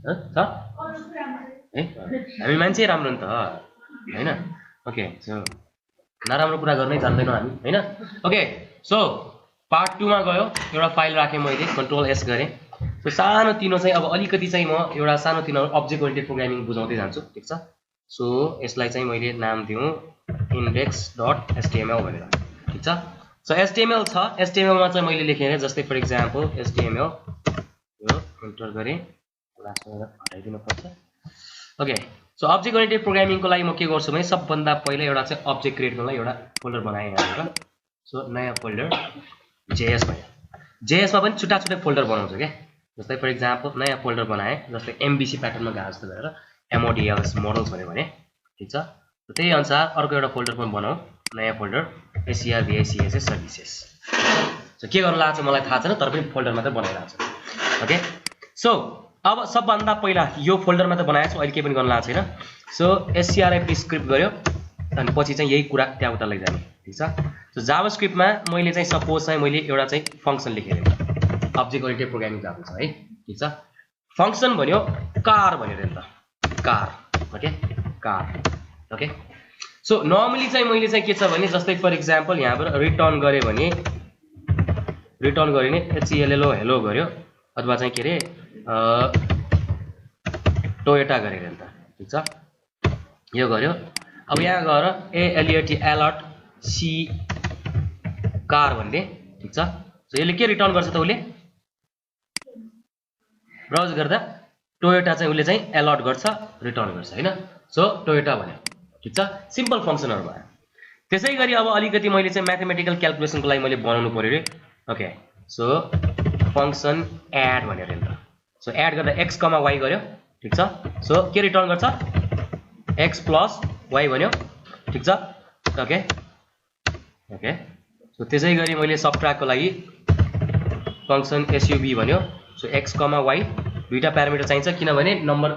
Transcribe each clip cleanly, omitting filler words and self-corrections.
छ है हामी मान्छे राम्रो नि त हैन ओके सो नराम्रो कुरा गर्नै जान्दैनौँ हामी हैन ओके सो पार्ट 2 मा गयो एउटा फाइल राखे मैले कन्ट्रोल एस गरे सो सानो तिनो चाहिँ अब अलिकति चाहिँ म एउटा सानो तिनो अब्जेक्ट ओरिएन्टेड प्रोग्रामिङ बुझाउँदै जान्छु ठीक छ सो यसलाई चाहिँ मैले नाम दिउँ index.html भनेर ठीक छ सो html छ html मा चाहिँ मैले लेखेँ जस्तै फर एक्जाम्पल html यो इन्टर गरे लास्टमा हटाइदिनु पर्छ ओके सो अब्जेक्ट ओरिएन्टेड प्रोग्रामिङको लागि म के गर्छु भने सबभन्दा पहिला एउटा चाहिँ अब्जेक्ट क्रिएट गर्नलाई एउटा फोल्डर बनाएँ यहाँबाट सो नयाँ फोल्डर JS भयो JS मा पनि छुट्टा छुट्टै फोल्डर बनाउँछु के जस्तै फर एक्जाम्पल नयाँ फोल्डर बनाएँ जस्तै MVC प्याटर्नमा गए जस्तो गरेर MODLS मोडल्स भने ठीक छ त्यही अनुसार अर्को एउटा फोल्डर पनि बनाऊ नयाँ फोल्डर SERVICSS सर्भिसेस सो के गर्न लाग्छ मलाई थाहा छैन तर पनि फोल्डर मात्रै बनाइरहेको छु ओके सो अब सबभन्दा पहिला यो फोल्डर मात्रै बनाएको छु अहिले के पनि गर्न लाग्छ छैन सो SCRIP स्क्रिप्ट गर्यो अनि पछि चाहिँ यही कुरा त्यहाँ उता लैजाने ठीक छ सो जावास्क्रिप्टमा मैले चाहिँ सपोज चाहिँ मैले एउटा चाहिँ फंक्सन लेखेँ अब्जेक्ट ओरिएन्टेड प्रोग्रामिङ जान्नु छ है ठीक छ फंक्सन भन्यो कार भन्यो नि त कार ओके सो नर्मली चाहिँ मैले चाहिँ के छ भने जस्तै फर एक्जाम्पल यहाँबाट रिटर्न गरे भने HELLO हेलो गर्यो अथवा चाहिँ के रे टोयोटा गरेर नि त ठीक छ यो गर्यो अब यहाँ गएर ALERT अलर्ट सी कार भन्ने ठीक छ सो यसले के रिटर्न गर्छ त उले ब्राउज गर्दा टोयोटा चाहिँ उले चाहिँ अलर्ट गर्छ रिटर्न गर्छ हैन सो टोयोटा भन्यो ठीक छ सिम्पल फंक्सनहरु भयो त्यसैगरी अब अलिकति मैले चाहिँ म्याथमेटिकल क्याल्कुलेसनको लागि मैले बनाउनु पर्यो रे ओके सो फंक्सन एड भनेर नि त सो एड गर्दा x, y गर्यो ठीक छ सो के रिटर्न गर्छ x + y भन्यो ठीक छ ओके सो त्यसैगरी मैले सबट्र्याक्टको लागि फंक्सन SUB भन्यो सो x, y दुईटा प्यारामिटर चाहिन्छ किनभने नम्बर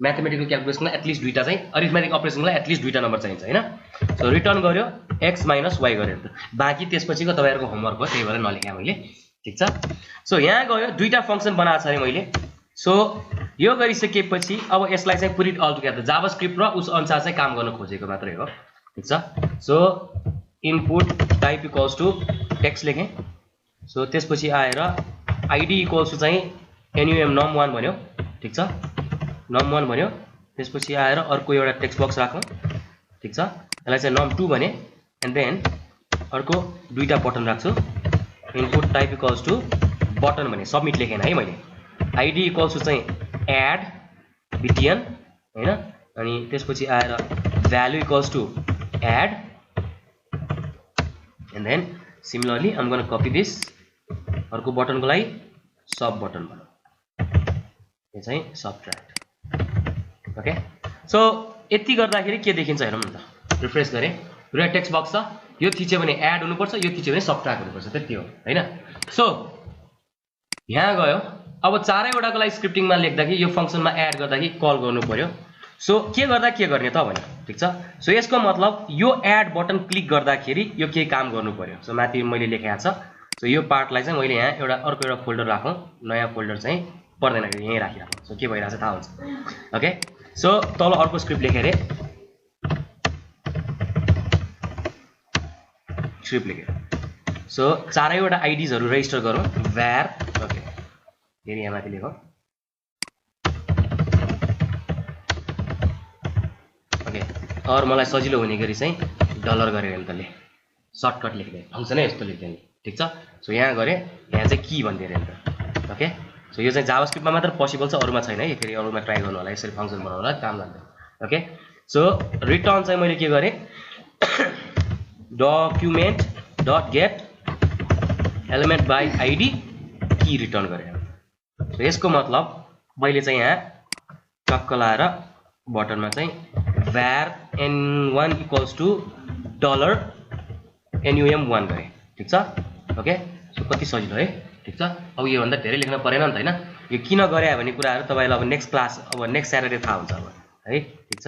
म्याथमेटिकल क्याल्कुलेसनमा एटलिस्ट दुईटा चाहिँ अरिथमेटिक अपरेसनलाई एटलिस्ट दुईटा नम्बर चाहिन्छ हैन सो रिटर्न गर्यो x - y गर्यो बाँकी त्यसपछिको तपाईहरुको होमवर्क हो त्यही भएर नलेखे मैले ठीक छ सो यहाँ गयो दुईटा फंक्सन बनाएको छ रे मैले सो यो गरिसकेपछि अब यसलाई चाहिँ put it all together JavaScript र उस अनुसार चाहिँ काम गर्न खोजेको मात्रै हो ठीक छ so input type equals to text लेखेँ सो त्यसपछि आएर id इक्वल्स टु चाहिँ num1 भन्यो ठीक छ num1 भन्यो त्यसपछि आएर अर्को एउटा टेक्स्ट बक्स राखौं ठीक छ यसलाई चाहिँ num2 भने एन्ड देन अर्को दुईटा बटन राख्छु input type equals to button भने सबमिट लेखेन है मैले id इक्वल्स टु चाहिँ add btn हैन अनि त्यसपछि आएर value equals to add and then similarly I am gonna copy this अर्को बटनको लागि सब बटन बनाऊ यो चाहिँ सबट्र्याक्ट ओके सो यति गर्दाखेरि के देखिन्छ हेरौँ न त रिफ्रेश गरे एउटा टेक्स्ट बक्स छ यो थिच्यो भने एड हुनुपर्छ यो थिच्यो भने सबट्र्याक्ट हुनुपर्छ त्यति हो हैन सो यहाँ गयो अब चारैवटाको लागि स्क्रिप्टिङमा लेख्दाखेरि यो फंक्सनमा एड गर्दाखेरि कल गर्नु पर्यो सो के गर्दा के गर्ने त भने ठीक छ सो यसको मतलब यो एड बटन क्लिक गर्दाखेरि यो के काम गर्नु पर्यो सो माथि मैले लेखेको छ सो यो पार्टलाई चाहिँ मैले यहाँ एउटा अर्को एउटा फोल्डर राखौं नयाँ फोल्डर चाहिँ पर्दैन यही राखिराखौँ सो के भइरहेछ थाहा हुन्छ ओके सो तल अर्को स्क्रिप्ट लेखे रे स्क्रिप्ट लेखे सो चारैवटा आइडीजहरु रेजिस्टर गरौँ var ओके फेरि यहाँ माथि लेखौँ ओके और मलाई सजिलो हुने गरी चाहिँ डलर गरेर नि त ले सर्टकट लेख्दै फंक्सनै यस्तो लेख्दै नि ठीक छ सो यहाँ गरे यहाँ चाहिँ की भन्दै रे नि त ओके सो यो चाहिँ जावास्क्रिप्टमा मात्र पोसिबल छ अरुमा छैन है फेरि अरुमा ट्राई गर्नु होला यसरी फंक्सन बनाउनु होला काम लाग्दैन ओके सो रिटर्न चाहिँ मैले के गरे document dot get element by ID की रिटर्न गरे सो यसको मतलब मैले चाहिँ यहाँ टक्क लाएर बटनमा चाहिँ var n1 equals to $num1 गरे ठीक छ ओके सो कति सजिलो है ठीक छ अब यो भन्दा धेरै लेख्न परेन नि त हैन यो किन गरे भन्ने कुराहरु तपाईलाई अब नेक्स्ट क्लास अब नेक्स्ट स्याटरडे थाहा हुन्छ अब है ठीक छ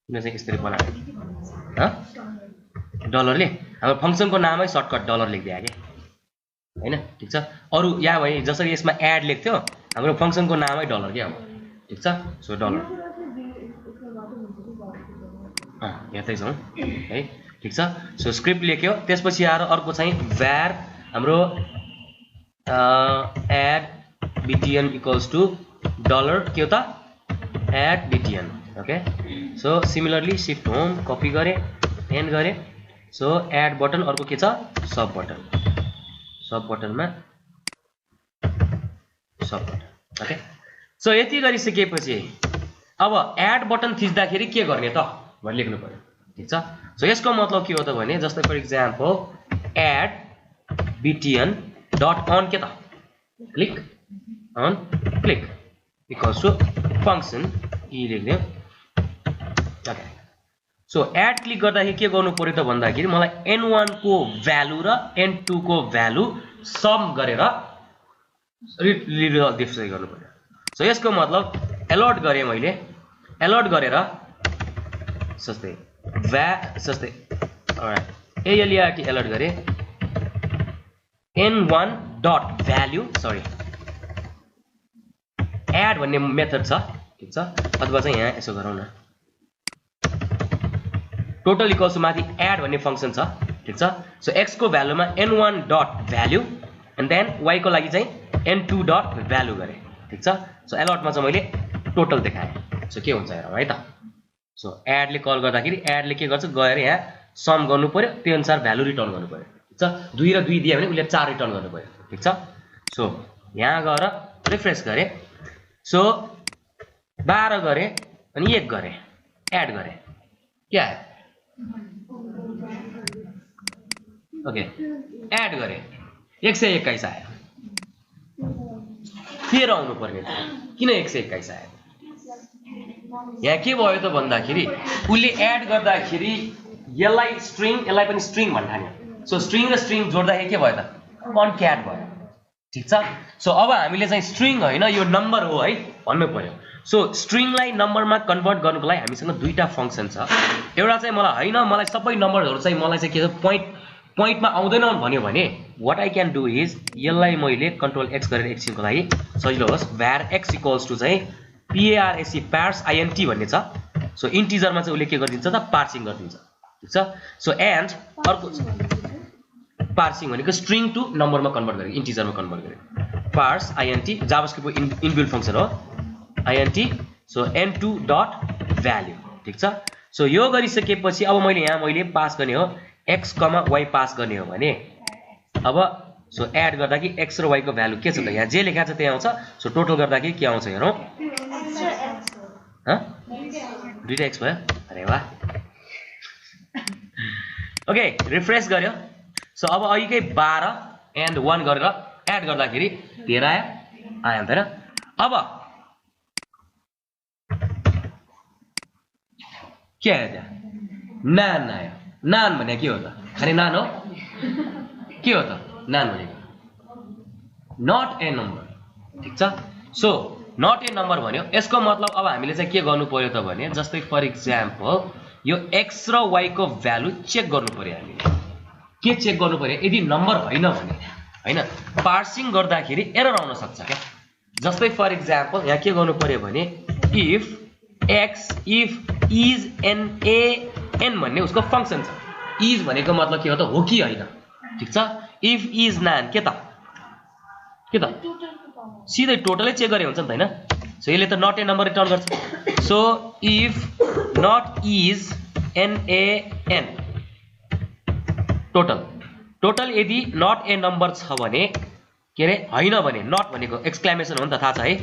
किन चाहिँ यसरी बनाएको ह डलरले हाम्रो फंक्सनको नामै सर्टकट डलर लेख्दिया के हैन ठीक छ अरु या भए जसरी यसमा एड लेख्थ्यो हाम्रो फंक्सनको नामै डलर के अब ठिक छ सो डलर यतै छौँ है ठिक छ सो स्क्रिप्ट लेख्यो त्यसपछि आएर अर्को चाहिँ var हाम्रो add btn equals to dollar के हो त add btn okay so similarly shift home copy गरे एन गरे सो एड बटन अर्को के छ सब बटनमा सब बटन ओके सो यति गरिसकेपछि अब एड बटन थिच्दाखेरि के गर्ने त भनेर लेख्नु पर्यो ठीक छ सो यसको मतलब के हो त भने जस्तै for example add btn dot on के त click on click equals to function ई लेख्ने ओके सो एड क्लिक गर्दाखेरि के गर्नु पर्यो त भन्दाखेरि मलाई n1 को भ्यालु र n2 को भ्यालु सम गरेर डिस्प्ले गर्नु पर्यो सो यसको मतलब अलर्ट गरे मैले अलर्ट गरेर सस्तै सस्तै alert अलर्ट गरे n1 dot value sorry add भन्ने मेथड छ ठीक छ अथवा चाहिँ यहाँ यसो गरौँ न टोटल इक्वल्स टु माथि एड भन्ने फंक्सन छ ठीक छ सो x को भ्यालुमा n1 dot value and then y को लागि चाहिँ n2 डट भ्यालु गरे ठीक छ सो अलर्टमा चाहिँ मैले टोटल देखाएँ सो के हुन्छ हेरौँ है त सो एडले कल गर्दाखेरि एडले के गर्छ गएर यहाँ सम गर्नु पर्यो त्यो अनुसार भ्यालु रिटर्न गर्नु पर्यो ठीक छ 2 र 2 दिए भने उसले 4 रिटर्न गर्नु पर्यो ठीक छ सो यहाँ गएर रिफ्रेश गरे सो 12 गरे अनि 1 गरे एड गरे के आयो ओके एड गरे 121 आयो फेरि आउनु पर्ने किन 121 आयो यहाँ के भयो त भन्दाखेरि उले एड गर्दाखेरि यसलाई पनि स्ट्रिङ भन्ठान्यो सो स्ट्रिङ र स्ट्रिङ जोड्दाखेरि के भयो त कन्क्याट भयो ठीक छ सो अब हामीले चाहिँ स्ट्रिङ हैन यो नम्बर हो है भन्नु पर्यो सो स्ट्रिङलाई नम्बरमा कन्भर्ट गर्नुको लागि हामीसँग दुईटा फंक्सन छ एउटा चाहिँ मलाई सबै नम्बरहरु चाहिँ मलाई चाहिँ के छ पोइन्टमा आउँदैन भन्यो भने what I can do is यसलाई मैले कन्ट्रोल एक्स गरेर एकछिनको लागि सजिलो होस् var x इक्वल्स टु चाहिँ parse int भन्ने छ सो इन्टिजरमा चाहिँ उले के गर्दिन्छ त पार्सिङ गर्दिन्छ ठीक छ सो एन्ड अर्को पार्सिङ भनेको स्ट्रिङ टु नम्बरमा कन्भर्ट गरे इन्टिजरमा कन्भर्ट गरे parse int जावास्क्रिप्टको इनबिल्ट फंक्सन हो int so n2 dot value ठीक छ सो यो गरिसकेपछि अब मैले पास गर्ने हो x, y पास गर्ने हो भने अब सो एड गर्दा कि x र y को भ्यालु के छ त यहाँ जे लेखा छ त्यही आउँछ सो टोटल गर्दा कि के आउँछ हेरौँ दुईटा x भयो अरे वाह ओके रिफ्रेश गर्यो सो अब अघिकै 12 एन्ड 1 गरेर एड गर्दाखेरि 13 आयो हैन अब के आयो त्यहाँ नान आयो नान भने के हो त खाली नान हो के हो त नान भनेको नट ए नम्बर ठीक छ सो नट ए नम्बर भन्यो यसको मतलब अब हामीले चाहिँ के गर्नु पर्यो त भने जस्तै फर एक्जाम्पल यो x र y को भ्यालु चेक गर्नु पर्यो हामीले के चेक गर्नु पर्यो यदि नम्बर हैन भने हैन पार्सिङ गर्दाखेरि एरर आउन सक्छ के जस्तै फर एक्जाम्पल यहाँ के गर्नु पर्यो भने if is N A N भन्ने उसको फंक्सन छ इज भनेको मतलब के हो त हो कि हैन ठीक छ इफ इज नान के त सिधै टोटलै चेक गरे हुन्छ नि त हैन सो यसले त नट ए नम्बर रिटर्न गर्छ so if not is N A N total यदि नट ए नम्बर छ भने के रे हैन भने नट भनेको एक्सक्लेमेसन हो नि त थाहा छ है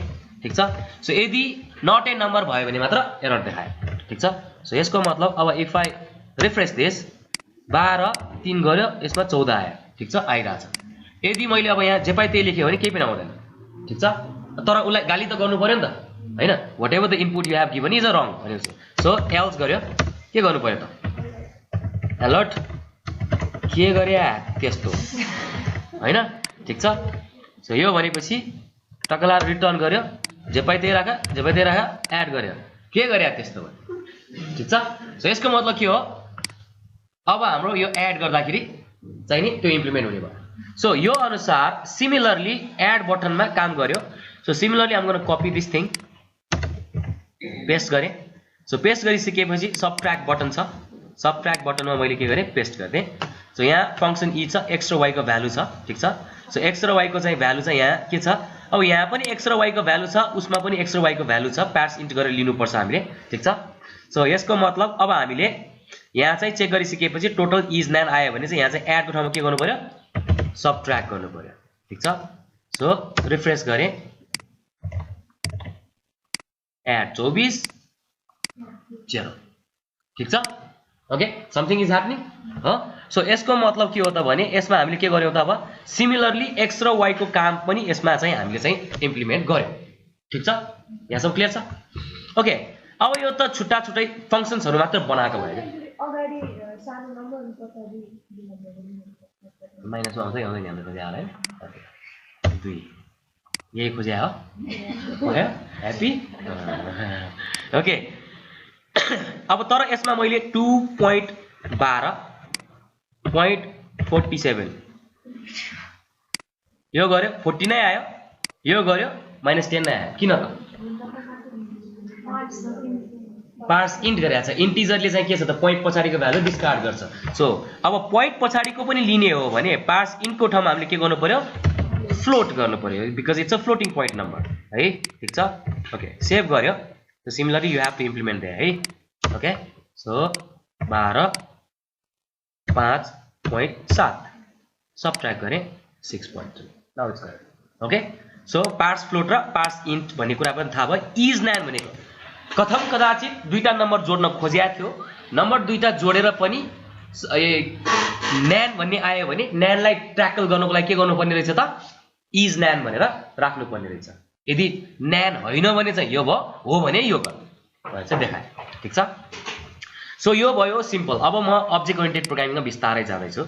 ठीक छ सो यदि नट ए नम्बर भयो भने मात्र एरर देखायो ठीक छ सो यसको मतलब अब इफ आई रिफ्रेश दिस 12 3 गर्यो यसमा 14 आयो ठीक छ आइराछ यदि मैले अब यहाँ जे पाइ त्यही लेख्यो भने केही पनि आउँदैन ठीक छ तर उलाई गाली त गर्नु पर्यो नि त हैन whatever the input you have given is a wrong भनेपछि सो एल्स गर्यो के गर्नु पर्यो त अलर्ट के गर्या त्यस्तो हैन ठीक छ सो यो भनेपछि टकला रिटर्न गर्यो जे पाइ त्यही राख एड गर्यो के गर्या त्यस्तो ठीक छ सो यसको मतलब के हो अब हाम्रो यो एड गर्दाखेरि चाहिँ नि त्यो इम्प्लिमेन्ट हुने भयो सो यो अनुसार सिमिलरली एड बटनमा काम गर्यो so similarly I'm gonna copy this thing paste गरेँ सो पेस्ट गरिसकेपछि सबट्र्याक्ट बटन छ सबट्र्याक्ट बटनमा मैले के गरेँ पेस्ट गर्दै सो यहाँ फंक्सन e छ x र y को भ्यालु छ ठीक छ सो x र y को चाहिँ भ्यालु चाहिँ यहाँ के छ अब यहाँ पनि x र y को भ्यालु छ उसमा पनि x र y को भ्यालु छ पार्स इन्ट गरेर लिनु पर्छ हामीले ठीक छ सो यसको मतलब अब हामीले यहाँ चाहिँ चेक गरिसकेपछि टोटल इज नान आयो भने चाहिँ यहाँ चाहिँ एड को ठाउँमा के गर्नु पर्यो सबट्र्याक्ट गर्नु पर्यो ठीक छ सो रिफ्रेश गरेँ एड 24 0 ठीक छ ओके समथिङ इज ह्यापनिङ हो सो यसको मतलब के हो त भने यसमा हामीले के गर्यौं त अब सिमिलरली x र y को काम पनि यसमा चाहिँ हामीले चाहिँ इम्प्लिमेन्ट गर्यौं ठीक छ यहाँ सब क्लियर छ ओके अब यो त छुट्टा छुट्टै फंक्शन्सहरु मात्र बनाएको भयो अगाडि सानो नम्बर पछाडी माइनस आउँदै आउँदैन यहाँ खोजे हाल है 2 यही खोजे हो ओके ह्यापी ओके अब तर यसमा मैले 2.12.47 यो गर्यो 40 नै आयो यो गर्यो -10 नै आयो किन त पार्स इन्ट गरेको छ इन्टिजरले चाहिँ के छ त पोइन्ट पछाडीको भ्यालु डिस्कार्ड गर्छ सो अब पोइन्ट पछाडीको पनि लिने हो भने पार्स इन्टको ठाउँमा हामीले के गर्नु पर्यो फ्लोट गर्नु पर्यो because it's a floating point number है ठीक छ ओके सेभ गर्यो so similarly you have to implement that है ओके सो 12.5.7 सबट्र्याक्ट गरे 6.3 now it's correct okay so parse float र पार्स इन्ट भन्ने कुरा पनि थाहा भयो इज नान भनेको कथम कदाचित दुईटा नम्बर जोड्न खोजिएको थियो नम्बर दुईटा जोडेर पनि नान भन्ने आयो भने नानलाई ट्याकल गर्नको लागि के गर्नुपर्ने रहेछ त इज नान भनेर राख्नुपर्ने रहेछ यदि नान होइन भने चाहिँ यो भयो हो भने यो गर्नु चाहिँ देखाए ठीक छ सो यो भयो सिम्पल अब म अब्जेक्ट ओरिएन्टेड प्रोग्रामिङमा विस्तारै जाँदै छु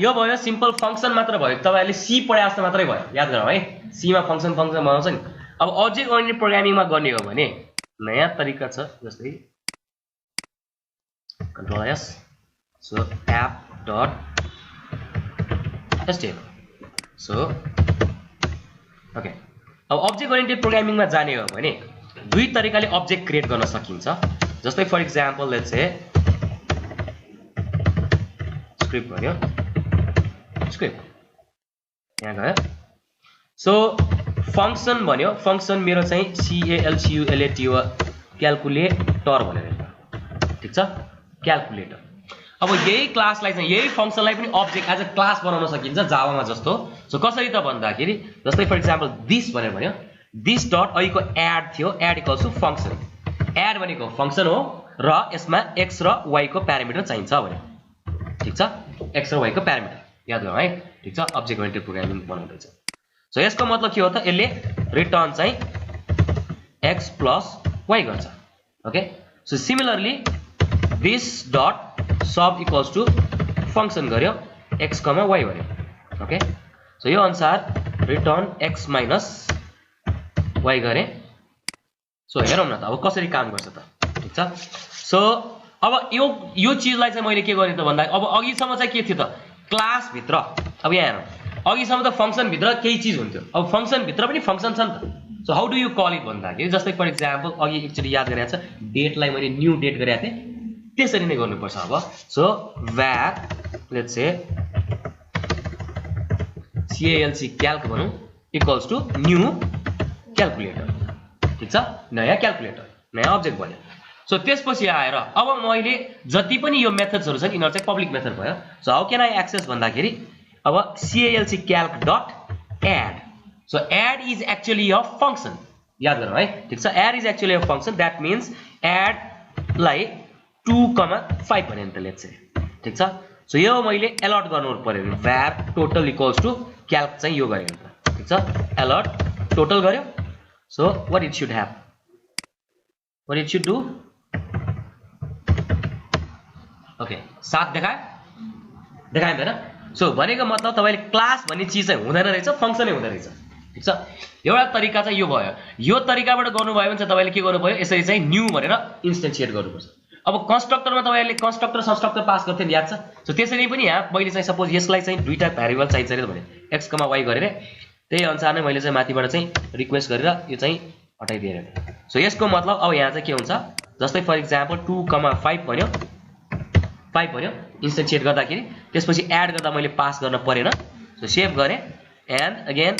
यो भयो सिम्पल फंक्सन मात्र भयो तपाईहरुले सी पढे जस्तो मात्रै भयो याद गरौ है सी मा फंक्सन बनाउँछ नि अब अब्जेक्ट ओरिएन्टेड प्रोग्रामिङमा गर्ने हो भने नयाँ तरिका छ जस्तै control S so app.html so okay अब अब्जेक्ट ओरिएन्टेड प्रोग्रामिङमा जाने हो भने दुई तरिकाले अब्जेक्ट क्रिएट गर्न सकिन्छ जस्तै for example let's say script भन्यो स्क्रिप्ट यहाँ गयो सो फंक्सन भन्यो फंक्सन मेरो चाहिँ CALCULATOR क्याल्कुलेटर भनेर ठीक छ क्याल्कुलेटर अब यही क्लासलाई चाहिँ यही फंक्सनलाई पनि अब्जेक्ट एज अ क्लास बनाउन सकिन्छ जावामा जस्तो सो कसरी त भन्दाखेरि जस्तै फर एक्जाम्पल दिस भनेर भन्यो दिस डट अहिको एड थियो add equals to function add भनेको फंक्सन हो र यसमा x र y को प्यारामिटर चाहिन्छ भने ठीक छ x र y को प्यारामिटर याद गरौँ है ठीक छ अब्जेक्ट ओरिएन्टेड प्रोग्रामिङ बनाउँदैछ सो यसको मतलब के हो त यसले रिटर्न चाहिँ x प्लस y गर्छ okay so similarly this dot sub equals to function गर्यो x, y भन्यो ओके सो यो अनुसार रिटर्न x माइनस y गरे सो हेरौँ न त अब कसरी काम गर्छ त ठीक छ सो अब यो चीजलाई चाहिँ मैले के गर्ने त भन्दा अब अघिसम्म चाहिँ के थियो त क्लास भित्र अब यहाँ हेरौँ अघिसम्म त फंक्सन भित्र केही चीज हुन्थ्यो अब फंक्सन भित्र पनि फंक्सन छ नि त so how do you call it भन्दाखेरि जस्तै फर एक्जाम्पल अघि एकचोटि याद गरेको छ डेटलाई मैले न्यू डेट गरेको थिएँ त्यसरी नै गर्नुपर्छ अब so var let's say calc calc भनौँ इक्वल्स टु न्यू क्याल्कुलेटर ठीक छ नयाँ क्याल्कुलेटर नयाँ अब्जेक्ट भन्यो सो त्यसपछि आएर अब मैले जति पनि यो मेथड्सहरु छन् यिनीहरु चाहिँ पब्लिक मेथड भयो so how can I access भन्दाखेरि अब calc calc dot add so add is actually a function याद गरौँ है ठीक छ add is actually a function that means add लाई 2,5 भने त लेट्स से ठीक छ सो यो मैले अलर्ट गर्नु पर्यो var total equals to calc चाहिँ यो गर्यो ठीक छ अलर्ट टोटल गर्यो so what it should have what it should do okay 7 देखायो हैन सो भनेको मतलब तपाईले क्लास भन्ने चीज चाहिँ हुँदैन रहेछ फंक्सनै हुँदैन रहेछ ठीक छ एउटा तरिका चाहिँ यो भयो यो तरिकाबाट गर्नु भयो भने चाहिँ तपाईले के गर्नु पर्यो यसरी चाहिँ न्यू भनेर इन्स्टेन्सिएट गर्नुपर्छ अब कन्स्ट्रक्टरमा तपाईहरुले कन्स्ट्रक्टर सब्स्ट्रक्टर पास गर्थ्यो नि याद छ सो त्यसरी पनि यहाँ मैले चाहिँ सपोज यसलाई चाहिँ दुईटा भेरिएबल चाहिन्छ रे भने x, y गरेर त्यही अनुसार नै मैले चाहिँ माथिबाट चाहिँ रिक्वेस्ट गरेर यो चाहिँ हटाइदिएर सो यसको मतलब अब यहाँ चाहिँ के हुन्छ जस्तै फर इक्जाम्पल 2,5 भन्यो 5 भन्यो इन्स्टेन्सिएट गर्दाखेरि त्यसपछि एड गर्दा मैले पास गर्न परेन सो सेभ गरेँ एन्ड अगेन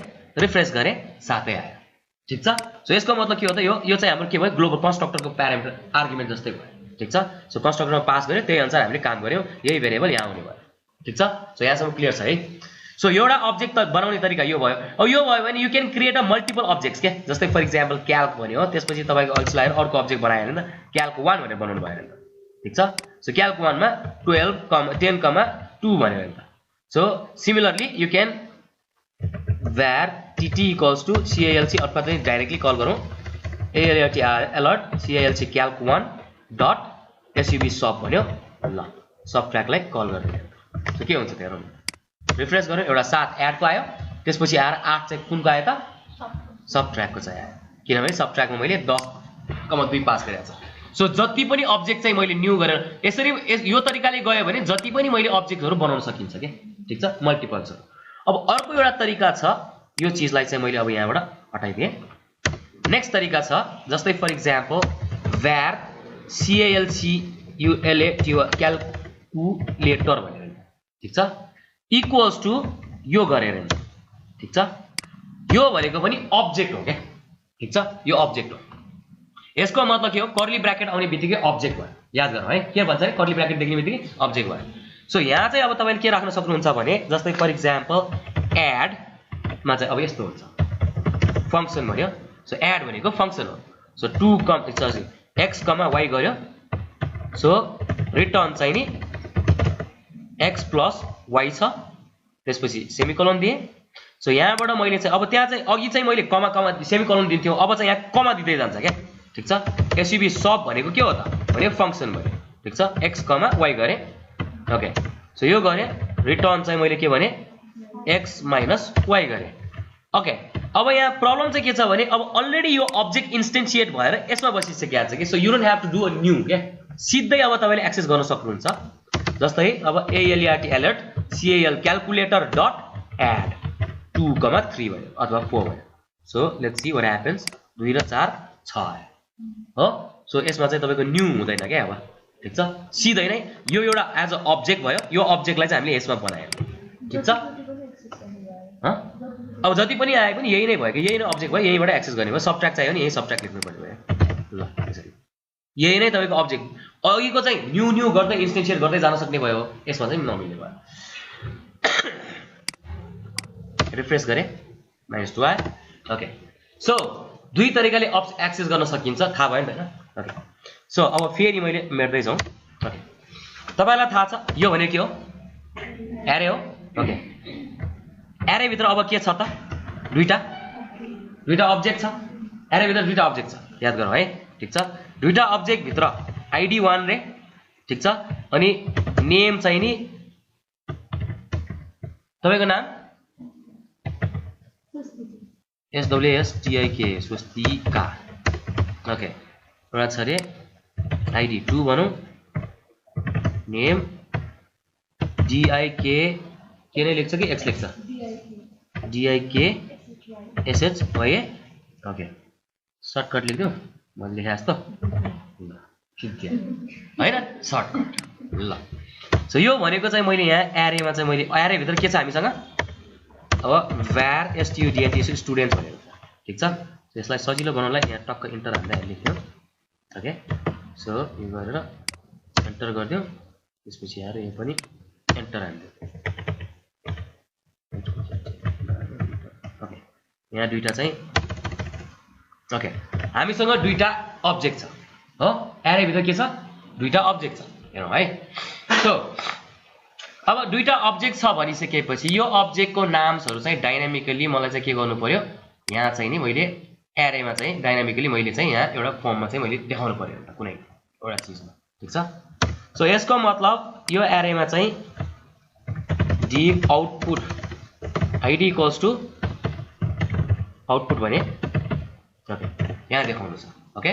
रिफ्रेस गरेँ 7 आयो ठीक छ सो यसको मतलब के हो त यो चाहिँ हाम्रो के भयो ग्लोबल कन्स्ट्रक्टरको प्यारामिटर आर्गुमेन्ट जस्तै भयो ठीक छ सो कन्स्ट्रक्टरमा पास गर्यो त्यही अनुसार हामीले काम गर्यौं यही भेरिएबल यहाँ आउने भयो ठीक छ सो यहाँसम्म क्लियर छ है सो एउटा अब्जेक्ट त बनाउने तरिका यो भयो अब यो भयो भने you can create a multiple objects के जस्तै फर इक्जाम्पल क्याल्क भन्यो त्यसपछि तपाईको अल्छ लगाएर अर्को अब्जेक्ट बनायो भने त क्याल्क 1 भनेर बनाउनु भयो नि त ठीक छ सो क्याल्क 1 मा 12, 10, 2 भन्यो नि त so similarly you can var tt equals to calc अथवा चाहिँ डाइरेक्टली कल गरौँ alt alert calc calc1 dot sub sub भन्यो ल सबट्र्याक्टलाई कल गर्ने सो के हुन्छ त्यहाँ रिफ्रेस गर्यो एउटा 7 एड को आयो त्यसपछि आएर 8 चाहिँ कुनको आयो त सबट्र्याक्टको चाहिँ आयो किनभने सबट्र्याक्टमा मैले 10,2 पास गरेको छ सो जति पनि अब्जेक्ट चाहिँ मैले न्यू गरेर यसरी यो तरिकाले गयो भने जति पनि मैले अब्जेक्टहरु बनाउन सकिन्छ के ठीक छ मल्टिपल छ अब अर्को एउटा तरिका छ यो चीजलाई चाहिँ मैले अब यहाँबाट हटाइदिए नेक्स्ट तरिका छ जस्तै फर इक्जाम्पल var calculator भनेर ठीक छ इक्वल्स टु यो गरेर ठीक छ यो भनेको पनि अब्जेक्ट हो के ठीक छ यो अब्जेक्ट हो यसको मतलब के हो कर्ली ब्र्याकेट आउने बित्तिकै अब्जेक्ट भयो याद गरौँ है के भन्छ नि कर्ली ब्र्याकेट देख्ने बित्तिकै अब्जेक्ट भयो सो यहाँ चाहिँ अब तपाईले के राख्न सक्नुहुन्छ भने जस्तै फर इक्जाम्पल एड मा चाहिँ अब यस्तो हुन्छ फंक्सन भन्यो सो एड भनेको फंक्सन हो सो 2 x, y गर्यो सो रिटर्न चाहिँ नि x प्लस y छ त्यसपछि सेमिकोलन दिए सो यहाँबाट मैले चाहिँ अब त्यहाँ चाहिँ अघि चाहिँ मैले कमा कमा सेमिकोलन दिन्थ्यो अब चाहिँ यहाँ कमा दिँदै जान्छ क्या ठीक छ sub सब भनेको के हो त भने फंक्सन भयो ठीक छ x, y गरे ओके सो यो गरे रिटर्न चाहिँ मैले के भने x माइनस y गरे ओके अब यहाँ प्रब्लम चाहिँ के छ भने अब अलरेडी यो अब्जेक्ट इन्स्टेन्सिएट भएर यसमा बसिसकेको छ कि so you don't have to do a new के सिधै अब तपाईले एक्सेस गर्न सक्नुहुन्छ जस्तै अब alert alert cal calculator dot add 2, 3 भयो अथवा 4 भयो so let's see what happens 2 र 4 6 आयो हो सो यसमा चाहिँ तपाईको न्यू हुँदैन के अब ठीक छ सिधै नै यो एउटा एज अ अब्जेक्ट भयो यो अब्जेक्टलाई चाहिँ हामीले यसमा बनायौ ठीक छ अब जति पनि आए पनि यही नै भयो कि यही नै अब्जेक्ट भयो यहीबाट एक्सेस गर्ने भयो सबट्र्याक्ट चाहियो नि यही सबट्र्याक्ट लेख्नु पर्ने भयो ल त्यसरी यही नै तपाईको अब्जेक्ट अघिको चाहिँ न्यू गर्दै इन्स्टेन्सिएट गर्दै जान सक्ने भयो यसमा चाहिँ नमिल्ने भयो रिफ्रेस गरे -2 आयो ओके सो दुई तरिकाले एक्सेस गर्न सकिन्छ थाहा भयो नि त हैन ओके सो अब फेरि मैले मेट्दै जाउँ ओके तपाईलाई थाहा छ यो भने के हो एरे हो ओके एरे भित्र अब के छ त दुईटा अब्जेक्ट छ एरे भित्र दुईटा अब्जेक्ट छ याद गरौ है ठीक छ दुईटा अब्जेक्ट भित्र आईडी 1 रे ठीक छ अनि नेम चाहिँ नि तपाईको नाम SWSTIK स्वस्तिका ओके एउटा छ रे आईडी 2 भनौं नेम DIK के नै लेख्छ कि x लेख्छ DIK SH भयो ओके सर्टकट लेख्दियो मैले लेखे जस्तो ल ठिक छ हैन सर्टकट ल सो यो भनेको चाहिँ मैले यहाँ एरेमा चाहिँ मैले एरे भित्र के छ हामीसँग अब var student स्टुडेन्ट भनेको ठीक छ यसलाई सजिलो बनाउनलाई यहाँ टक्क इन्टर हाल्दै लेख्दियो ओके सो यो गरेर एन्टर गर्दियो त्यसपछि आएर यो पनि एन्टर हाल्दियो ओके यहाँ दुईटा चाहिँ ओके हामीसँग दुईटा अब्जेक्ट छ हो एरे भित्र के छ दुईटा अब्जेक्ट छ हेरौँ है सो अब दुईटा अब्जेक्ट छ भनिसकेपछि यो अब्जेक्टको नाम्सहरु चाहिँ डाइनामिकली मलाई चाहिँ के गर्नु पर्यो यहाँ चाहिँ नि मैले एरेमा चाहिँ डाइनामिकली मैले चाहिँ यहाँ एउटा फर्ममा चाहिँ मैले देखाउनु पर्यो एउटा कुनै एउटा चीजमा ठीक छ सो यसको मतलब यो एरेमा चाहिँ div output id equals to output भने ओके यहाँ देखाउनु छ ओके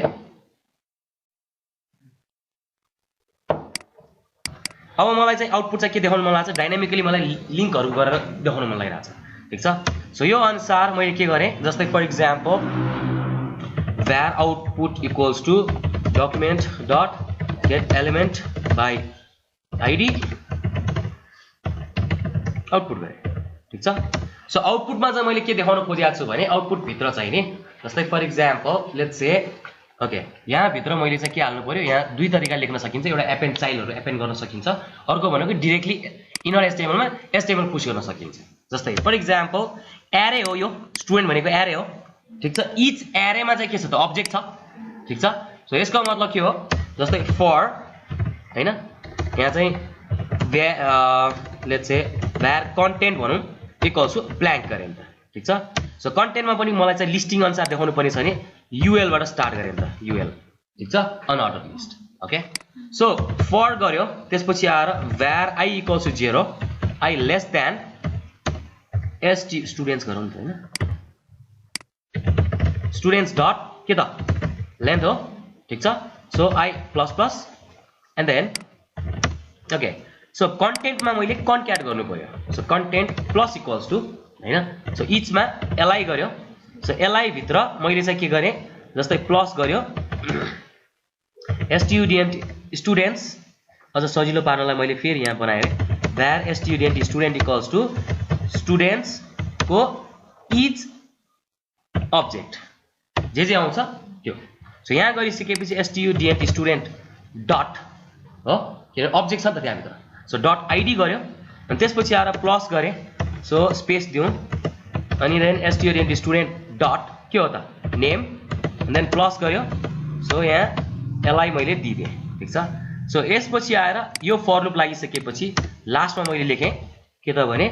अब मलाई चाहिँ आउटपुट चाहिँ के देखाउन मन लाग्छ डाइनामिकली मलाई लिंकहरु गरेर देखाउन मन लागिरहेछ ठीक छ सो यो अनुसार मैले के गरे जस्तै for example var output equals to document dot get element by id output गरे ठीक छ सो आउटपुटमा चाहिँ मैले के देखाउन खोजेको छु भने आउटपुट भित्र चाहिँ नि जस्तै for example let's say okay यहाँ भित्र मैले चाहिँ के हाल्नु पर्यो यहाँ दुई तरिका लेख्न सकिन्छ एउटा एपेन्ड चाइल्डहरु एपेन्ड गर्न सकिन्छ अर्को भनेको डाइरेक्टली इनर एचटीएमएल मा एचटीएमएल पुश गर्न सकिन्छ जस्तै फर एक्जाम्पल एरे हो यो स्टुडेन्ट भनेको एरे हो ठीक छ इच एरे मा चाहिँ के छ त अब्जेक्ट छ ठीक छ सो यसको मतलब के हो जस्तै फर हैन यहाँ चाहिँ लेट्स से var content भनौं इक्वल्स टु ब्ल्याङ्क गरे नि त ठीक छ सो कन्टेन्टमा पनि मलाई चाहिँ लिस्टिङ अनुसार देखाउनु पर्ने छ नि यूएल बाट स्टार्ट गरे नि त यूएल ठीक छ unordered list okay so for गर्यो त्यसपछि आएर var I equals to 0 I less than st students गरौँ नि त हैन स्टुडेन्ट्स डट के त लेन्थ हो ठीक छ so I plus plus and then okay so content मा मैले कन्क्याट गर्नु पर्यो so content plus equals to हैन सो इच मा li गर्यो सो li भित्र मैले चाहिँ के गरे जस्तै प्लस गर्यो student स्टुडेन्ट्स अझ सजिलो पार्नलाई मैले फेरि यहाँ बनाए var student student equals to students को इच अब्जेक्ट जे आउँछ त्यो सो यहाँ गरिसकेपछि student स्टुडेन्ट डट हो के अब्जेक्ट छ नि त त्यहाँ भित्र सो डट आइडी गर्यो अनि त्यसपछि आएर प्लस गरे सो स्पेस दिउँ अनि देन student स्टुडेन्ट डट के हो त नेम एन्ड देन प्लस गर्यो सो यहाँ li मैले दिए ठीक छ सो यसपछि आएर यो फर लुप लागिसकेपछि लास्टमा मैले लेखे के त भने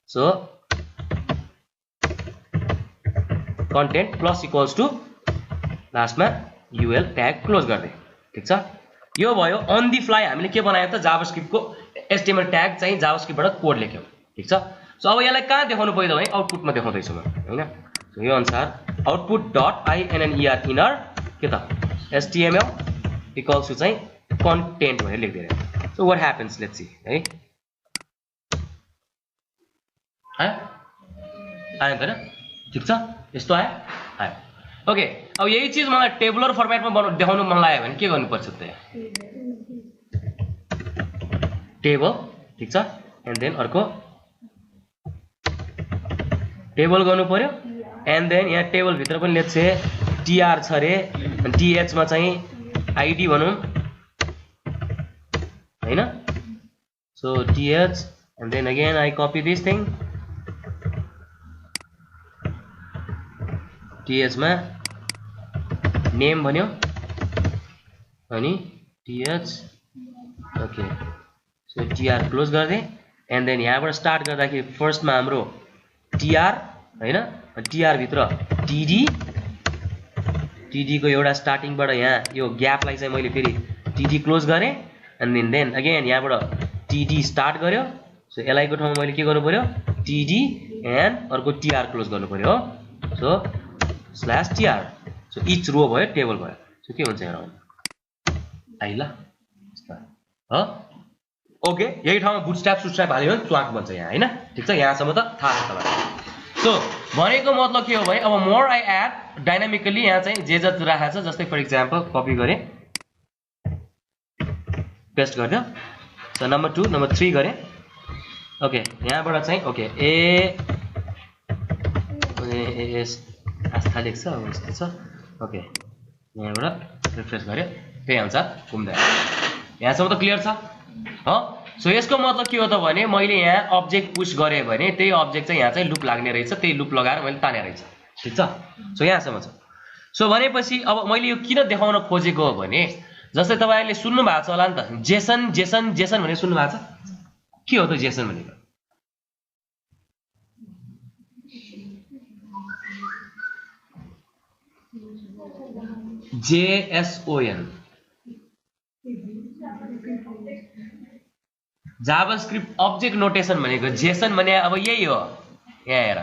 so content plus equals to लास्टमा ul ट्याग क्लोज गर्दै ठीक छ यो भयो अन दी फ्लाई हामीले के बनायो त जावास्क्रिप्ट को एचटीएमएल ट्याग चाहिँ जावास्क्रिप्ट बाट कोड लेख्यौ ठीक छ सो अब यसलाई कहाँ देखाउनु पर्यो भने आउटपुटमा देखाउँदै छु म हैन सो यो अनुसार आउटपुट डट inner इनर के त एचटीएमएल इक्वल्स टु चाहिँ कन्टेन्ट भनेर लेख्दै रहेछ so what happens let's see है आयो त हैन ठीक छ यस्तो आयो ओके अब यही चीज मलाई टेबुलर फर्मेटमा देखाउन मन लाग्यो भने के गर्नुपर्छ त टेबल ठीक छ एन्ड देन अर्को टेबल गर्नु पर्यो एन्ड देन यहाँ टेबल भित्र पनि लेट्स से tr छ रे अनि th मा चाहिँ id भनौं हैन so th and then again I copy this thing th मा नेम भन्यो अनि th okay so tr close गर्दै एन्ड देन यहाँबाट स्टार्ट गर्दाखेरि फर्स्टमा हाम्रो tr हैन tr भित्र td को एउटा स्टार्टिङबाट यहाँ यो ग्यापलाई चाहिँ मैले फेरि td क्लोज गरे एन्ड देन अगेन यहाँबाट td स्टार्ट गर्यो सो li को ठाउँमा मैले के गर्नु पर्यो td एन्ड अर्को tr क्लोज गर्नु पर्यो हो सो /tr सो इच रो भयो टेबल भयो सो के हुन्छ यहाँ आइला ह ओके यही ठाउँमा बुटस्ट्र्याप हाल्यो भने च्वाक बन्छ यहाँ हैन ठीक छ यहाँसम्म त थाहा छ तपाईलाई सो भनेको मतलब के हो भने अब मोर आई एड डाइनामिकली यहाँ चाहिँ जे जति राखेको छ जस्तै फर एक्जाम्पल कपी गरे पेस्ट गर्दियो सो नम्बर 2 नम्बर 3 गरे ओके यहाँबाट चाहिँ ओके आस्था लेख्छ अब यस्तो छ ओके यहाँबाट रिफ्रेश गरे त्यही अनुसार घुम्दै यहाँसम्म त क्लियर छ हो सो यसको मतलब के हो त भने मैले यहाँ अब्जेक्ट पुश गरे भने त्यही अब्जेक्ट चाहिँ यहाँ चाहिँ लुप लाग्ने रहेछ त्यही लुप लगाएर मैले ताने रहेछ ठीक छ सो यहाँसम्म छ सो भनेपछि अब मैले यो किन देखाउन खोजेको हो भने जस्तै तपाईहरुले सुन्नु भएको छ होला नि त जेसन जेसन जेसन भनेर सुन्नु भएको छ के हो त जेसन भनेको JSON जावास्क्रिप्ट अब्जेक्ट नोटेसन भनेको जेसन भने अब यही हो यहाँ हेर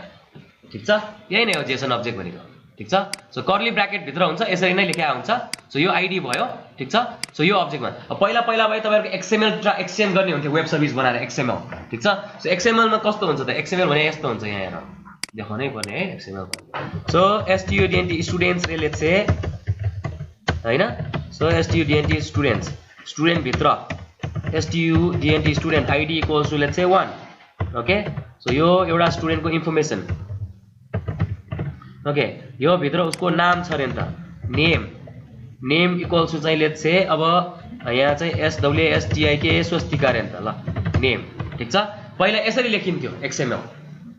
ठीक छ यही नै हो जेसन अब्जेक्ट भनेको ठीक छ सो कर्ली ब्र्याकेट भित्र हुन्छ यसरी नै लेखेको हुन्छ सो यो आईडी भयो ठीक छ सो यो अब्जेक्टमा पहिला भए तपाईहरुको XML एक्सचेन्ज गर्ने हुन्थ्यो वेब सर्भिस बनाएर XML ठीक छ सो XML मा कस्तो हुन्छ त XML भने यस्तो हुन्छ यहाँ हेर देखाउनै पर्ने है XML सो student स्टुडेन्ट्स रे लेट्स से हैन सो student स्टुडेन्ट्स स्टुडेन्ट भित्र student student id equals to let's say 1 okay so यो एउटा स्टुडेन्टको इन्फर्मेसन ओके यो भित्र उसको नाम छ रे नि त नेम इक्वल्स टु चाहिँ लेट्स से अब यहाँ चाहिँ SWSTIK स्वस्तिका रे नि त ल नेम ठीक छ पहिला यसरी लेखिन्थ्यो XML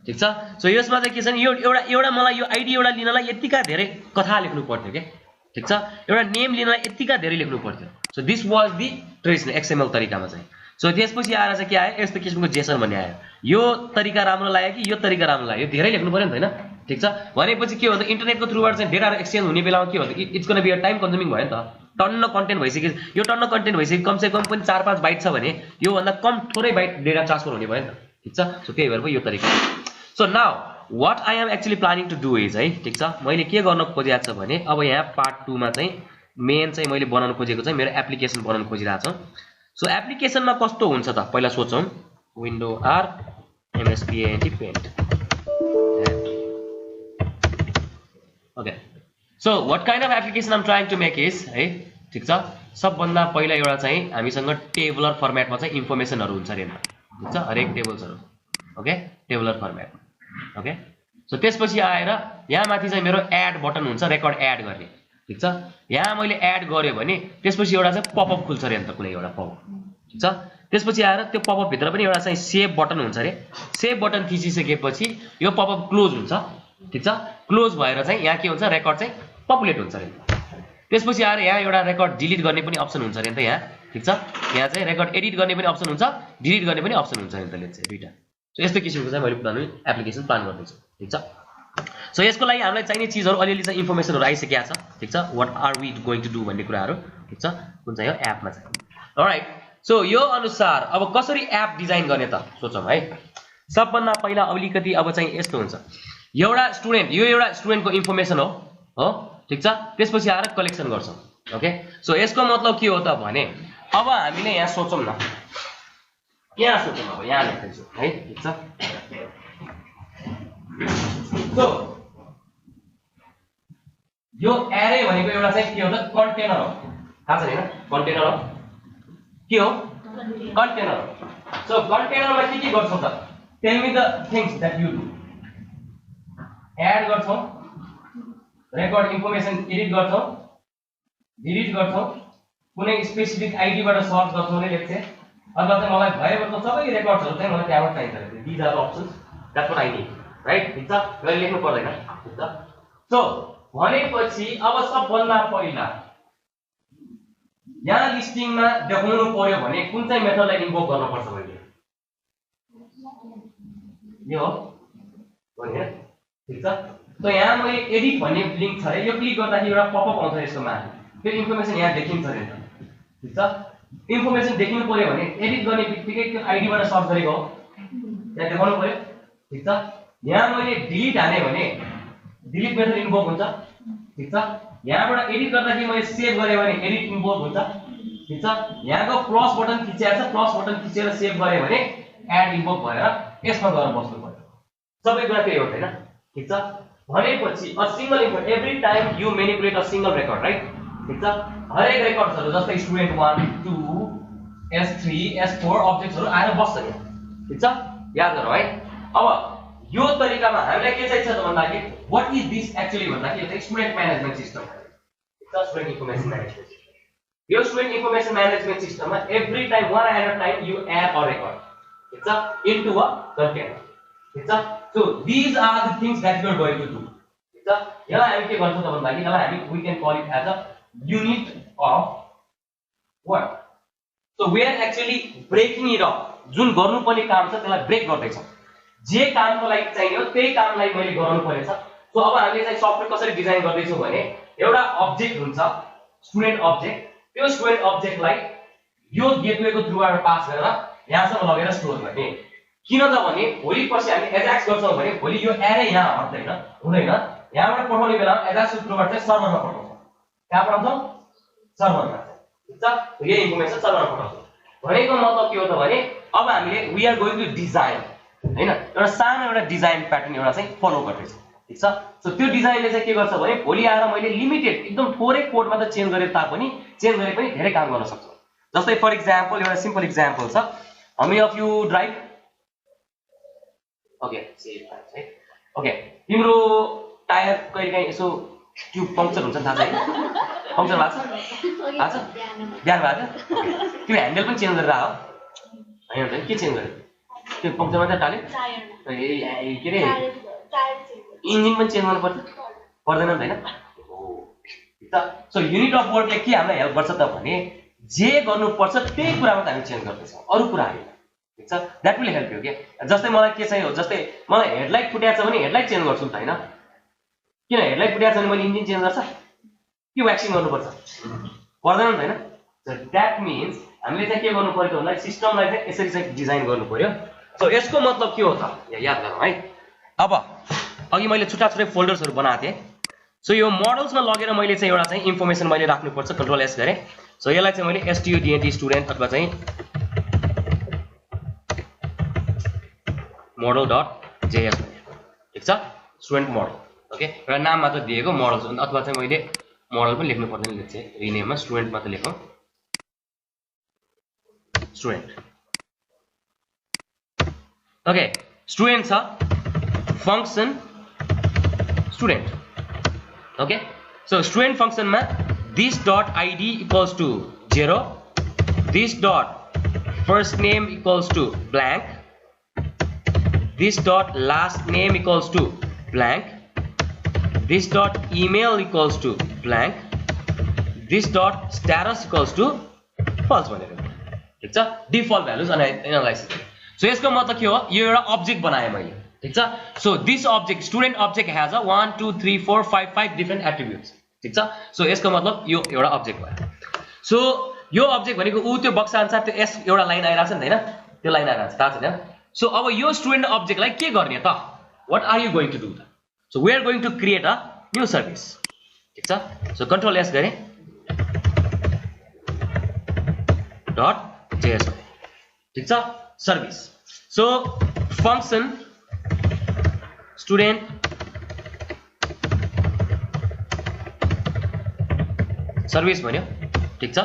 ठीक छ सो यसमा चाहिँ के छ नि यो एउटा मलाई यो आईडी एउटा लिनलाई यतिका धेरै कथा लेख्नु पर्थ्यो के ठीक छ एउटा नेम लिनलाई यतिका धेरै लेख्नु पर्थ्यो so this was the traditional XML तरिकामा चाहिँ सो त्यसपछि आएर चाहिँ के आयो यस्तो किसिमको जेसन भन्ने आयो यो तरिका राम्रो लाग्यो कि यो तरिका राम्रो लाग्यो धेरै लेख्नु पर्यो नि त हैन ठीक छ भनेपछि के हो त इन्टरनेटको थ्रुबाट चाहिँ डेटा एक्सचेन्ज हुने बेलामा के हो त it's gonna be a time consuming भयो नि त टन्न कन्टेन्ट भइसक्यो यो टन्न कन्टेन्ट भइसक्यो कम से कम पनि 4-5 बाइट छ भने यो भन्दा कम थोरै बाइट डेटा ट्रान्सफर हुने भयो नि त ठीक छ सो त्यही भएर यो तरिका so now what I am actually planning to do is है ठीक छ मैले के गर्न खोजिरहेको छ भने अब यहाँ पार्ट 2 मा चाहिँ मेन चाहिँ मैले बनाउन खोजेको चाहिँ मेरो एप्लिकेसन बनाउन खोजिरहेको छु सो एप्लिकेसनमा कस्तो हुन्छ त पहिला सोचौं window or MSPANT paint okay so what kind of application I am trying to make is है ठीक छ सबभन्दा पहिला एउटा चाहिँ हामीसँग टेबुलर फर्मेटमा चाहिँ इन्फर्मेसनहरु हुन्छ रे ठीक छ हरेक टेबल्सहरु okay tabular format okay so त्यसपछि आएर यहाँ माथि चाहिँ मेरो एड बटन हुन्छ रेकर्ड एड गर्ने ठीक छ यहाँ मैले एड गर्यो भने त्यसपछि एउटा चाहिँ पपअप खुल्छ रे नि त कुनै एउटा पपअप ठीक छ त्यसपछि आएर त्यो पपअप भित्र पनि एउटा चाहिँ सेभ बटन हुन्छ रे सेभ बटन थिचिसकेपछि यो पपअप क्लोज हुन्छ ठीक छ क्लोज भएर चाहिँ यहाँ के हुन्छ रेकर्ड चाहिँ पपुलेट हुन्छ रे त्यसपछि आएर यहाँ एउटा रेकर्ड डिलिट गर्ने पनि अप्सन हुन्छ रे नि त यहाँ ठीक छ यहाँ चाहिँ रेकर्ड एडिट गर्ने पनि अप्सन हुन्छ डिलिट गर्ने पनि अप्सन हुन्छ नि त लेट्स से दुईटा सो यस्तो किसिमको चाहिँ मैले प्लान एप्लिकेसन प्लान गर्दैछु ठीक छ सो यसको लागि हामीलाई चाहिने चीजहरु अलिअलि चाहिँ इन्फर्मेसनहरु आइसकेको छ ठीक छ what are we going to do भन्ने कुराहरु ठीक छ कुन चाहिँ यो एपमा चाहिँ अलराइट सो यो अनुसार अब कसरी एप डिजाइन गर्ने त सोचौं है सबभन्दा पहिला अलिकति अब चाहिँ यस्तो हुन्छ एउटा स्टुडेन्ट यो एउटा स्टुडेन्टको इन्फर्मेसन हो ठीक छ त्यसपछि आएर कलेक्सन गर्छौं ओके सो यसको मतलब के हो त भने अब हामीले यहाँ सोचौं न यहाँ सोचौं अब यहाँ लेख्दैछु है ठीक छ सो यो एरे भनेको एउटा चाहिँ के हो त कन्टेनर हो थाहा छ हैन कन्टेनर हो के हो कन्टेनर सो कन्टेनरमा के गर्छौ त tell me the things that you do add गर्छौ रेकर्ड इन्फर्मेसन एडिट गर्छौ डिलिट गर्छौ कुनै स्पेसिफिक आईडी बाट सर्च गर्छौ ले लेख्छ अथवा चाहिँ मलाई भएको सबै रेकर्डहरु चाहिँ मलाई त्यहाँबाट चाहिन्छ these are options that's what I need right ठीक छ मैले लेख्नु पर्दैन ठीक छ सो भनेपछि अब सबभन्दा पहिला यहाँ लिस्टिङमा देखाउनु पर्यो भने कुन चाहिँ मेथडलाई इन्भोक गर्न पर्छ मैले यो हो हैन ठीक छ त यहाँ मैले एडिट भन्ने लिंक छ रे यो क्लिक गर्दाखेरि एउटा पपअप आउँछ यसको माथि त्यो इन्फर्मेसन यहाँ देखिन्छ रे ठीक छ इन्फर्मेसन देखिनु पर्यो भने एडिट गर्ने बित्तिकै त्यो आईडी बाट सर्च गरेको हो त्यहाँ देखाउनु पर्यो ठीक छ यहाँ मैले डिलिट हाने भने डिलिट मेथड इन्भोक हुन्छ ठीक छ यहाँबाट एडिट गर्दाखेरि मैले सेभ गरे भने एडिट इन्भोक हुन्छ ठीक छ यहाँको प्लस बटन थिचेर छ प्लस बटन थिचेर सेभ गरे भने एड इन्भोक भएर यसमा गएर बस्नु पर्यो सबै कुरा त्यही हो हैन ठीक छ भनेपछि a single insert every time you manipulate a single record right ठीक छ हरेक रेकर्डहरु जस्तै स्टुडेन्ट 1 2 S3 S4 अब्जेक्ट्सहरु आएर बस्छ नि ठीक छ याद गरौ है अब यो तरिकामा हामीलाई के चाहिन्छ त भन्दाखेरि व्हाट इज दिस एक्चुअली भन्दाखेरि यो स्टुडेन्ट म्यानेजमेन्ट सिस्टम हो स्टुडेन्ट इन्फर्मेसन म्यानेजमेन्ट यो स्टुडेन्ट इन्फर्मेसन म्यानेजमेन्ट सिस्टममा every time one at a time you add a record ठीक छ इन्टु अ कन्टेनर ठीक छ so these are the things that you are going to do ठीक छ यसलाई हामी के गर्छौं त भन्दाखेरि यसलाई हामी we can call it as a unit of what so we are actually breaking it up जुन गर्नुपर्ने काम छ त्यसलाई ब्रेक गर्दै छौं जे कामको लागि चाहियो त्यही कामलाई मैले गर्नु पर्छ सो अब हामीले चाहिँ सफ्टवेयर कसरी डिजाइन गर्दै छौं भने एउटा अब्जेक्ट हुन्छ स्टुडेन्ट अब्जेक्ट त्यो स्टुडेन्ट अब्जेक्टलाई यो गेटवेको थ्रुबाट पास गरेर यहाँसम्म लगेर स्टोर गर्ने किन त भने भोलि पछि हामी एजाक्स गर्छौं भने भोलि यो एरे यहाँ हट्दैन हुँदैन यहाँबाट पठाउने बेला एजाक्स थ्रुबाट चाहिँ सर्भरमा पठाउँछौं कहाँ पठाउँछौं सर्भरमा ठीक छ यो इन्फर्मेसन सर्भरमा पठाउँछौं भनेको मतलब के हो त भने अब हामीले we are going to design हैन एउटा सानो एउटा डिजाइन प्याटर्न एउटा चाहिँ फलो गर्दै छौं ठीक छ। सो त्यो डिजाइनले चाहिँ के गर्छ भने भोलि आएर मैले लिमिटेड एकदम थोरै कोडमा त चेन्ज गरे तापनि चेन्ज गरे पनि धेरै काम गर्न सक्छु। जस्तै फर एक्जाम्पल एउटा सिम्पल एक्जाम्पल छ, how many of you drive? Okay है, ओके तिम्रो टायर कहिलेकाहीँ यसो ट्युब पङ्क्चर हुन्छ नि थाहा छ है? पङ्क्चर भएको छ? बिहान भएको थियो? त्यो ह्यान्डल पनि चेन्ज गरेर आयो होइन? के चेन्ज गर्यो? त्यो पङ्क्चर मात्रै टाल्यो? के अरे इन्जिन पनि चेन्ज गर्नु पर्दैन नि होइन? सो युनिट अफ वर्कले के हामीलाई हेल्प गर्छ त भने जे गर्नुपर्छ त्यही कुरामा त हामी चेन्ज गर्दैछौँ, अरू कुरा होइन। ठिक छ, द्याट विल हेल्प यु। के जस्तै मलाई के चाहियो, जस्तै मलाई हेडलाइट फुटेको छ भने हेडलाइट चेन्ज गर्छु नि त होइन? किन हेडलाइट फुटेको छ भने मैले इन्जिन चेन्ज गर्छ कि व्याक्सिङ गर्नुपर्छ? पर्दैन नि त होइन? द्याट मिन्स हामीले चाहिँ के गर्नु पर्यो भन्दा सिस्टमलाई चाहिँ यसरी चाहिँ डिजाइन गर्नु पर्यो। सो यसको मतलब के हो त याद गरौँ है। अब अघि मैले छुट्टा छुट्टै फोल्डर्सहरू बनाएको थिएँ। सो यो मोडल्समा लगेर मैले चाहिँ एउटा चाहिँ इन्फर्मेसन मैले राख्नुपर्छ, कन्ट्रोल एस गरेँ। सो यसलाई चाहिँ मैले STUDENT स्टुडेन्ट अथवा चाहिँ model.js भने। ठिक छ, स्टुडेन्ट मोडल। ओके, एउटा नाम मात्र दिएको मोडल अथवा चाहिँ मैले मोडल पनि लेख्नु पर्दैन, लेख्छु रिनेममा स्टुडेन्ट मात्र लेखौँ, स्टुडेन्ट। ओके, स्टुडेन्ट छ, function student. Okay, so student फङ्सनमा this dot id equals to 0, this dot first name equals to blank, this dot last name equals to blank, this dot email equals to blank, this dot status equals to false भनेर। ठिक छ, default values analysis. So यसको मतलब के हो, यो एउटा object बनाएँ मैले। ठिक छ, so this object student object has a 1 2 3 4 5 5 different attributes. ठिक छ, सो यसको मतलब यो एउटा अब्जेक्ट भयो। सो यो अब्जेक्ट भनेको ऊ त्यो बक्सा अनुसार त्यो एस एउटा लाइन आइरहेछ नि त होइन? त्यो लाइन आइरहेछ थाहा छैन? सो अब यो स्टुडेन्ट अब्जेक्टलाई के गर्ने त? What are you going to do त? So we are going to create a new service. ठिक छ, सो कन्ट्रोल एस गरेँ, .js। ठिक छ, service. So function student service भन्यो। ठिक छ,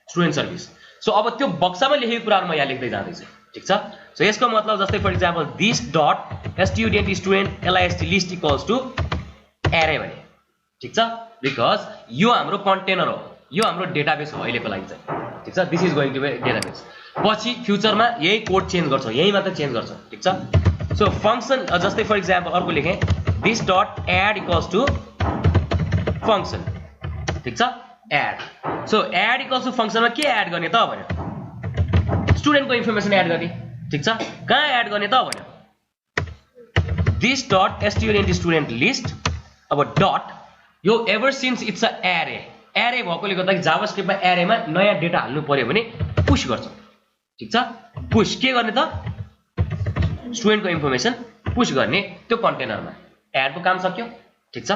स्टुडेन्ट सर्भिस। सो अब त्यो बक्सामा लेखेको कुराहरू म यहाँ लेख्दै जाँदैछु। ठिक छ, सो यसको मतलब जस्तै for example this dot STUDENT student LIST list equals to array भने। ठिक छ, बिकज यो हाम्रो कन्टेनर हो, यो हाम्रो डेटाबेस हो अहिलेको लागि चाहिँ। ठिक छ, this is going to be database. पछि फ्युचरमा यही कोड चेन्ज गर्छौँ, यही मात्र चेन्ज गर्छौँ। ठिक छ, सो फङ्सन जस्तै फर इक्जाम्पल अर्को लेखेँ this dot add equals to function. ठिक छ, add. So add equals to फङ्सनमा के एड गर्ने त भन्यो, स्टुडेन्टको इन्फर्मेसन एड गर्ने। ठिक छ, कहाँ एड गर्ने त भन्यो, this dot STUDENT student list. अब डट यो एभर सिन्स इट्स अ एरे, एरे भएकोले गर्दाखेरि जाभास्क्रिप्टमा एरेमा नयाँ डेटा हाल्नु पर्यो भने पुश गर्छ। ठिक छ, पुश के गर्ने त, स्टुडेन्टको इन्फर्मेसन पुश गर्ने त्यो कन्टेनरमा। एडको काम सक्यो। ठिक छ,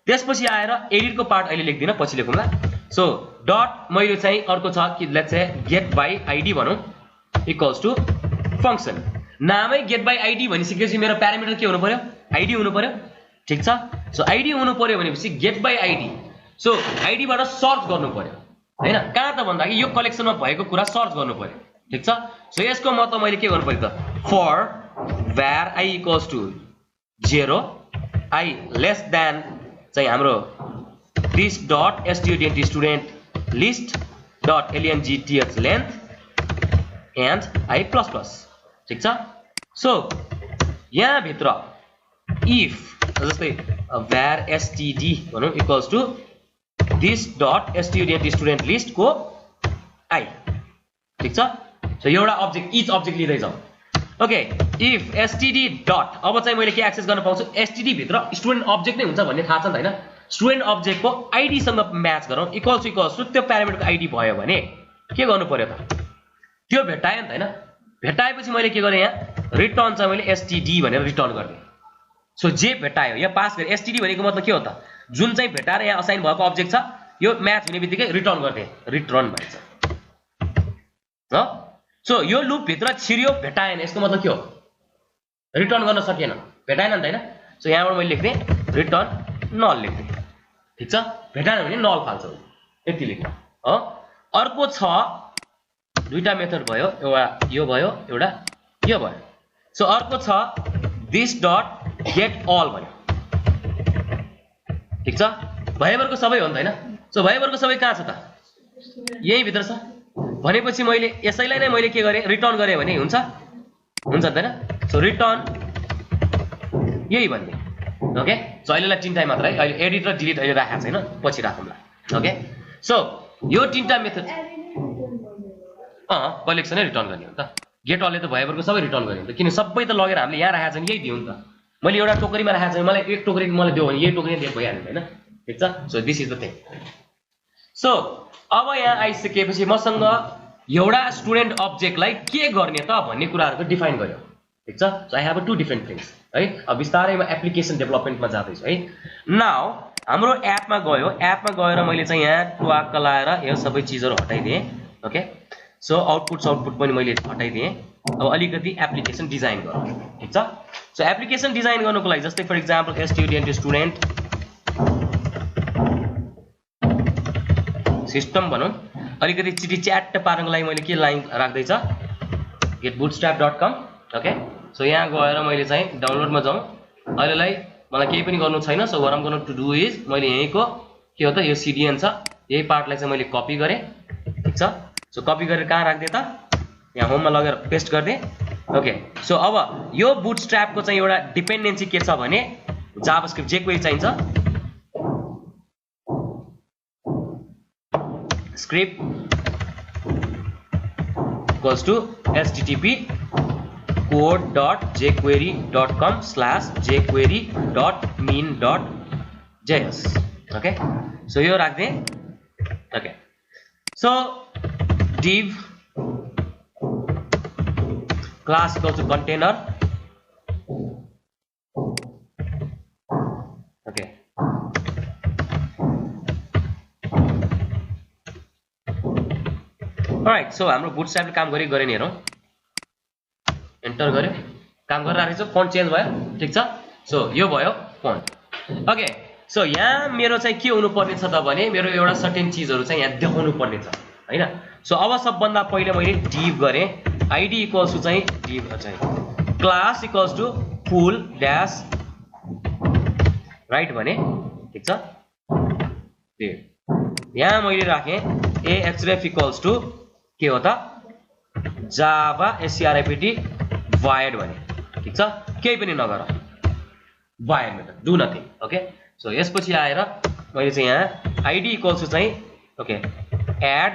त्यसपछि आएर एडिटको पार्ट अहिले लेख्दिनँ, पछि लेखौँला। सो डट मैले चाहिँ अर्को छ कि let's say get by ID भनौँ इक्वल्स टु फङ्सन। नामै गेट बाई आइडी भनिसकेपछि मेरो प्यारामिटर के हुनु पर्यो, आइडी हुनु पर्यो। ठिक छ, सो आइडी हुनु पर्यो भनेपछि गेट बाई आइडी। सो आइडीबाट सर्च गर्नु पर्यो होइन? कहाँ त भन्दाखेरि यो कलेक्सनमा भएको कुरा सर्च गर्नु पर्यो। ठिक छ, सो यसको मतलब मैले के गर्नु पर्यो त, for var i equals to 0 i less than चाहिँ हाम्रो this dot STUDENT student list dot length length and i plus plus. ठिक छ, सो यहाँभित्र इफ जस्तै var std भनौँ equals to this dot STUDENT student list को i। ठिक छ, सो एउटा अब्जेक्ट इच अब्जेक्ट लिँदै जाउँ। ओके, इफ std डट, अब चाहिँ मैले के एक्सेस गर्न पाउँछु, std भित्र स्टुडेन्ट अब्जेक्ट नै हुन्छ भन्ने थाहा छ नि त होइन? स्टुडेन्ट अब्जेक्टको आइडीसँग म्याच गरौँ, इक्वल्स टु त्यो प्यारामिटरको आइडी भयो भने के गर्नु पर्यो त, त्यो भेट्टायो नि त होइन? भेट्टाएपछि मैले के गरेँ, यहाँ रिटर्न चाहिँ मैले std भनेर रिटर्न गरेँ। सो जे भेट्टायो यहाँ पास गरेँ। std भनेको मतलब के हो त, जुन चाहिँ भेट्टाएर यहाँ असाइन भएको अब्जेक्ट छ यो म्याच हुने बित्तिकै रिटर्न गर्थे, रिटर्न भन्छ हो। सो यो लुप भित्र छिरियो भेट्टाएन, यसको मतलब के हो, रिटर्न गर्न सकेन। भेटाएन नि त हैन सो यहाँबाट मैले लेख्दै रिटर्न नल लेख्दै ठीक छ भेटाएन भने नल फाल्छ यति लेख्नु हो अर्को छ दुईटा मेथड भयो एउटा यो भयो एउटा यो भयो सो अर्को छ दिस डट गेट अल भन्यो ठीक छ भएभरको सबै हो नि त हैन सो भएभरको सबै कहाँ छ त यही भित्र छ भनेपछि मैले यसैलाई नै मैले के गरे रिटर्न गरे भने हुन्छ हुन्छ नि त हैन सो रिटर्न यही भन्ने ओके सो अहिलेलाई तीनटा मात्र है अहिले एडिट र डिलिट अहिले राखेको छैन पछि राखौँला ओके सो यो तीनटा मेथड कलेक्सनै रिटर्न गर्ने हो नि त गेट अलले त भएभरको सबै रिटर्न गर्ने हो नि त किन सबै त लगेर हामीले यहाँ राखेको छ नि यही दियो नि त मैले एउटा टोकरीमा राखेको छ मलाई एक टोकरी मलाई दियो भने यही टोकरी दिए भइहाल्यो हैन ठीक छ so this is the thing so अब यहाँ आइसकेपछि मसँग एउटा स्टुडेन्ट अब्जेक्टलाई के गर्ने त भन्ने कुराहरुको डिफाइन गर्यो ठीक छ so I have two different things है अब बिस्तारै म एप्लिकेसन डेभलपमेन्टमा जाँदै छु है नाउ हाम्रो एपमा गएर मैले चाहिँ यहाँ ट्वाक्क लाएर यो सबै चीजहरु हटाइदिए ओके सो आउटपुट पनि मैले हटाइदिए अब अलिकति एप्लिकेसन डिजाइन गरौँ ठीक छ सो एप्लिकेसन डिजाइन गर्नको लागि जस्तै फर एक्जाम्पल स्टुडेन्ट सिस्टम भनौं अलिकति चिटी च्याट पार्नको लागि मैले के लाइन राख्दै छ getbootstrap.com ओके सो यहाँ गएर मैले चाहिँ डाउनलोडमा जाउँ अहिलेलाई मलाई केही पनि गर्नु छैन so what I am going to do is मैले यहीँको के हो त यो CDN छ यही पार्टलाई चाहिँ मैले कपी गरे ठीक छ सो कपी गरेर कहाँ राख्दे त यहाँ होममा लगेर पेस्ट गर्दे ओके सो अब यो बुटस्ट्र्यापको चाहिँ एउटा डिपेन्डेन्सी के छ भने जावास्क्रिप्ट jQuery चाहिन्छ script equals to http code.jquery.com/jquery.min.js okay so यो राख्दे okay so div class equals to container okay alright so हाम्रो बुटस्ट्र्यापले काम गरेन हेरौं एन्टर गर्यो काम गरिरहेको छ फन्ट चेन्ज भयो ठीक छ सो यो भयो फन्ट ओके सो यहाँ मेरो चाहिँ के हुनु पर्ने छ त भने मेरो एउटा सर्टेन चीजहरु चाहिँ यहाँ देखाउनु पर्ने छ हैन सो अब सबभन्दा पहिले मैले div गरे id इक्वल्स टु चाहिँ div चाहिँ class equals to full dash right भने ठीक छ यहाँ मैले राखे axref इक्वल्स टु के हो त जावा script void भने ठीक छ केही पनि नगर void method do nothing okay so यसपछि आएर मैले चाहिँ यहाँ id इक्वल्स टु चाहिँ okay add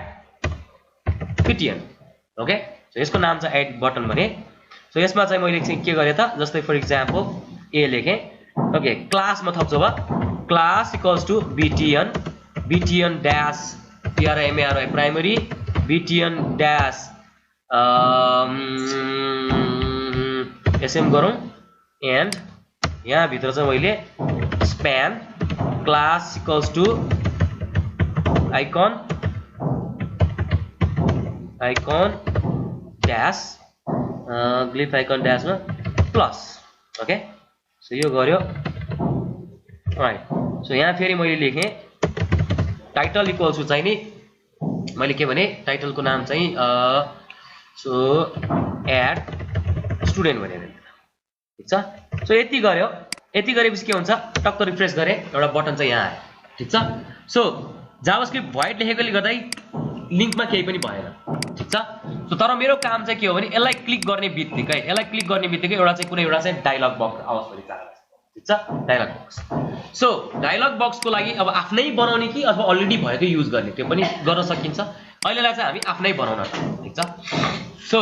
ptn okay so यसको नाम छ एड बटन भने सो यसमा चाहिँ मैले चाहिँ के गरे त जस्तै फर एक्जाम्पल a लेखे ओके क्लास मा थप्छु अब class equals to btn dash primary primary btn dash sm गरौँ एन्ड यहाँ भित्र चाहिँ मैले span class equals to icon dash glyph icon ड्याशमा प्लस ओके सो यो गर्यो राइट सो यहाँ फेरि मैले लेखेँ टाइटल इक्वल्स टु चाहिँ नि मैले के भने टाइटलको नाम चाहिँ सो एड स्टुडेन्ट भनेर ठीक छ सो यति गर्यो यति गरेपछि के हुन्छ टक्क रिफ्रेश गरे एउटा बटन चाहिँ यहाँ आयो ठीक छ सो जावास्क्रिप्ट void लेखेकोले गर्दा लिंकमा केही पनि भएन ठीक छ सो तर मेरो काम चाहिँ के हो भने यसलाई क्लिक गर्ने बित्तिकै एउटा चाहिँ कुनै एउटा चाहिँ डायलग बक्स आवाज पनि चाहन्छ ठीक छ डायलग बक्स सो डायलग बक्सको लागि अब आफ्नै बनाउने कि अथवा अलरेडी भएको युज गर्ने त्यो पनि गर्न सकिन्छ अहिलेलाई चाहिँ हामी आफ्नै बनाउन ठीक छ सो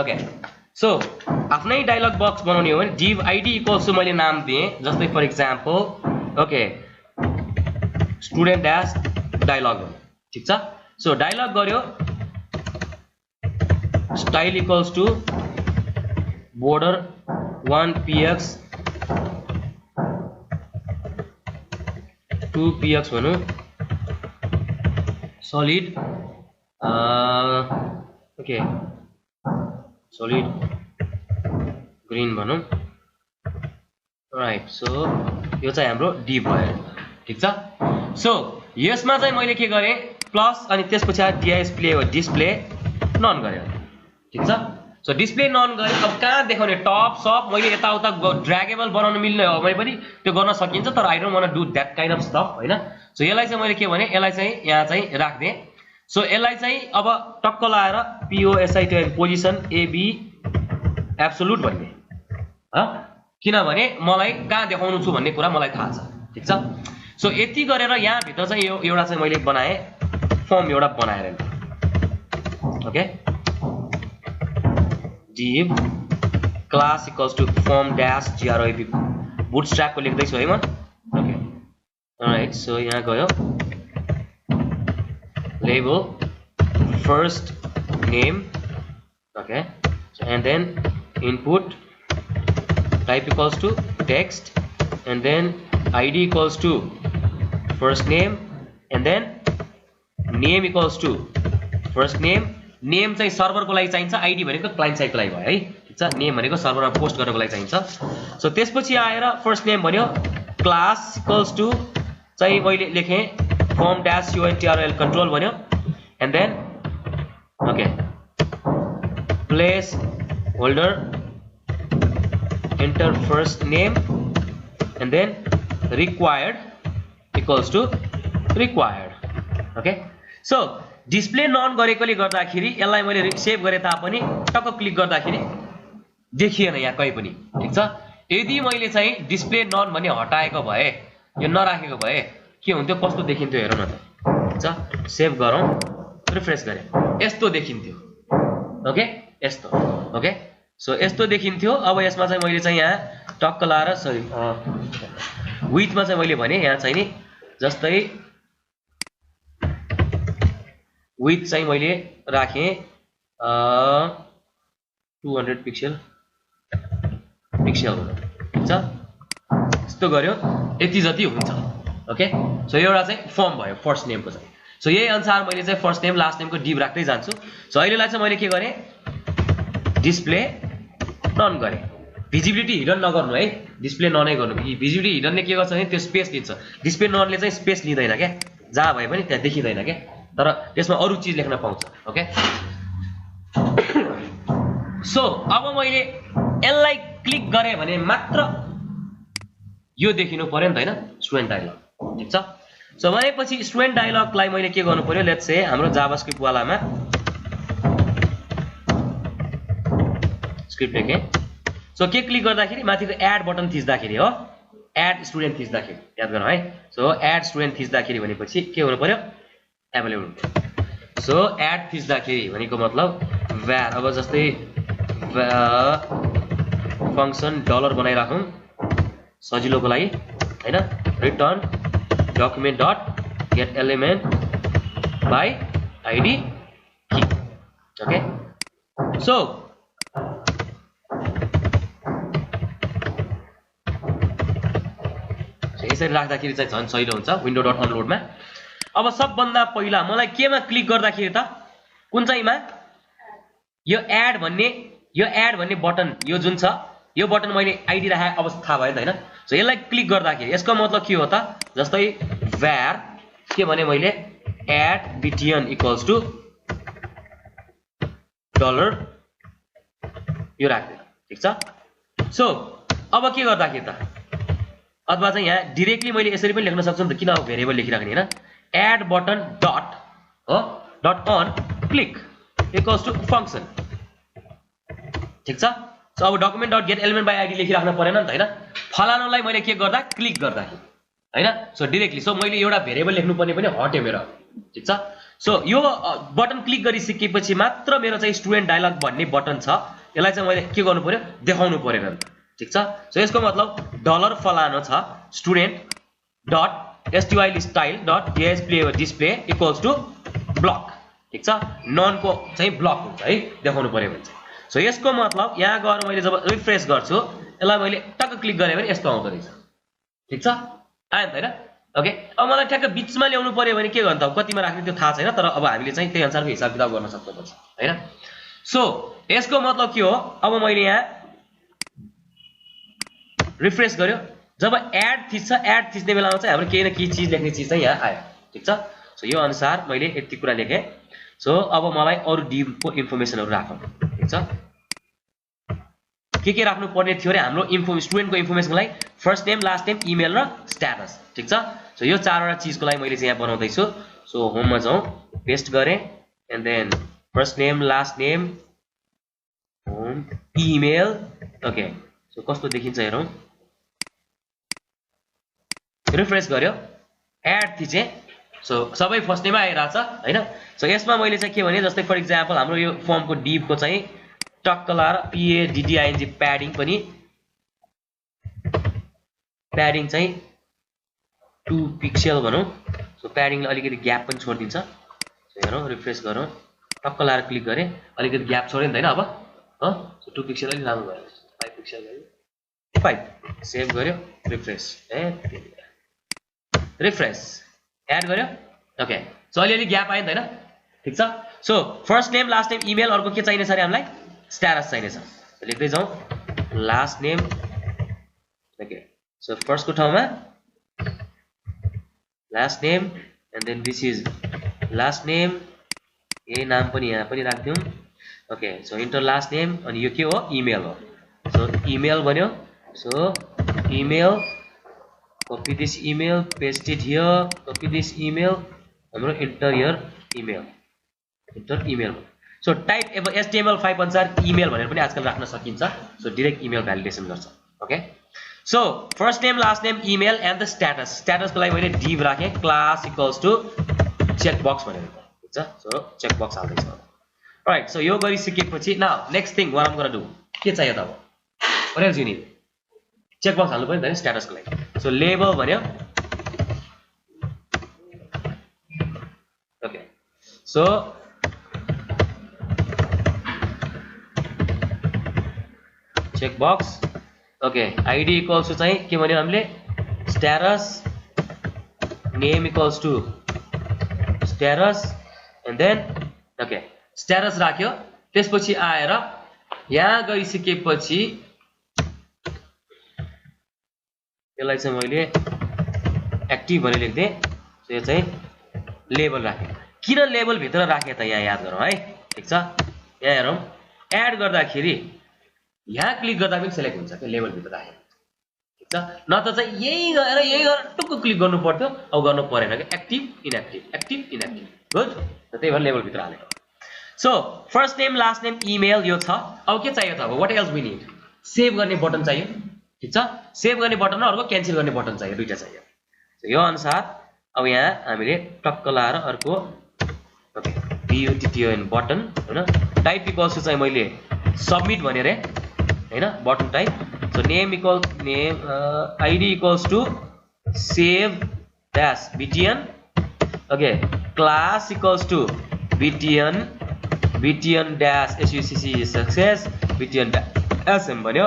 ओके सो आफ्नै डायलग बक्स बनाउने हो भने div id इक्वल्स टु मैले नाम दिए जस्तै for example okay student dash dialog ठीक छ सो डायलग गर्यो style equals to border 1px 2px भनौं solid ओके solid green भनौँ राइट सो यो चाहिँ हाम्रो div भयो ठीक छ सो यसमा चाहिँ मैले के गरे प्लस अनि त्यसपछि डिस्प्ले नन गरे ठीक छ सो डिस्प्ले नन गरे अब कहाँ देखाउने टप सब मैले यताउता ड्र्यागेबल बनाउन मिल्ने हो भने पनि त्यो गर्न सकिन्छ तर I don't want to do that kind of stuff हैन सो यसलाई चाहिँ मैले के भने यसलाई चाहिँ यहाँ चाहिँ राख्दे सो यसलाई चाहिँ अब टक्क लाएर POSITN पोजिसन AB एब्सोल्युट भन्ने ह किनभने मलाई कहाँ देखाउनु छु भन्ने कुरा मलाई थाहा छ ठीक छ सो यति गरेर यहाँ भित्र चाहिँ यो एउटा चाहिँ मैले बनाए फर्म एउटा बनाएर okay div class equals to form dash grep bootstrap को लेख्दै छु है म ओके alright so यहाँ गयो label first name okay so, and then input type equals to text and then id equals to first name and then name equals to first name चाहिँ server को लागि चाहिन्छ आईडी भनेको client side को लागि भयो है ठीक छ नेम भनेको सर्भरमा पोस्ट गर्नको लागि चाहिन्छ सो त्यसपछि आएर फर्स्ट नेम भन्यो क्लास इक्वल्स टु चाहिँ मैले लेखे फर्म dash untrl कन्ट्रोल भन्यो and then okay placeholder enter first name and then required equals to required okay so display none गरेकोले गर्दाखेरि यसलाई मैले सेभ गरे तापनि टक्क क्लिक गर्दाखेरि देखिएन यहाँ कहीँ पनि ठीक छ यदि मैले चाहिँ डिस्प्ले नन भन्ने हटाएको भए यो नराखेको भए के हुन्थ्यो कस्तो देखिन्थ्यो हेरौँ न त ठीक छ सेभ गरौँ रिफ्रेश गरे यस्तो देखिन्थ्यो ओके यस्तो ओके सो यस्तो देखिन्थ्यो अब यसमा चाहिँ मैले चाहिँ यहाँ टक्क लाएर सरी विथमा चाहिँ मैले भने यहाँ चाहिँ नि जस्तै विथ चाहिँ मैले राखे 200 पिक्सल ठीक छ यस्तो गर्यो यति जति हुन्छ ओके सो एउटा चाहिँ फर्म भयो फर्स्ट नेमको चाहिँ सो यही अनुसार मैले चाहिँ फर्स्ट नेम लास्ट नेमको div राख्दै जान्छु सो अहिलेलाई चाहिँ मैले के गरे डिस्प्ले नन गरे भिजिबिलिटी हिडन नगर्नु है डिस्प्ले ननै गर्नु भिजिबिलिटी हिडनले के गर्छ भने त्यो स्पेस लिन्छ डिस्प्ले ननले चाहिँ स्पेस लिँदैन क्या जहाँ भए पनि त्यहाँ देखिँदैन क्या तर त्यसमा अरु चीज लेख्न पाउँछ ओके सो अब मैले यसलाई क्लिक गरे भने मात्र यो देखिनु पर्यो नि त हैन स्टुडेन्ट डायलग ठीक छ सो भनेपछि स्टुडेन्ट डायलगलाई मैले के गर्नु पर्यो लेट्स से हाम्रो जावास्क्रिप्ट वालामा स्क्रिप्ट लेखे सो के क्लिक गर्दाखेरि माथिको एड बटन थिच्दाखेरि हो एड स्टुडेन्ट थिच्दाखेरि याद गर्नु है सो एड स्टुडेन्ट थिच्दाखेरि भनेपछि के हुनु पर्यो एभाइलेबल सो एड थिच्दाखेरि भनेको मतलब var अब जस्तै फंक्सन डलर बनाइराखौं सजिलोको लागि हैन return document dot get element by ID की ओके सो यसरी राख्दाखेरि चाहिँ झन् सजिलो हुन्छ विन्डो डट अनलोडमा अब सबभन्दा पहिला मलाई केमा क्लिक गर्दाखेरि त कुन चाहिँमा यो एड भन्ने बटन यो जुन छ यो बटन मैले आईडी राखे अब थाहा भयो त हैन सो यसलाई क्लिक गर्दाखेरि यसको मतलब के हो त जस्तै var के भने मैले add btn equals to dollar यो राख्दिन ठीक छ सो अब के गर्दाखेरि त अथवा चाहिँ यहाँ डाइरेक्टली मैले यसरी पनि लेख्न सक्छु नि त किन अब भेरिएबल लेखिराख्ने हैन एड बटन डट हो dot on click equals to function ठीक छ सो अब document dot get element by ID लेखिराख्न परेन नि त हैन फलानुलाई मैले के गर्दा क्लिक गर्दाखेरि हैन सो डाइरेक्टली सो मैले एउटा भेरिएबल लेख्नु पर्ने पनि हट्यो मेरो ठीक छ सो यो बटन क्लिक गरिसकेपछि मात्र मेरो चाहिँ स्टुडेन्ट डायलग भन्ने बटन छ यसलाई चाहिँ मैले के गर्नु पर्यो देखाउनु परेन ठीक छ सो यसको मतलब डलर फलानो छ student dot style dot display equals to block ठीक छ नन को चाहिँ ब्लक हुन्छ है देखाउनु पर्यो भने चाहिँ सो यसको मतलब यहाँ गएर मैले जब रिफ्रेश गर्छु यसलाई मैले टक्क क्लिक गरे भने यस्तो आउँदो रहेछ ठीक छ आयो त हैन ओके अब मलाई ठ्याक्क बीचमा ल्याउनु पर्यो भने के गर्नु त कतिमा राख्ने त्यो थाहा छैन तर अब हामीले चाहिँ त्यही अनुसारको हिसाब किताब गर्न सक्नुपर्छ हैन सो यसको मतलब के हो अब मैले यहाँ रिफ्रेश गर्यो जब एड थिच्ने बेलामा चाहिँ हाम्रो केही न केही चीज लेख्ने चीज चाहिँ यहाँ आयो ठीक छ सो यो अनुसार मैले यति कुरा लेखेँ सो अब मलाई अरु div को इन्फर्मेसनहरु राखौं ठीक छ के राख्नु पर्ने थियो रे हाम्रो स्टुडेन्टको इन्फर्मेसनको लागि first name last name email र स्ट्याटस ठीक छ सो यो चारवटा चीजको लागि मैले चाहिँ यहाँ बनाउँदै छु सो होममा जाउँ पेस्ट गरे and then first name last name home email okay so कस्तो देखिन्छ हेरौं रिफ्रेश गर्यो एड थिचे सो सबै फर्स्ट नेममा आइराछ हैन सो यसमा मैले चाहिँ के भने जस्तै फर एक्जाम्पल हाम्रो यो फर्मको div को चाहिँ टक्क लाएर padding प्याडिङ पनि प्याडिङ चाहिँ 2 पिक्सल भनौं सो प्याडिङले अलिकति ग्याप पनि छोड्दिन्छ सो हेरौं रिफ्रेश गरौं टक्क लाएर क्लिक गरे अलिकति ग्याप छोड्यो नि त हैन अब सो 2 पिक्सल अलि राम्रो भयो 5 पिक्सल भयो 5 सेभ गर्यो रिफ्रेश रिफ्रेश एड गर्यो ओके सो अलि ग्याप आयो नि त हैन ठीक छ so first name last name email अर्को के चाहिने छ रे हामीलाई स्ट्याटस चाहिने छ लेख्दै जाउँ last name okay so first को ठाउँमा last name and then this is last name ए नाम पनि यहाँ पनि राख्दियौ okay so enter last name अनि यो के हो इमेल हो सो इमेल भन्यो so email copy this email paste it here copy this email हाम्रो enter your email enter email so type अब html5 अनुसार इमेल भनेर पनि आजकल राख्न सकिन्छ सो डाइरेक्ट इमेल भ्यालिडेसन गर्छ okay so first name last name email and the status को लागि मैले div राखे class equals to checkbox भनेर ठीक छ सो checkbox हाल्दै छु राइट सो यो गरिसकेपछि now next thing what I'm going to do के चाहियो त अब what else you need checkbox हाल्नु पर्यो नि त स्ट्याटस को लागि सो लेबल भन्यो okay so checkbox okay id equals to चाहिँ के भन्यो हामीले status name equals to status and then okay status राख्यो त्यसपछि आएर यहाँ गइसकेपछि यसलाई चाहिँ मैले एक्टिभ भनेर लेख्दै सो यो चाहिँ लेबल राखे किन लेबल भित्र राखे त यहाँ याद गरौँ है ठीक छ यहाँ हेरौँ एड गर्दाखेरि यहाँ क्लिक गर्दा पनि सिलेक्ट हुन्छ के लेबल भित्र राखे ठीक छ न त चाहिँ यही गरेर टुक्क क्लिक गर्नु पर्थ्यो अब गर्नु परेन के एक्टिभ इनएक्टिभ गुड त्यही भएर लेबल भित्र हालेको so first name last name email यो छ अब के चाहियो त अब what else we need save गर्ने बटन चाहियो ठीक छ सेभ गर्ने बटन र अर्को क्यान्सल गर्ने बटन चाहियो दुईटा चाहियो सो यो अनुसार अब यहाँ हामीले टक्क लाएर अर्को ओके button बटन हैन टाइप इक्वल्स टु चाहिँ मैले सबमिट भनेर हैन button type so name equal name id equals to save dash btn okay class equals to btn dash succ success btn dash sm भन्यो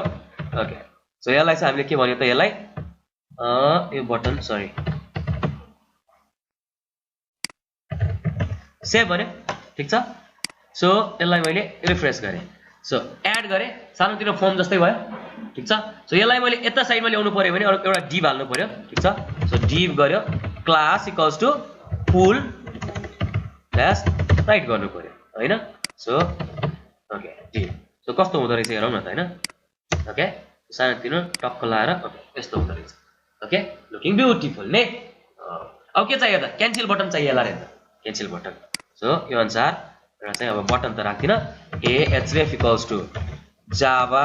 ओके सो यसलाई चाहिँ हामीले के भन्यो त यसलाई यो बटन सरी सेभ भन्यो ठीक छ सो यसलाई मैले रिफ्रेश गरे सो एड गरे सानोतिनो फर्म जस्तै भयो ठीक छ सो यसलाई मैले यता साइडमा ल्याउनु पर्यो भने एउटा div हाल्नु पर्यो ठीक छ सो div गर्यो class equals to full dash right गर्नु पर्यो हैन सो ओके div सो कस्तो हुँदो रहेछ हेरौँ न त हैन ओके सानोतिनो टक्क लाएर ओके यस्तो हुँदो रहेछ ओके लुकिङ ब्युटिफुल ने अब के चाहियो त क्यान्सल बटन चाहियो होला रे त क्यान्सल बटन सो यो अनुसार एउटा चाहिँ अब बटन त राख्दिन href equals to java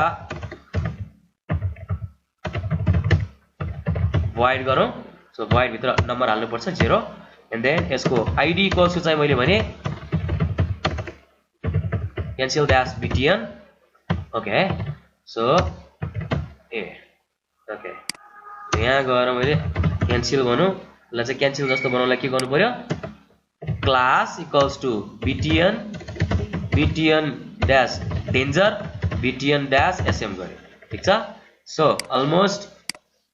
void गरौँ सो void भित्र नम्बर हाल्नु पर्छ 0 एन्ड देन यसको id इक्वल्स टु चाहिँ मैले भने cancel dash btn okay so okay यहाँ गएर मैले क्यान्सल भनौँ यसलाई चाहिँ क्यान्सल जस्तो बनाउनलाई के गर्नु पर्यो class equals to btn dash danger btn dash sm गर्यो ठीक छ सो अलमोस्ट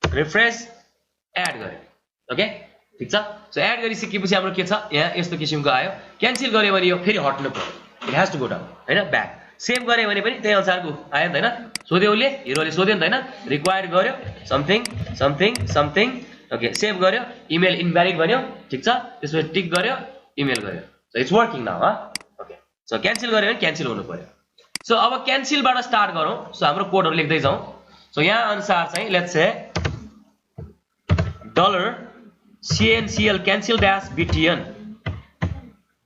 रिफ्रेश एड गर्यो ओके ठीक छ सो एड गरिसकेपछि हाम्रो के छ यहाँ यस्तो किसिमको आयो क्यान्सल गर्यो भने यो फेरि हट्नु पर्यो it has to go down हैन ब्याक सेभ गरे भने पनि त्यही अनुसारको आयो नि त हैन सोध्यो उले हिरोले सोध्यो नि त हैन रिक्वायर गर्यो something something something okay save गर्यो इमेल इनभ्यालिड भन्यो ठीक छ त्यसपछि टिक गर्यो इमेल गर्यो so it's working now okay so cancel गर्यो भने क्यान्सल हुनु पर्यो सो अब क्यान्सलबाट स्टार्ट गरौँ सो हाम्रो कोडहरु लेख्दै जाउँ सो यहाँ अनुसार चाहिँ let's say $CNCL cancel dash btn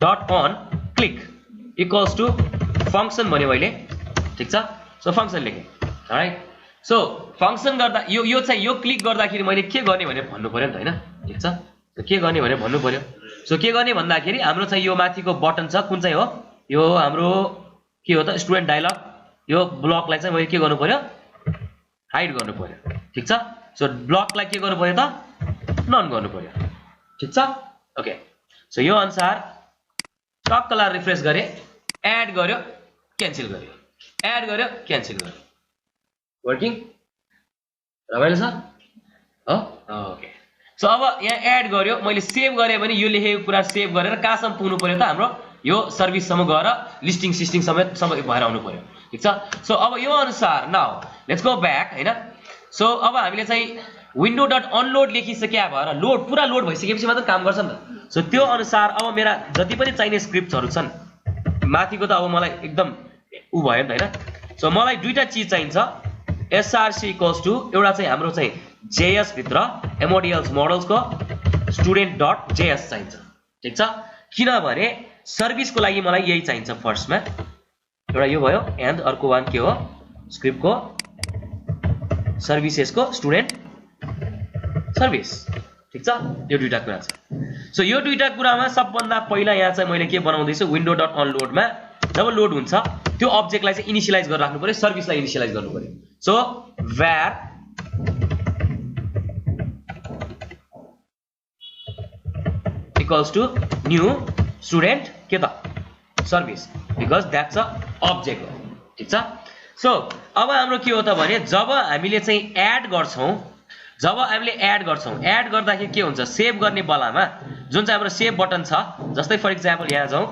dot on click equals to function भन्यो मैले ठीक छ सो फंक्शन लेखे राइट सो फंक्शन गर्दा यो चाहिँ यो क्लिक गर्दाखेरि मैले के गर्ने भने भन्नु पर्यो नि त हैन ठीक छ सो के गर्ने भने भन्नु पर्यो सो के गर्ने भन्दाखेरि हाम्रो चाहिँ यो माथिको बटन छ कुन चाहिँ हो यो हाम्रो के हो त स्टुडेन्ट डायलग यो ब्लकलाई चाहिँ मैले के गर्नु पर्यो हाइड गर्नु पर्यो ठीक छ सो ब्लकलाई के गर्नु पर्यो त नन गर्नु पर्यो ठीक छ ओके सो यो अनुसार टक्कला रिफ्रेश गरे एड गर्यो क्यान्सल गर्यो एड गर्यो क्यान्सल गर्यो वर्किङ रमाइलो छ हो ओके सो अब यहाँ एड गर्यो मैले सेभ गरे भने यो लेखेको कुरा सेभ गरेर कहाँसम्म पुग्नु पर्यो त हाम्रो यो सर्भिस सम्म गएर लिस्टिङ सिस्टिङ समेत सबै भएर आउनु पर्यो ठीक छ सो अब यो अनुसार नाउ लेट्स गो ब्याक हैन सो अब हामीले चाहिँ विन्डो डट अनलोड लेखिसक्या भएर लोड पुरा लोड भइसकेपछि मात्र काम गर्छ नि त सो त्यो अनुसार अब मेरा जति पनि चाहिने स्क्रिप्ट्सहरु छन् माथिको त अब मलाई एकदम उ भयो नि त हैन सो मलाई दुईटा चीज चाहिन्छ src इक्वल्स टु एउटा चाहिँ हाम्रो चाहिँ js भित्र मोड्युल्स मोडल्सको student.js चाहिन्छ ठीक छ किनभने सर्भिसको लागि मलाई यही चाहिन्छ फर्स्टमा एउटा यो भयो एन्ड अर्को वान के हो स्क्रिप्टको सर्भिसेसको स्टुडेन्ट सर्भिस ठीक छ यो दुईटा कुरा छ सो यो दुईटा कुरामा सबभन्दा पहिला यहाँ चाहिँ मैले के बनाउँदै छु विन्डो डट अनलोडमा जब लोड हुन्छ त्यो अब्जेक्टलाई चाहिँ इनिशियलाइज गरेर राख्नु पर्यो सर्भिसलाई इनिशियलाइज गर्नु पर्यो so var equals to new student के त service because that's a object हो ठीक छ सो अब हाम्रो के हो त भने जब हामीले चाहिँ एड गर्छौं एड गर्दाखेरि के हुन्छ सेभ गर्ने बेलामा जुन चाहिँ हाम्रो सेभ बटन छ जस्तै फर एक्जाम्पल यहाँ जाउँ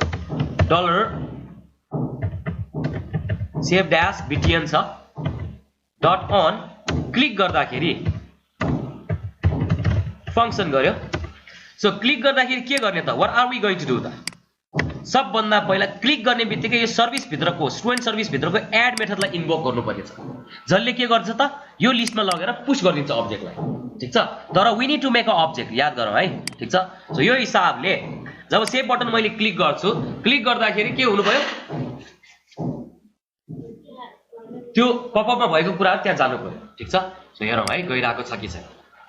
$save dash btn छ डट अन क्लिक गर्दाखेरि फंक्शन गर्यो सो क्लिक गर्दाखेरि के गर्ने त what are we going to do त सबभन्दा पहिला क्लिक गर्ने बित्तिकै यो सर्भिस भित्रको स्टुडेन्ट सर्भिस भित्रको एड मेथडलाई इन्भोक गर्नु पर्नेछ जसले के गर्छ त यो लिस्टमा लगेर पुश गरिदिन्छ अब्जेक्टलाई ठीक छ तर we need to make a object याद गरौँ है ठीक छ सो यो हिसाबले जब सेभ बटन मैले क्लिक गर्छु क्लिक गर्दाखेरि के हुनु पर्यो त्यो पपअपमा भएको कुरा त्यहाँ जानु पर्यो ठीक छ सो हेरौँ है गइराको छ कि छैन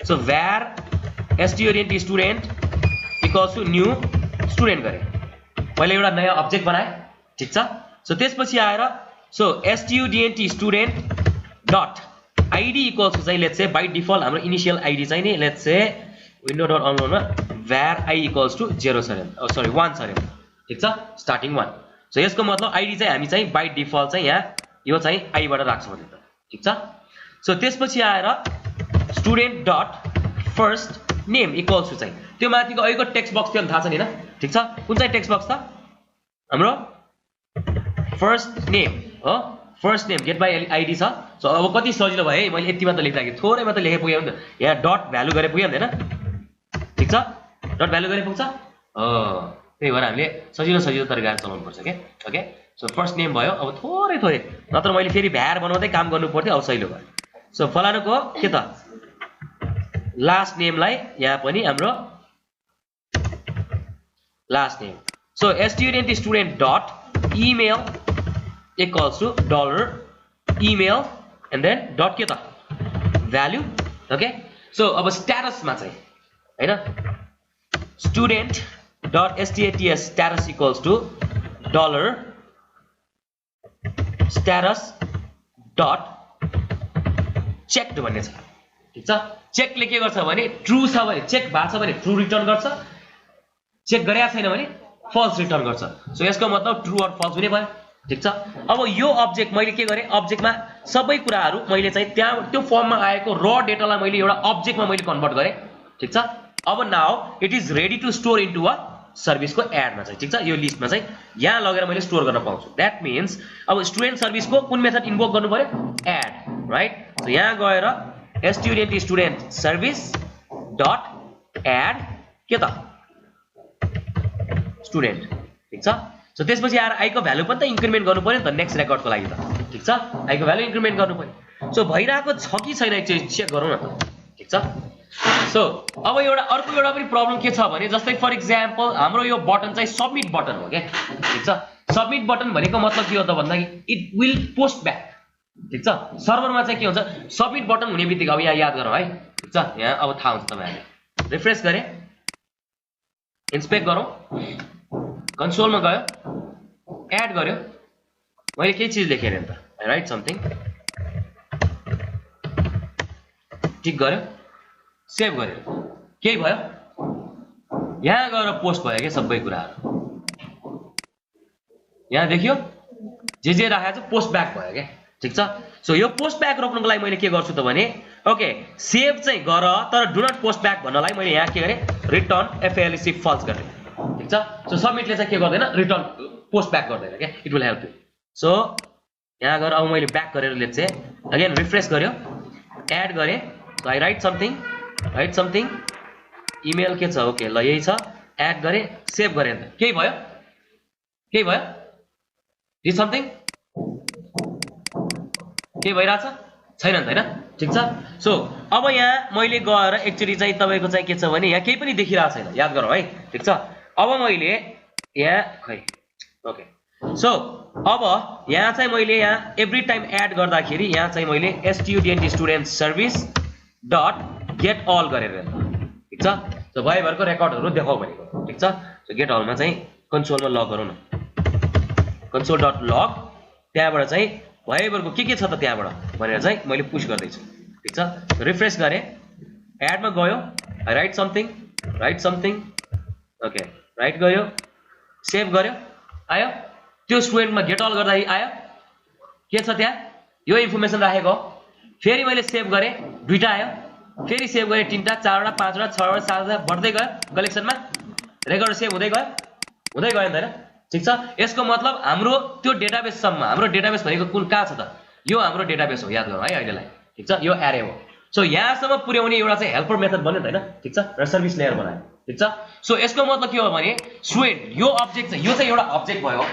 so var student equals to new student गरे मैले एउटा नयाँ अब्जेक्ट बनाए ठीक छ सो त्यसपछि आएर so student dot id equals to चाहिँ लेट्स से बाइ डिफल्ट हाम्रो इनिशियल आईडी चाहिँ नि लेट्स से विन्डो डट अनलोडमा var I इक्वल्स टु 1 छ अरे ठीक छ स्टार्टिङ 1 सो यसको मतलब आईडी चाहिँ हामी चाहिँ बाइ डिफल्ट चाहिँ यहाँ यो चाहिँ आई बाट राख्छौं नि त ठीक छ सो त्यसपछि आएर student dot first name equals to चाहिँ त्यो माथिको अहिलेको टेक्स्ट बक्स त्यो थाहा छ नि हैन ठीक छ कुन चाहिँ टेक्स्ट बक्स त हाम्रो फर्स्ट नेम हो first name get by ID छ सो अब कति सजिलो भयो है मैले यति मात्र लेख्दा कि थोरै मात्र लेखे पुग्यो नि त यहाँ डट भ्यालु गरे पुग्यो नि हैन ठीक छ डट भ्यालु गरे पुग्छ त्यही भएर हामीले सजिलो तरिकाले चलाउनु पर्छ के ओके सो फर्स्ट नेम भयो अब थोरै नत्र मैले फेरि भ्यार बनाउँदै काम गर्नु पर्थ्यो अब सजिलो भयो सो फलानुको के त लास्ट नेमलाई यहाँ पनि हाम्रो last name so student dot email equals to $email and then dot के त भ्यालु ओके सो अब स्ट्याटसमा चाहिँ हैन student dot stats status equals to $status dot checked भन्ने छ ठीक छ चेकले के गर्छ भने ट्रु छ भने चेक भएको छ भने ट्रु रिटर्न गर्छ चेक गरेको छैन भने फल्स रिटर्न गर्छ सो यसको मतलब ट्रु अर फल्स हुने भयो ठीक छ अब यो अब्जेक्ट मैले के गरे अब्जेक्टमा सबै कुराहरु मैले चाहिँ त्यहाँ त्यो फर्ममा आएको र डेटालाई मैले एउटा अब्जेक्टमा मैले कन्भर्ट गरे ठीक छ अब now it is ready to store into a सर्भिसको एडमा चाहिँ, ठिक छ, यो लिस्टमा चाहिँ यहाँ लगेर मैले स्टोर गर्न पाउँछु। द्याट मिन्स अब स्टुडेन्ट सर्भिसको कुन मेथड इन्भोक गर्नु पर्यो, एड, राइट। सो यहाँ गएर स्टुडेन्ट सर्भिस डट एड के त स्टुडेन्ट, ठिक छ। सो त्यसपछि आएर आई को भ्यालु पनि त इन्क्रिमेन्ट गर्नु पर्यो नि त नेक्स्ट रेकर्डको लागि त, ठिक छ, आई को भ्यालु इन्क्रिमेन्ट गर्नु पर्यो। सो भइरहेको छ कि छैन एकचोटि चेक गरौँ न त, ठिक छ। सो अब अर्को एउटा पनि प्रब्लम के छ भने जस्तै फर इक्जाम्पल हाम्रो यो बटन चाहिँ सबमिट बटन हो क्या, ठिक छ। सबमिट बटन भनेको मतलब के हो त भन्दाखेरि इट विल पोस्ट ब्याक, ठिक छ। सर्भरमा चाहिँ के हुन्छ, सबमिट बटन हुने बित्तिकै अब यहाँ याद गरौँ है, ठिक छ, यहाँ अब थाहा हुन्छ तपाईँहरूले। रिफ्रेस गरेँ, इन्सपेक्ट गरौँ, कन्सोलमा गयो, एड गर्यो, मैले केही चिज लेखेँ नि त, आई राइट समथिङ, टिक गर्यो, सेभ गर्यो, केही भयो, यहाँ गएर पोस्ट भयो क्या सबै कुराहरू, यहाँ देखियो जे राखेको छ पोस्ट ब्याक भयो क्या, ठिक छ। सो यो पोस्ट ब्याक रोक्नुको लागि मैले के गर्छु त भने ओके सेभ चाहिँ गर तर डु नट पोस्ट ब्याक भन्नलाई मैले यहाँ के गरेँ, रिटर्न एफएलसी फल्स गरेँ, ठिक छ। सो सबमिटले चाहिँ के गर्दैन, रिटर्न पोस्ट ब्याक गर्दैन क्या, it will help you. So यहाँ गएर अब मैले ब्याक गरेर लेट्स से अगेन रिफ्रेस गर्यो, एड गरेँ, so I write something, email के छ, ओके ल यही छ, एड गरेँ, सेभ गरेँ, अन्त केही भयो डिड समथिङ, केही भइरहेछ छैन नि त होइन, ठिक छ। सो अब यहाँ मैले गएर एक्चुअली चाहिँ तपाईँको चाहिँ के छ भने यहाँ केही पनि देखिरहेको छैन, याद गरौँ है, ठिक छ। अब मैले यहाँ खै ओके, सो अब यहाँ चाहिँ मैले यहाँ एभ्री टाइम एड गर्दाखेरि यहाँ चाहिँ मैले student service dot get all गरेर, ठिक छ। सो भएभरको रेकर्डहरू देखाउ भनेको, ठिक छ। सो गेट अलमा चाहिँ कन्सोलमा लग गरौँ न, कन्सोल डट लग, त्यहाँबाट चाहिँ भएभरको के छ त त्यहाँबाट भनेर चाहिँ मैले पुश गर्दैछु, ठिक छ। रिफ्रेस गरेँ, एडमा गयो, राइट समथिङ, ओके राइट गयो, सेभ गर्यो, आयो त्यो स्टुडेन्टमा गेट अल गर्दाखेरि आयो, के छ त्यहाँ यो इन्फर्मेसन राखेको, फेरि मैले सेभ गरेँ, दुईटा आयो, फेरि सेभ गरेँ, तीनटा, चारवटा, पाँचवटा, छवटा, सातवटा, बढ्दै गयो कलेक्सनमा, रेकर्ड सेभ हुँदै गयो नि त, ठिक छ। यसको मतलब हाम्रो त्यो डेटाबेससम्म, हाम्रो डेटाबेस भनेको कुन कहाँ छ त, यो हाम्रो डेटाबेस हो, याद गरौँ है अहिलेलाई, ठिक छ, यो एरे हो। सो यहाँसम्म पुर्याउने एउटा चाहिँ हेल्पर मेथड बन्यो नि त होइन, ठिक छ, र सर्भिस लेयर बनायो, ठिक छ। सो यसको मतलब के हो भने स्टुडेन्ट यो अब्जेक्ट चाहिँ यो चाहिँ एउटा अब्जेक्ट भयो,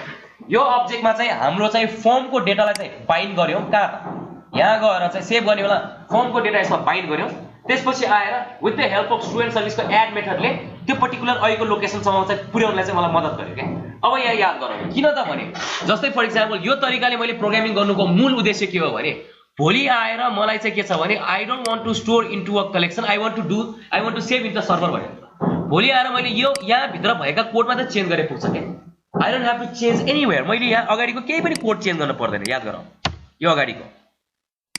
यो अब्जेक्टमा चाहिँ हाम्रो चाहिँ फर्मको डेटालाई चाहिँ बाइन्ड गर्यौँ, कहाँ त यहाँ गएर चाहिँ सेभ गर्ने बेला फर्मको डेटा यसमा बाइन्ड गर्यौँ, त्यसपछि आएर with the help of student सर्भिसको एड मेथडले त्यो पर्टिकुलर अहिलेको लोकेसनसम्म चाहिँ पुर्याउनलाई चाहिँ मलाई मद्दत गर्यो क्या। अब यहाँ याद गरौँ किन त भने जस्तै फर इक्जाम्पल यो तरिकाले मैले प्रोग्रामिङ गर्नुको मूल उद्देश्य के हो भने भोलि आएर मलाई चाहिँ के छ भने I don't want to store into a collection, I want to save in the server भनेर भोलि आएर मैले यो यहाँभित्र भएका कोडमा त चेन्ज गरे पुग्छ क्या, I don't have to change anywhere, मैले यहाँ अगाडिको केही पनि कोड चेन्ज गर्न पर्दैन, याद गरौँ यो अगाडिको,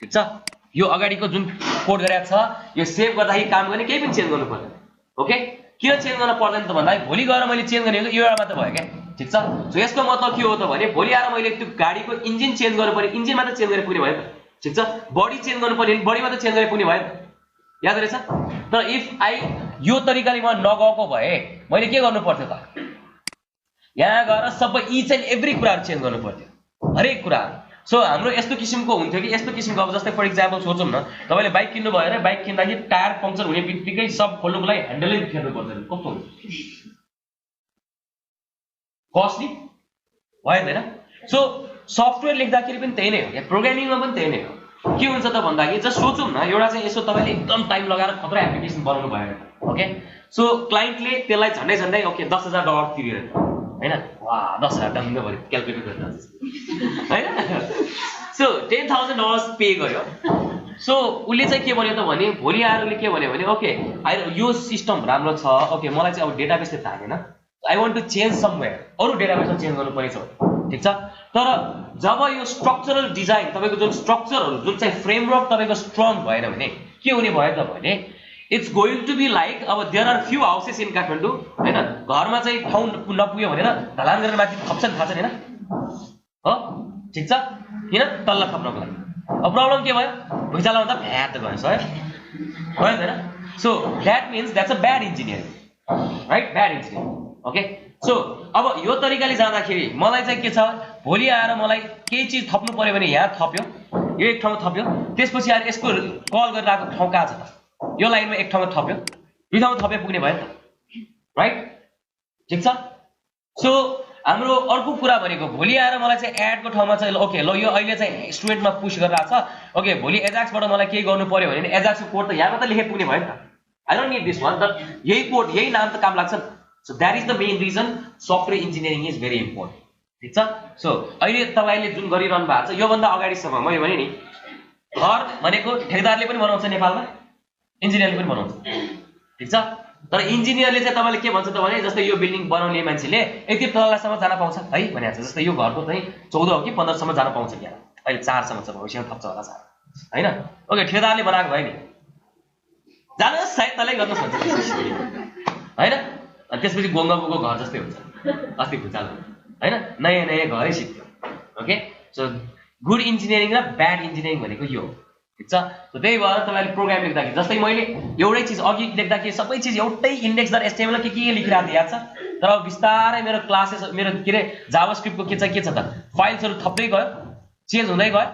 ठिक छ, यो अगाडिको जुन कोड गरेको छ यो सेभ गर्दाखेरि काम गर्ने केही पनि चेन्ज गर्नु पर्दैन, ओके। किन चेन्ज गर्न पर्दैन त भन्दाखेरि भोलि गएर मैले चेन्ज गर्ने यो एउटा मात्र भयो क्या, ठिक छ। सो यसको मतलब के हो त भने भोलि आएर मैले त्यो गाडीको इन्जिन चेन्ज गर्नु पर्ने इन्जिन मात्र चेन्ज गरे पुग्ने भयो त, ठिक छ, बडी चेन्ज गर्नु पर्ने बडी मात्र चेन्ज गरे पुग्ने भयो त, याद रहेछ। तर इफ आई यो तरिकाले म नगएको भए मैले के गर्नु पर्थ्यो त, यहाँ गएर सबै इच एन्ड एभ्री कुराहरू चेन्ज गर्नु पर्थ्यो, हरेक कुराहरू। सो हाम्रो यस्तो किसिमको हुन्थ्यो कि यस्तो किसिमको अब जस्तै फर इक्जाम्पल सोचौँ न तपाईँले बाइक किन्नु भयो अरे, बाइक किन्दाखेरि टायर पङ्क्चर हुने बित्तिकै सब खोल्नुको लागि ह्यान्डलै फेर्नु पर्दैन, कस्तो हुन्छ कस्टली भयो होइन। सो सफ्टवेयर लेख्दाखेरि पनि त्यही नै हो क्या, प्रोग्रामिङमा पनि त्यही नै हो। के हुन्छ त भन्दाखेरि जस्ट सोचौँ न एउटा चाहिँ यसो तपाईँले एकदम टाइम लगाएर खतरा एप्लिकेसन बनाउनु भयो ओके, सो क्लाइन्टले त्यसलाई झन्डै ओके $10,000 तिरेर होइन, वा 10,000 डङ्गभरि क्यालकुलेट गर्दा होइन। सो $10,000 पे गर्यो। सो उसले चाहिँ के भन्यो त भने भोलि आएर उसले के भन्यो भने ओके यो सिस्टम राम्रो छ, ओके मलाई चाहिँ अब डेटाबेसले थाहा I want to change somewhere, अरू डेटाबेसमा चेन्ज गर्नु पर्नेछ, ठिक छ। तर जब यो स्ट्रक्चरल डिजाइन तपाईँको जुन स्ट्रक्चरहरू जुन चाहिँ फ्रेमवर्क तपाईँको स्ट्रङ भएन भने के हुने भयो त भने it's going to be like अब there are few houses in Kathmandu होइन, घरमा चाहिँ ठाउँ नपुग्यो भनेर ढलान गरेर माथि थप्छन्, थाहा छ नि होइन हो, ठिक छ, किन तल्ला थप्नको लागि। अब प्रब्लम के भयो भुइँचालो भन्दा भ्याट गयो है होइन। So that means that's a bad engineering, right, bad engineering. Okay so अब यो तरिकाले जाँदाखेरि मलाई चाहिँ के छ भोलि आएर मलाई केही चिज थप्नु पर्यो भने यहाँ थप्यो यो एक ठाउँमा थप्यो त्यसपछि आएर यसको कल गरेर आएको ठाउँ कहाँ छ त यो लाइनमा एक ठाउँमा थप्यो दुई ठाउँमा थपे पुग्ने भयो नि त राइट ठिक छ सो हाम्रो अर्को कुरा भनेको भोलि आएर मलाई चाहिँ एडको ठाउँमा चाहिँ ओके ल यो अहिले चाहिँ स्टुडेन्टमा पुश गरिरहेको छ ओके भोलि एजाक्सबाट मलाई केही गर्नु पर्यो भने एजाक्सको कोड त यहाँ मात्र लेखे पुग्ने भयो नि त I don't need this one but यही कोड यही नाम त काम लाग्छ so that is the main reason software engineering is very important ठिक छ सो अहिले तपाईँले जुन गरिरहनु भएको छ योभन्दा अगाडिसम्म मैले भने नि घर भनेको ठेकेदारले पनि बनाउँछ नेपालमा इन्जिनियरले पनि बनाउँछ ठिक छ तर इन्जिनियरले चाहिँ तपाईँले के भन्छ त भने जस्तै यो बिल्डिङ बनाउने मान्छेले यति तल्लासम्म जान पाउँछ है भनेको छ जस्तै यो घरको चाहिँ 14 हो कि 15 सम्म जान पाउँछ क्या अहिले 4 सम्म छ भविष्यमा थप्छ होला 4 हैन ओके ठेकेदारले बनाएको भयो नि जानुहोस् सायद तलै गर्नुहोस् भन्छ हैन अनि त्यसपछि गोङ्गाबुको घर जस्तै हुन्छ अस्ति भुचाल हैन नयाँ नयाँ घरै सिक्यो ओके सो गुड इन्जिनियरिङ र ब्याड इन्जिनियरिङ भनेको यो ठिक छ सो त्यही भएर तपाईले प्रोग्राम लेख्दाखेरि जस्तै मैले एउटै चीज अघि लेख्दाखेरि सबै चीज एउटै index.html के लेखिरहेको थिएँ याद छ तर अब बिस्तारै मेरो क्लासेस मेरो के रे जावास्क्रिप्टको के छ त फाइल्सहरु थप्दै गयो चेन्ज हुँदै गयो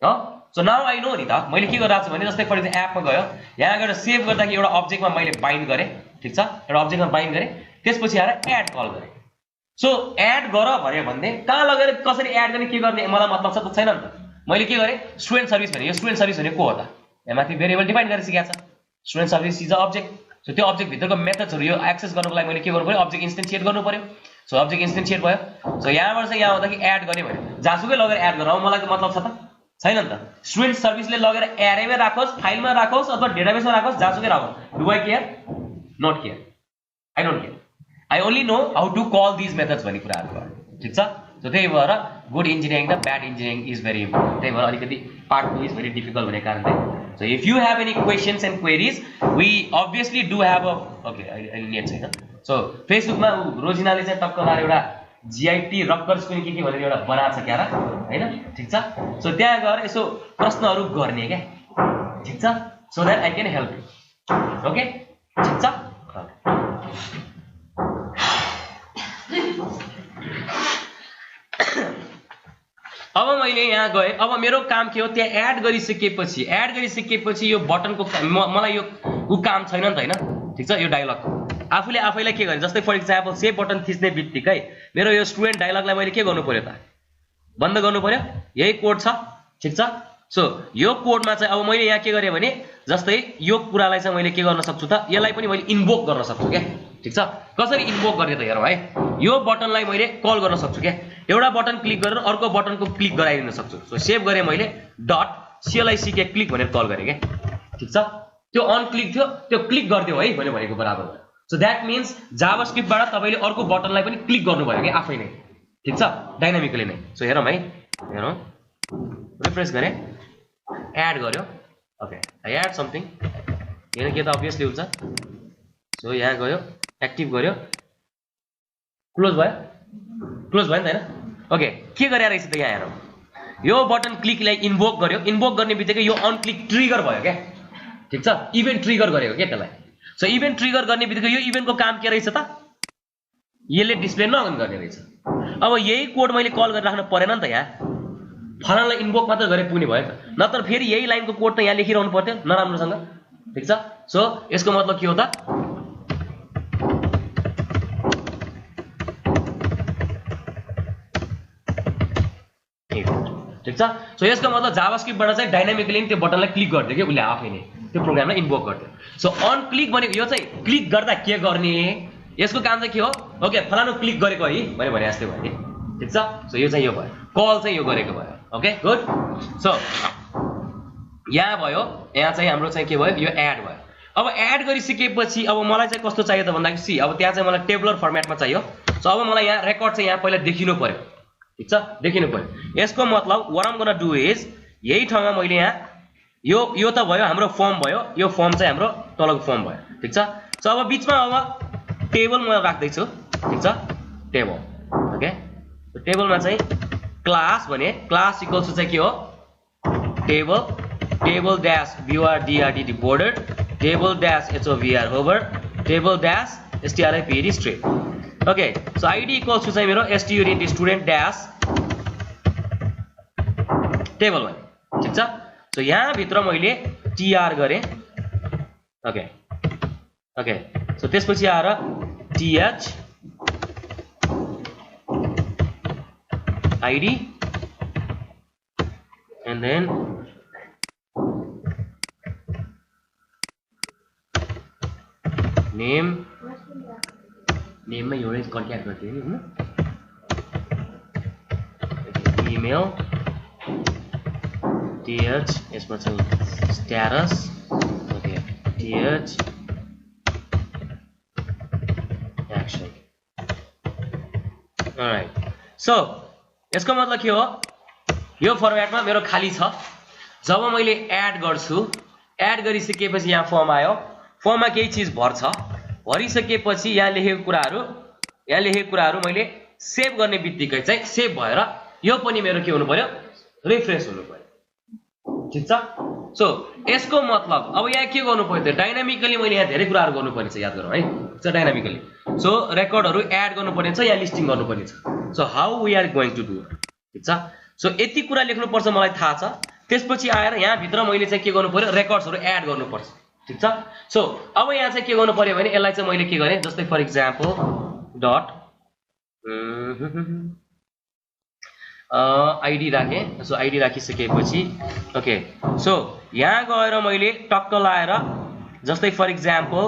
हो सो नाउ आई नो नि त मैले के गरिरहेको छु भने जस्तै फर एक्जाम्पल एपमा गयो यहाँ गएर सेभ गर्दाखेरि एउटा अब्जेक्टमा मैले बाइन्ड गरे ठीक छ एउटा अब्जेक्टमा बाइन्ड गरे त्यसपछि आएर एड कल गरे सो एड गर भन्यो भन्दै कहाँ लगेर कसरी एड गर्ने के गर्ने मलाई मतलब छ त छैन नि त मैले के गरे स्टुडेन्ट सर्भिस भने यो स्टुडेन्ट सर्भिस भने को हो त यहाँ माथि भेरिएबल डिफाइन गरेर सिकाएको छ student service is a object so त्यो अब्जेक्ट भित्रको मेथड्सहरु यो एक्सेस गर्नको लागि मैले के गर्नु पर्यो अब्जेक्ट इन्स्टेन्सिएट गर्नु पर्यो सो अब्जेक्ट इन्स्टेन्सिएट भयो सो यहाँबाट चाहिँ यहाँ आउँदा कि एड गर्ने भयो जासुकै लगेर एड गर मलाई त मतलब छ त छैन नि त स्टुडेन्ट सर्भिसले लगेर एरेमा राखोस् फाइलमा राखोस् अथवा डेटाबेसमा राखोस् जासुकै राखोस् do I care not care I don't care I only know how to call these methods भन्ने कुराहरु भयो ठीक छ सो त्यही भएर गुड इन्जिनियरिङ र bad engineering is very important त्यही भएर अलिकति पार्ट 2 इज भेरी डिफिकल्ट हुने कारण चाहिँ so if you have any questions and queries we obviously do have a okay अहिले नेट छैन सो फेसबुकमा रोजिनाले चाहिँ टक्क लाएर एउटा जीआईटी रक्कर्स पनि के भनेर एउटा बनाएको छ क्यारा हैन ठीक छ सो त्यहाँ गएर यसो प्रश्नहरु गर्ने क्या ठीक छ so that I can help you okay ठीक छ अब मैले यहाँ गए अब मेरो काम के हो त्यहाँ एड गरिसकेपछि यो बटनको मलाई यो काम छैन नि त हैन ठीक छ यो डायलग आफैलाई के गर्ने जस्तै फर एक्जाम्पल सेभ बटन थिच्ने बित्तिकै मेरो यो स्टुडेन्ट डायलगलाई मैले के गर्नु पर्यो त बन्द गर्नु पर्यो यही कोड छ ठीक छ सो यो कोडमा चाहिँ अब मैले यहाँ के गरे भने जस्तै यो कुरालाई चाहिँ मैले के गर्न सक्छु त यसलाई पनि मैले इन्भोक गर्न सक्छु के ठीक छ कसरी इन्भोक गर्ने त हेरौँ है यो बटनलाई मैले कल गर्न सक्छु के एउटा बटन क्लिक गरेर अर्को बटनको क्लिक गराइदिन सक्छु सो सेभ गरे मैले डट CLICK क्लिक भनेर कल गरे के ठीक छ त्यो अन क्लिक थियो त्यो क्लिक गर्दियो है भनेको बराबर भयो सो दैट मीन्स जावास्क्रिप्टबाट तपाईले अर्को बटनलाई पनि क्लिक गर्नुभयो के आफै नै ठीक छ डाइनामिकली नै सो हेरौँ है हेरौँ रिफ्रेश गरे एड गर्यो ओके आई एड समथिङ हैन के त अब्भियसली हुन्छ सो यहाँ गयो एक्टिभ गर्यो क्लोज भयो नि त हैन ओके के गरे रहेछ त यहाँ हेरौँ यो बटन क्लिकलाई इन्भोक गर्यो इन्भोक गर्ने बित्तिकै यो अन क्लिक ट्रिगर भयो क्या ठीक छ इभेन्ट ट्रिगर गरेको के त्यसलाई सो इभेन्ट ट्रिगर गर्ने बित्तिकै यो इभेन्टको काम के रहेछ त यसले डिस्प्ले नगर्ने रहेछ अब यही कोड मैले कल गरेर राख्न परेन नि त यहाँ फलानलाई इन्भोक मात्र गरे पुग्ने भयो त नत्र फेरि यही लाइनको कोड त यहाँ लेखिरहनु पर्थ्यो नराम्रोसँग ठीक छ सो यसको मतलब के हो त ठीक छ सो यसको मतलब जावास्क्रिप्टबाट चाहिँ डाइनामिकली त्यो बटनलाई क्लिक गर्दियो के उले आफै नै त्यो प्रोग्रामलाई इन्भोक गर्दियो सो अन क्लिक भनेको यो चाहिँ क्लिक गर्दा के गर्ने यसको काम चाहिँ के हो ओके फलानु क्लिक गरेको है मैले भने जस्तै भयो नि ठीक छ सो यो चाहिँ यो भयो कल चाहिँ यो गरेको भयो ओके गुड सो यहाँ भयो यहाँ चाहिँ हाम्रो चाहिँ के भयो यो एड भयो अब एड गरिसकेपछि अब मलाई चाहिँ कस्तो चाहियो त भन्दाखेरि सी अब त्यहाँ चाहिँ मलाई टेबुलर फर्मेटमा चाहियो सो अब मलाई यहाँ रेकर्ड चाहिँ यहाँ पहिला देखिनु पर्यो ठीक छ देखिनु पर्यो यसको मतलब what I'm gonna do is यही ठाउँमा मैले यहाँ यो त भयो हाम्रो फर्म भयो यो फर्म चाहिँ हाम्रो तलको फर्म भयो ठीक छ सो अब बीचमा अब टेबल म राख्दै छु ठीक छ टेबल ओके सो टेबलमा चाहिँ क्लास भने क्लास इक्वल्स टु चाहिँ के हो table dash vr drdd border table dash hovr table dash striped string okay so ID equals to चाहिँ मेरो स्टुडेन्ट स्टुडेन्ट ड्यास टेबल भने ठीक छ सो यहाँ भित्र मैले टीआर गरे ओके ओके सो त्यसपछि आएर TH ID and then name नेममा एउटै कन्ट्याक्ट गर्थ्यो नि हैन इमेल टीएच यसमा चाहिँ status okay TH action alright so यसको मतलब के हो यो फर्मेटमा मेरो खाली छ जब मैले एड गर्छु एड गरिसकेपछि यहाँ फर्म आयो फर्ममा केही चीज भर्छ भरिसकेपछि यहाँ लेखेको कुराहरू मैले सेभ गर्ने बित्तिकै चाहिँ सेभ भएर यो पनि मेरो के हुनु पर्यो रिफ्रेश हुनु पर्यो ठीक छ सो यसको मतलब अब यहाँ के गर्नु पर्यो डाइनामिकली मैले यहाँ धेरै कुराहरू गर्नुपर्ने छ याद गरौँ है छ डाइनामिकली सो रेकर्डहरू एड गर्नुपर्ने छ यहाँ लिस्टिङ गर्नुपर्ने छ so how we are going to do ठीक छ सो यति कुरा लेख्नुपर्छ मलाई थाहा छ त्यसपछि आएर यहाँ भित्र मैले चाहिँ के गर्नु पर्यो रेकर्ड्सहरू एड गर्नुपर्छ ठीक छ सो अब यहाँ चाहिँ के गर्नु पर्यो भने यसलाई चाहिँ मैले के गरेँ जस्तै फर इक्जाम्पल डट आइडी राखेँ सो आइडी राखिसकेपछि ओके सो यहाँ गएर मैले टक्क लाएर जस्तै फर इक्जाम्पल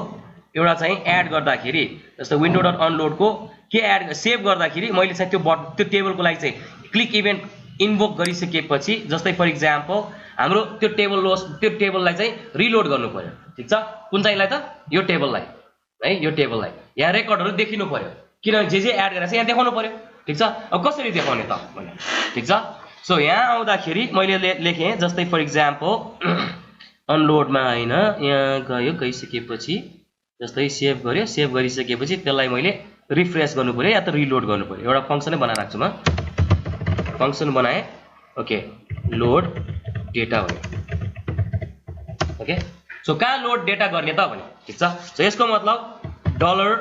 एउटा चाहिँ एड गर्दाखेरि जस्तै विन्डो डट अनलोडको के एड सेभ गर्दाखेरि मैले चाहिँ त्यो टेबलको लागि चाहिँ क्लिक इभेन्ट इन्भोक गरिसकेपछि जस्तै फर इक्जाम्पल हाम्रो त्यो टेबललाई चाहिँ रिलोड गर्नु पर्यो ठीक छ कुन चाहिँलाई त यो टेबललाई है यो टेबललाई यहाँ रेकर्डहरू देखिनु पर्यो किनभने जे एड गरेर चाहिँ यहाँ देखाउनु पर्यो ठीक छ अब कसरी देखाउने त भने ठीक छ सो यहाँ आउँदाखेरि मैले लेखेँ जस्तै फर इक्जाम्पल अनलोडमा हैन यहाँ गइसकेपछि जस्तै सेभ गर्यो सेभ गरिसकेपछि त्यसलाई मैले रिफ्रेश गर्नु पर्यो या त रिलोड गर्नु पर्यो एउटा फंक्सनै बनाएर राख्छु म फंक्सन बनाए ओके लोड डेटा भने ओके सो कहाँ लोड डेटा गर्ने त भने ठीक छ सो यसको मतलब डलर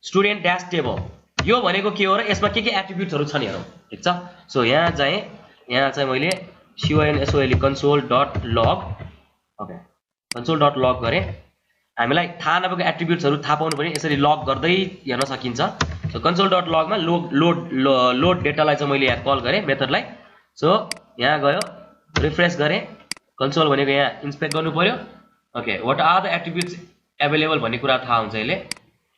स्टुडेन्ट ड्यास टेबल यो भनेको के हो र यसमा के एट्रिब्युट्सहरू छन् हेरौँ ठीक छ सो यहाँ चाहिँ मैले CONSOL console dot log okay console dot log गरे हामीलाई थाहा नभएको एट्रिब्युट्सहरू थाहा पाउनु पर्यो यसरी लग गर्दै हेर्न सकिन्छ सो console dot log मा लोड डेटालाई चाहिँ मैले यहाँ कल गरे मेथडलाई सो यहाँ गयो रिफ्रेश गरे console भनेको यहाँ इन्स्पेक्ट गर्नु पर्यो okay what are the attributes available भन्ने कुरा थाहा हुन्छ यसले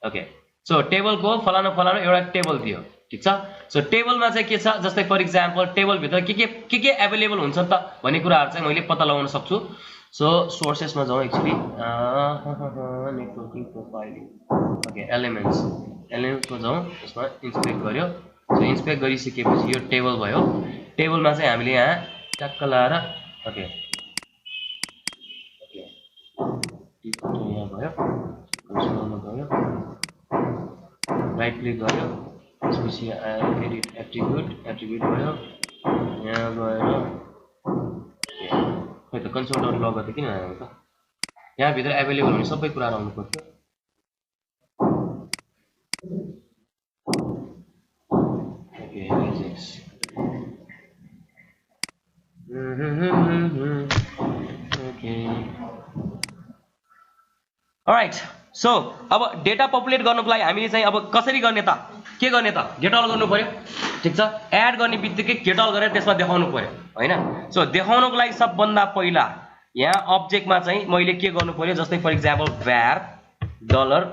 ओके सो टेबलको फलाना एउटा टेबल दियो ठीक छ सो टेबलमा चाहिँ के छ जस्तै फर इक्जाम्पल टेबल भित्र के एभेलेबल हुन्छ त भन्ने कुराहरु चाहिँ मैले पत्ता लगाउन सक्छु सो सोर्सेसमा जाउँ एक्चुअली नेटवर्किङ प्रोफाइलिङ ओके एलिमेन्ट्समा जाउँ यसमा इन्स्पेक्ट गर्यो सो इन्स्पेक्ट गरिसकेपछि यो टेबल भयो टेबलमा चाहिँ हामीले यहाँ टक्क लाएर ओके यहाँ भयो कन्सोलमा गयो राइट क्लिक गर्यो त्यसपछि एडिट एट्रिब्युट भयो यहाँ गएर खै त कन्सोल डट लग गर्दा किन आयो त यहाँ भित्र अवेलेबल हुने सबै कुरा आउनु पर्छ okay rejects okay all right so अब डेटा पपुलेट गर्नको लागि हामीले चाहिँ अब कसरी गर्ने त के गर्ने त गेट अल गर्नु पर्यो ठीक छ एड गर्ने बित्तिकै गेट अल गरेर त्यसमा देखाउनु पर्यो हैन सो देखाउनको लागि सबभन्दा पहिला यहाँ अब्जेक्टमा चाहिँ मैले के गर्नु पर्यो जस्तै for example var dollar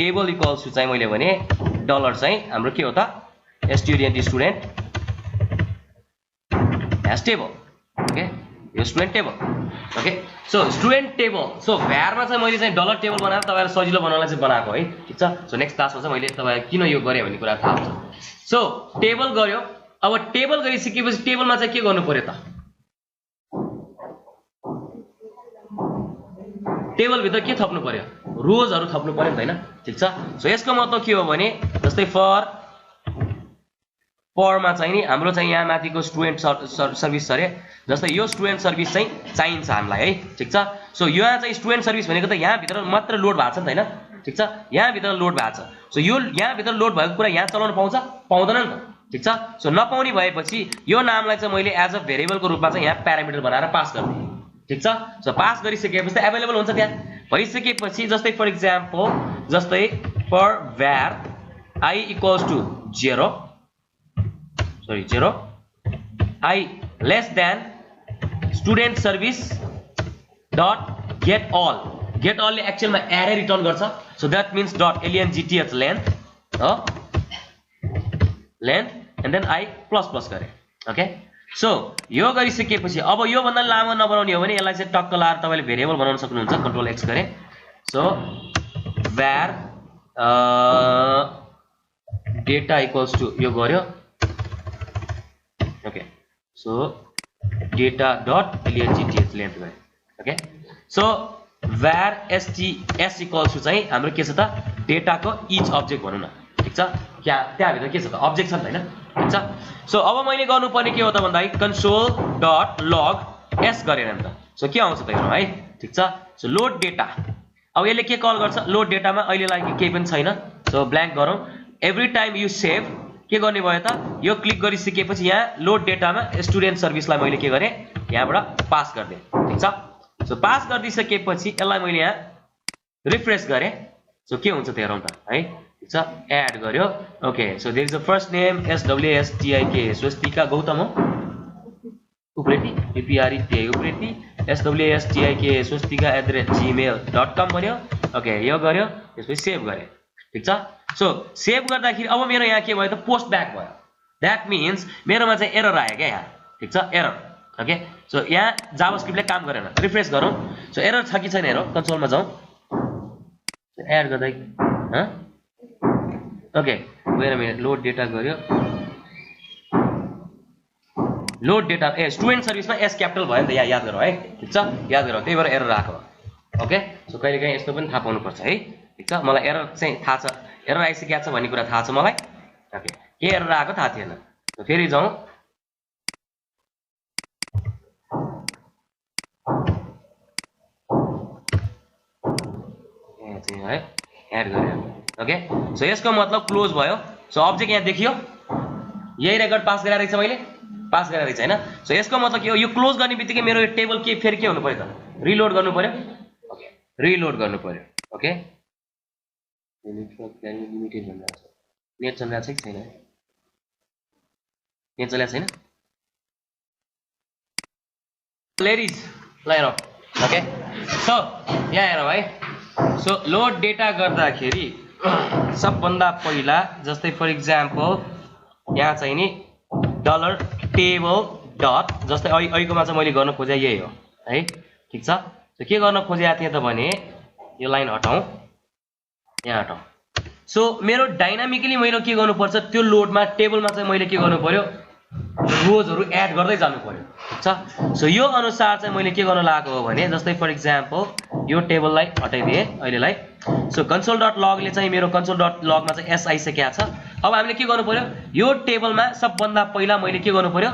table equals to चाहिँ मैले भने डलर चाहिँ हाम्रो के हो त स्टुडेन्ट हैज टेबल ओके यो student table okay so student table so var मा चाहिँ मैले चाहिँ डलर टेबल बनाएर तपाईहरुलाई सजिलो बनाउनलाई चाहिँ बनाएको है ठीक छ सो नेक्स्ट क्लासमा चाहिँ मैले तपाईहरुलाई किन यो गरे भन्ने कुरा थाहा हुन्छ सो टेबल गर्यो अब टेबल गरिसकेपछि टेबलमा चाहिँ के गर्नु पर्यो त टेबल भित्र के थप्नु पर्यो रोजहरु थप्नु पर्यो नि त हैन ठीक छ सो यसको मतलब के हो भने जस्तै फर परमा चाहिँ नि हाम्रो चाहिँ यहाँ माथिको स्टुडेन्ट सर्भिस अरे जस्तै यो स्टुडेन्ट सर्भिस चाहिँ चाहिन्छ हामीलाई है ठीक छ सो यहाँ चाहिँ स्टुडेन्ट सर्भिस भनेको त यहाँ भित्र मात्र लोड भएको छ नि त हैन ठीक छ यहाँ भित्र लोड भएको छ सो यो यहाँ भित्र लोड भएको कुरा यहाँ चलाउन पाउँछ पाउँदैन नि त ठीक छ सो नपाउने भएपछि यो नामलाई चाहिँ मैले एज अ भेरिएबलको रूपमा चाहिँ यहाँ प्यारामिटर बनाएर पास गर्ने ठीक छ सो पास गरिसकेपछि त अवेलेबल हुन्छ त्यहाँ भइसकेपछि जस्तै फर एक्जाम्पल जस्तै for var I equals to 0 I less than student service dot get all ले एक्चुअलमा एरे रिटर्न गर्छ so that means dot length length हो length and then I plus गरे ओके सो यो गरिसकेपछि अब यो भन्दा लामो नबनाउने हो भने यसलाई चाहिँ टक्क लाएर तपाईले भेरिएबल बनाउन सक्नुहुन्छ कन्ट्रोल एक्स गरे so var data equals to यो गर्यो okay so data dot length गरे okay so var sts equals to चाहिँ हाम्रो के छ त डेटाको इच अब्जेक्ट भनौं न ठीक छ त्यहाँ भित्र के छ त अब्जेक्ट छ नि हैन ठीक छ सो अब मैले गर्नुपर्ने के हो त भन्दा console.log s गरेर नि त सो के आउँछ त हेरौँ है ठीक छ सो लोड डेटा अब यसले के कल गर्छ लोड डेटामा अहिले लागि केही पनि छैन सो ब्ल्याङ्क गरौँ एभ्री टाइम यु सेभ के गर्ने भयो त यो क्लिक गरिसकेपछि यहाँ लोड डेटामा स्टुडेन्ट सर्भिसलाई मैले के गरे यहाँबाट पास गर्दै ठीक छ सो पास गरिसकेपछि यसलाई मैले यहाँ रिफ्रेश गरे सो के हुन्छ त हेरौँ त है ठीक छ एड गर्यो okay so there is the first name SWSTIK Swastika Gautam हो Upreti PPRET Upreti SWSTIK Swastika @gmail.com भन्यो ओके यो गर्यो त्यसपछि सेभ गरे ठीक छ सो सेभ गर्दाखेरि अब मेरो यहाँ के भयो त पोस्ट ब्याक भयो दैट मीन्स मेरोमा चाहिँ एरर आयो क्या यहाँ ठीक छ एरर ओके सो यहाँ जावास्क्रिप्टले काम गरेन रिफ्रेश गरौँ सो एरर छ कि छैन हेरौँ कन्सोलमा जाउँ एड गर्दा ह okay wait a minute load data गर्यो लोड डेटा स्टुडेन्ट सर्भिसमा एस क्यापिटल भयो नि त यहाँ याद गरौँ है ठीक छ याद गरौँ त्यही भएर एरर आएको ओके सो कहिलेकाहीँ यस्तो पनि थाहा पाउनुपर्छ है ठीक छ मलाई एरर चाहिँ थाहा छ एरर आइसकेको छ भन्ने कुरा थाहा छ मलाई ओके के एरर आएको थाहा थिएन सो फेरि जाउँ है एड गर्यो ओके सो यसको मतलब क्लोज भयो सो अब्जेक्ट यहाँ देखियो यही रेकर्ड पास गरेर रहेछ मैले पास गरेर रहेछ हैन सो यसको मतलब के हो यो क्लोज गर्ने बित्तिकै मेरो टेबल के फेरि के हुनु पर्यो त रिलोड गर्नु पर्यो ओके रिलोड गर्नु पर्यो ओके लिमिटेड भन्छ नेट चलिरहेको छ कि छैन नेट चलिरहेको छैन लेडीज ल हेरौँ ओके सो यहाँ हेरौँ है सो लोड डेटा गर्दाखेरि सबभन्दा पहिला जस्तै फर एक्जाम्पल यहाँ चाहिँ नि डलर टेबल डट जस्तै अहिलेकोमा चाहिँ मैले गर्न खोजे यही हो है ठीक छ सो के गर्न खोजेको थिएँ त भने यो लाइन हटाउँ यहाँ हटाउँ सो मेरो डाइनामिकली मैले के गर्नुपर्छ त्यो लोडमा टेबलमा चाहिँ मैले के गर्नु पर्यो रोजहरू एड गर्दै जानु पर्यो ठीक छ सो यो अनुसार चाहिँ मैले के गर्न लागेको हो भने जस्तै फर एक्जाम्पल यो टेबललाई हटाइदिएँ अहिलेलाई सो console.log ले चाहिँ मेरो console.log मा चाहिँ s आइसकेको छ अब हामीले के गर्नु पर्यो यो टेबलमा सबभन्दा पहिला मैले के गर्नु पर्यो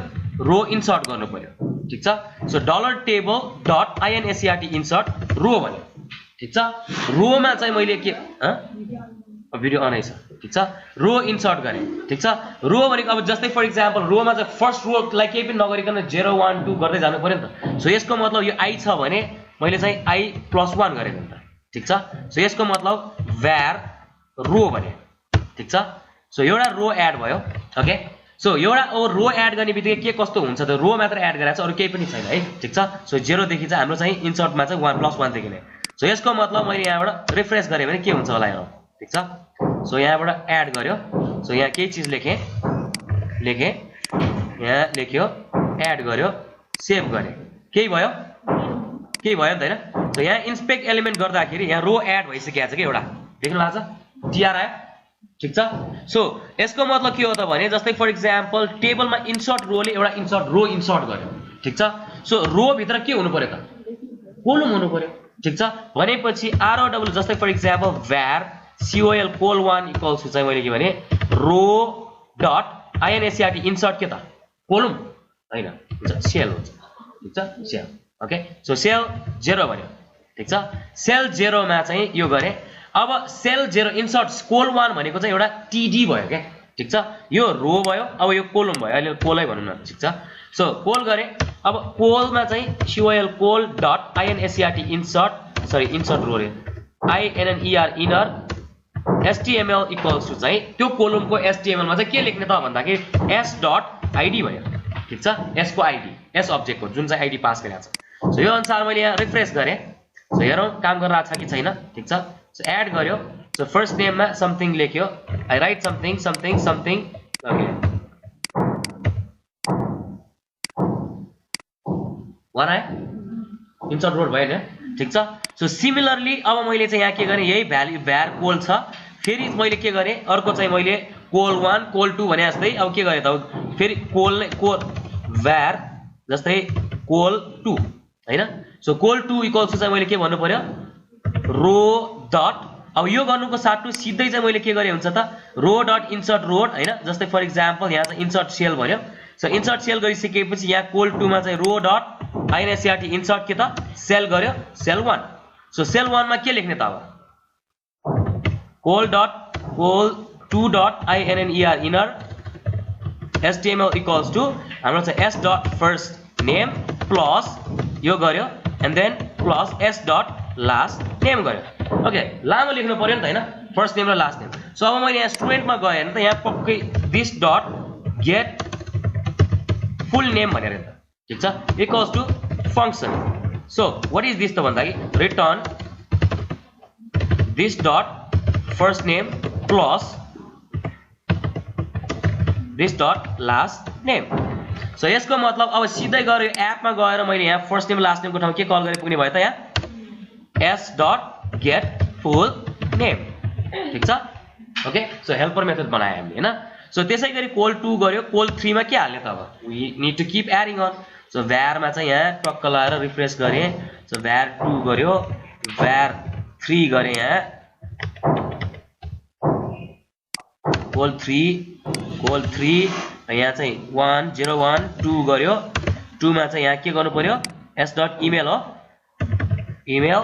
रो इन्सर्ट गर्नु पर्यो ठीक छ so dollar table dot insert insert row भन्यो ठीक छ रोमा चाहिँ मैले के भिडियो अन छ ठीक छ रो इन्सर्ट गरे ठीक छ रो भनेको अब जस्तै फर एक्जाम्पल रोमा चाहिँ फर्स्ट रोलाई केही पनि नगरिकन 0 1 2 गर्दै जानु पर्यो नि त सो यसको मतलब यो i छ भने मैले चाहिँ i+1 गरेको नि त ठीक छ सो यसको मतलब var रो भने ठीक छ सो एउटा रो एड भयो ओके सो एउटा रो एड गर्ने बित्तिकै के कस्तो हुन्छ त रो मात्र एड गरेछ अरु केही पनि छैन है ठीक छ सो 0 देखि चाहिँ हाम्रो चाहिँ इन्सर्टमा चाहिँ 1+1 देखि नै सो यसको मतलब मैले यहाँबाट रिफ्रेश गरे भने के हुन्छ होला हेरौँ ठीक छ सो यहाँबाट एड गर्यो सो यहाँ केही चीज लेखे यहाँ लेख्यो एड गर्यो सेभ गरे केही भयो नि त हैन सो यहाँ इन्स्पेक्ट एलिमेन्ट गर्दाखेरि यहाँ रो एड भइसकेको छ के एउटा देख्नु लाग्छ टीआर आयो ठीक छ सो यसको मतलब के हो त भने जस्तै फर एक्जाम्पल टेबलमा इन्सर्ट रोले एउटा इन्सर्ट रो इन्सर्ट गर्यो ठीक छ सो रो भित्र के हुनु पर्यो त कोलम हुनु पर्यो ठीक छ भनेपछि ROW जस्तै for example var col:1 equals to चाहिँ मैले के भने रो डट INSERT इन्सर्ट के त कोलम हैन हुन्छ सेल हुन्छ ठीक छ सेल ओके सो सेल 0 भन्यो ठीक छ सेल 0 मा चाहिँ यो गरे अब सेल 0 इन्सर्ट कोल 1 भनेको चाहिँ एउटा TD भयो के ठीक छ यो रो भयो अब यो कोलम भयो अहिले कोलै भनौं न ठीक छ सो कोल गरे अब कोल मा चाहिँ COL col dot INSERT insert sorry insert row रे INNER inner HTML equals to चाहिँ त्यो कोलमको HTML मा चाहिँ के लेख्ने त भन्दाखेरि s.id भयो ठीक छ s को आईडी s अब्जेक्ट को जुन चाहिँ आईडी पास गरेको छ सो यो अनुसार मैले यहाँ रिफ्रेश गरे सो हेरौं काम गरिरहेको छ कि छैन ठीक छ सो एड गर्यो सो फर्स्ट नेम मा समथिङ लेख्यो I write something something something okay one आयो इन्सर्ट रोड भयो नि ठीक छ सो सिमिलरली अब मैले चाहिँ यहाँ के गरे यही भ्यालु भ्यार कोल छ फेरि मैले के गरे अर्को चाहिँ मैले कोल 1 कोल 2 भने जस्तै अब के गरे त फेरि कोल नै कोल भ्यार जस्तै कोल 2 हैन सो कोल 2 इक्वल्स टु चाहिँ मैले के भन्नु पर्यो रो डट अब यो गर्नुको साटु सिधै चाहिँ मैले के गरे हुन्छ त रो डट इन्सर्ट रोड हैन जस्तै फर एक्जाम्पल यहाँ चाहिँ इन्सर्ट सेल भन्यो सो इन्सर्ट सेल गरिसकेपछि यहाँ कोल 2 मा चाहिँ रो डट INSERT इन्सर्ट के त सेल गर्यो सेल 1 सो सेल 1 मा के लेख्ने त अब col 2 dot INNER inner HTML equals to हाम्रो चाहिँ s dot first name plus यो गर्यो and then plus s dot last name गर्यो ओके लामो लेख्नु पर्यो नि त हैन फर्स्ट नेम र लास्ट नेम सो अब मैले यहाँ स्टुडेन्टमा गए भने त यहाँ पक्कै this dot get full name भनेर त ठीक छ equals to function so what is this त भन्दाखेरि return this dot first name plus this dot last name so यसको मतलब अब सिधै गएर एपमा गएर मैले यहाँ फर्स्ट नेम लास्ट नेमको ठाउँ के कल गरे पुग्ने भयो त यहाँ s dot get full name ठीक छ ओके सो हेल्पर मेथड बनाए हामीले हैन सो त्यसैगरी कोल 2 गर्यो कोल 3 मा के हाल्ने त अब we need to keep adding on so var मा चाहिँ यहाँ टक्क लाएर रिफ्रेश गरे सो var 2 गर्यो var 3 गरे यहाँ कोल 3 यहाँ चाहिँ 1 0 1 2 गर्यो 2 मा चाहिँ यहाँ के गर्नु पर्यो s डट इमेल हो इमेल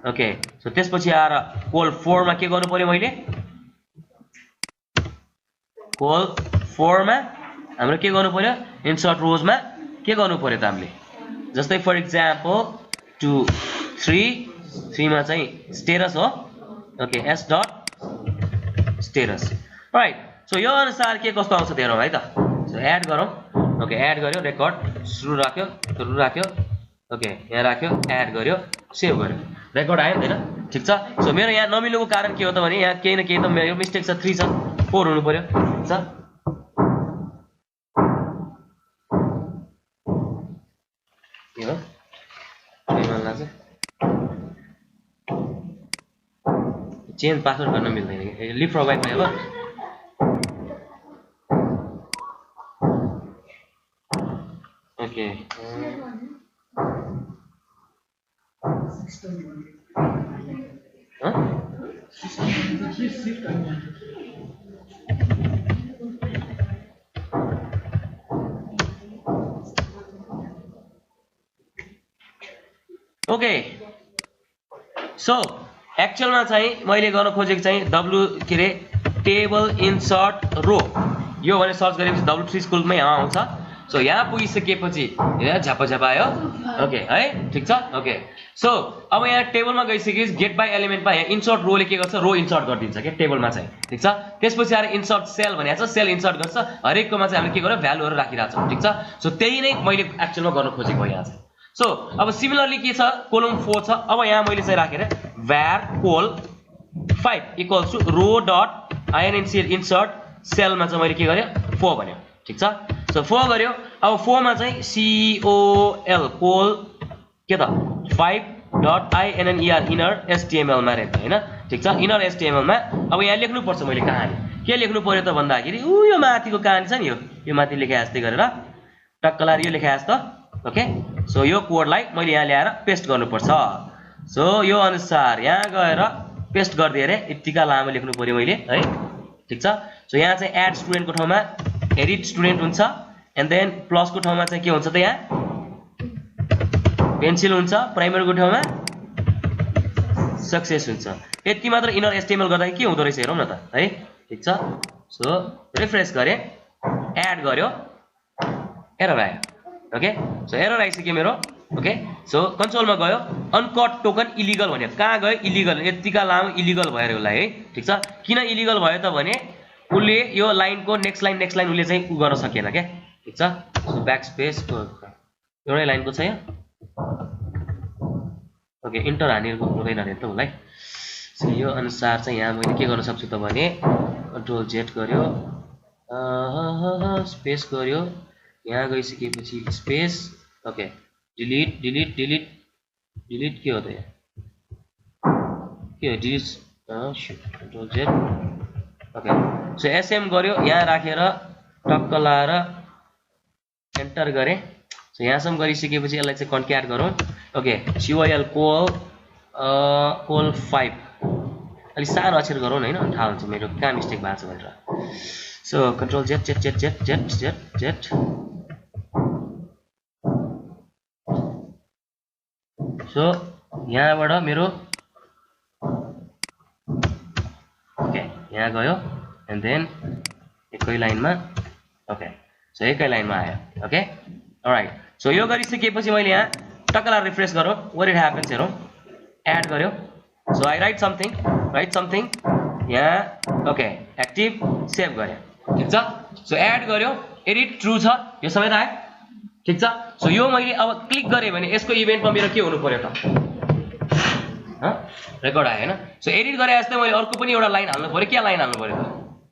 ओके सो त्यसपछि आएर कोल 4 मा के गर्नु पर्यो मैले कोल 4 मा हाम्रो के गर्नु पर्यो इन्सर्ट रोज मा के गर्नु पर्यो त हामीले जस्तै फर एक्जाम्पल 2 3 मा चाहिँ स्टेटस हो okay s dot status right so यो अनुसार के कस्तो आउँछ हेरौँ है त सो एड गरौँ ओके एड गर्यो रेकर्ड सुरु राख्यो ओके यहाँ राख्यो एड गर्यो सेभ गर्यो रेकर्ड आयो नि हैन ठीक छ सो मेरो यहाँ नमिलेको कारण के हो त भने यहाँ केही न केही त मेरो मिस्टेक छ 3 छ 4 हुनु पर्यो ठीक छ के हो चेन्ज पासवर्ड गर्न मिल्दैन लिभ प्रोभाइड भयो अब ओके ओके सो एक्चुअलमा चाहिँ मैले गर्न खोजेको चाहिँ W के रे टेबल इन्सर्ट रो यो भने सर्च गरेपछि W3 स्कुलमै आउँछ सो यहाँ पुगिसकेपछि यहाँ झ्यापा आयो ओके है ठीक छ ओके सो अब यहाँ टेबलमा गइसकेपछि गेट बाइ एलिमेन्टमा यहाँ इन्सर्ट रोले के गर्छ रो इन्सर्ट गरिदिन्छ के टेबलमा चाहिँ ठीक छ त्यसपछि आएर इन्सर्ट सेल भनेको छ सेल इन्सर्ट गर्छ हरेककोमा चाहिँ हामीले के गर्यो भ्यालुहरु राखिरहेको छौं ठीक छ सो त्यही नै मैले एक्चुअलमा गर्न खोजेको यहाँ चाहिँ सो अब सिमिलरली के छ कोलम 4 छ अब यहाँ मैले चाहिँ राखेर var col 5 equals to row dot INSERT insert सेलमा चाहिँ मैले के गरे 4 भन्यो ठीक छ सो 4 गर्यो अब 4 मा चाहिँ COL कोल के त 5 डट INNER इनर HTML मा रहेछ हैन ठीक छ इनर HTML मा अब यहाँ लेख्नु पर्छ मैले कहानी के लेख्नु पर्यो त भन्दाखेरि यो माथिको कहानी छ नि यो माथि लेखे जस्तै गरेर टक्कलार यो लेखे जस्तो ओके सो यो कोडलाई मैले यहाँ ल्याएर पेस्ट गर्नु पर्छ सो यो अनुसार यहाँ गएर पेस्ट गर्दिए रे यतिका लामो लेख्नु पर्यो मैले है ठीक छ सो यहाँ चाहिँ एड स्टुडेन्टको ठाउँमा एडिट स्टुडेन्ट हुन्छ एन्ड देन प्लसको ठाउँमा चाहिँ के हुन्छ त यहाँ पेन्सिल हुन्छ प्राइमरीको ठाउँमा सक्सेस हुन्छ यति मात्र इनर एचटीएमएल गर्दा के हुँदो रहेछ हेरौँ न त है ठीक छ सो रिफ्रेस गरे एड गर्यो एरर आयो ओके सो एरर आइसक्यो मेरो ओके सो कन्सोलमा गयो अनकट टोकन इलिगल भन्यो कहाँ गयो इलिगल यतिका लामो इलिगल भयो उसलाई है ठीक छ किन इलिगल भयो त भने उसले यो लाइनको नेक्स्ट लाइन उसले चाहिँ उ गर्न सकेन क्या ठीक छ सो ब्याक स्पेसको एउटै लाइनको छ यहाँ ओके इन्टर हानेको हुँदैन अरे त उसलाई सो यो अनुसार चाहिँ यहाँ मैले के गर्न सक्छु त भने कन्ट्रोल जेड गर्यो स्पेस गर्यो यहाँ गइसकेपछि space okay delete delete delete delete के हो त यहाँ के हो delete control Z okay so SM गर्यो यहाँ राखेर टक्क लाएर एन्टर गरे सो यहाँसम्म गरिसकेपछि यसलाई चाहिँ कन्क्याट गरौँ ओके CYL कोल 5 अलिक सानो अक्षर गरौँ न होइन थाहा हुन्छ मेरो कहाँ मिस्टेक भएको छ भनेर so control Z Z Z Z Z Z Z so यहाँबाट मेरो ओके यहाँ गयो एन्ड देन एकै लाइनमा ओके सो एकै लाइनमा आयो ओके अलराइट सो यो गरिसकेपछि मैले यहाँ टक्कला रिफ्रेस गरौँ व्हाट इट ह्यापन्स हेरौँ एड गर्यो सो आई राइट समथिङ यहाँ ओके एक्टिभ सेभ गरेँ ठिक छ सो एड गर्यो एडिट ट्रु छ यो सबै त आयो ठिक छ सो यो मैले अब क्लिक गरेँ भने यसको इभेन्टमा मेरो के हुनु पर्यो त रेकर्ड आयो होइन सो एडिट गरे जस्तै मैले अर्को पनि एउटा लाइन हाल्नु पर्यो के लाइन हाल्नु पर्यो त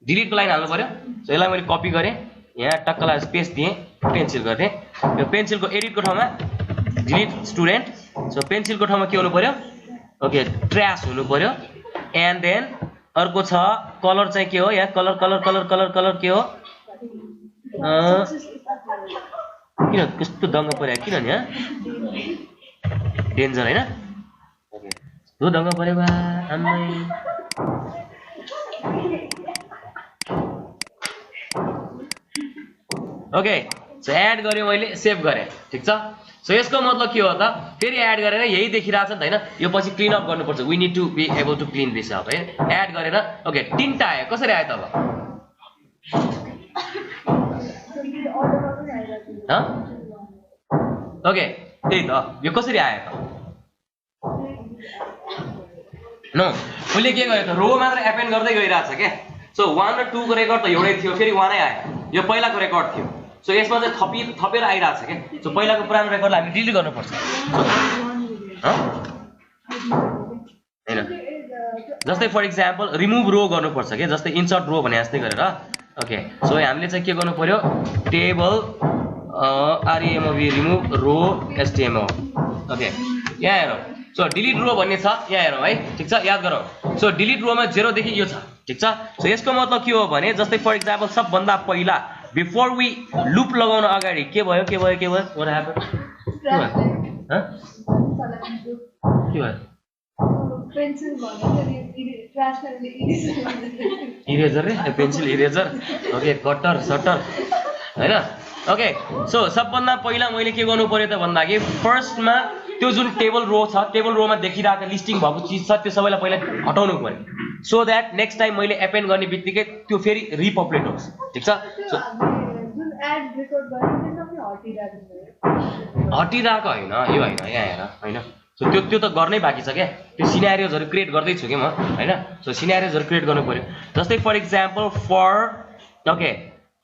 डिलिटको लाइन हाल्नु पर्यो सो यसलाई मैले कपी गरेँ यहाँ टक्कलाई स्पेस दिएँ पेन्सिल गरेँ यो पेन्सिलको एडिटको ठाउँमा डिलिट स्टुडेन्ट सो पेन्सिलको ठाउँमा के हुनु पर्यो ओके ट्र्यास हुनु पर्यो एन्ड देन अर्को छ कलर चाहिँ के हो यहाँ colour colour colour colour colour के हो किन कस्तो दङ्ग पर्यो किनभने यहाँ डेन्जर होइन ओके त्यो दङ्ग पर्यो बा आम्मै ओके सो एड गर्यो मैले सेभ गरेँ ठिक छ सो यसको मतलब के हो त फेरि एड गरेर यही देखिरहेछ नि त होइन यो पछि क्लिन अप गर्नुपर्छ we need to be able to clean this up है एड गरेर ओके 3टा आयो कसरी आयो त अब ओके त्यही त यो कसरी आयो त नो उसले के गर्यो त रो मात्र एपेन्ड गर्दै गइरहेछ क्या सो 1 र 2 को रेकर्ड त एउटै थियो फेरि 1 नै आयो यो पहिलाको रेकर्ड थियो सो यसमा चाहिँ थपेर आइरहेछ क्या सो पहिलाको पुरानो रेकर्डलाई हामी डिलिट गर्नुपर्छ हैन जस्तै फर इक्जाम्पल रिमुभ रो गर्नुपर्छ क्या जस्तै इन्सर्ट रो भने जस्तै गरेर ओके सो हामीले चाहिँ के गर्नु पर्यो टेबल REMOV रिमुभ रो HTML ओके यहाँ हेरौँ सो डिलिट रो भन्ने छ यहाँ हेरौँ है ठिक छ याद गरौँ सो डिलिट रोमा 0 देखि यो छ ठिक छ सो यसको मतलब के हो भने जस्तै फर इक्जाम्पल सबभन्दा पहिला बिफोर वी लुप लगाउन अगाडि के भयो व्हाट ह्यापन के भयो इरेजर रे pencil eraser okay cutter shutter हैन ओके सो सबभन्दा पहिला मैले के गर्नु पर्यो त भन्दाखेरि फर्स्टमा त्यो जुन टेबल रो छ टेबल रोमा देखिरहेको लिस्टिङ भएको चिज छ त्यो सबैलाई पहिला हटाउनु पर्यो सो द्याट नेक्स्ट टाइम मैले एपेन्ड गर्ने बित्तिकै त्यो फेरि रिपपुलेट होस् ठिक छ सो हटिरहेको होइन यो होइन यहाँ हेर होइन सो त्यो त गर्नै बाँकी छ क्या त्यो सिनारियोजहरू क्रिएट गर्दैछु कि म होइन सो सिनारियोजहरू क्रिएट गर्नु पर्यो जस्तै for example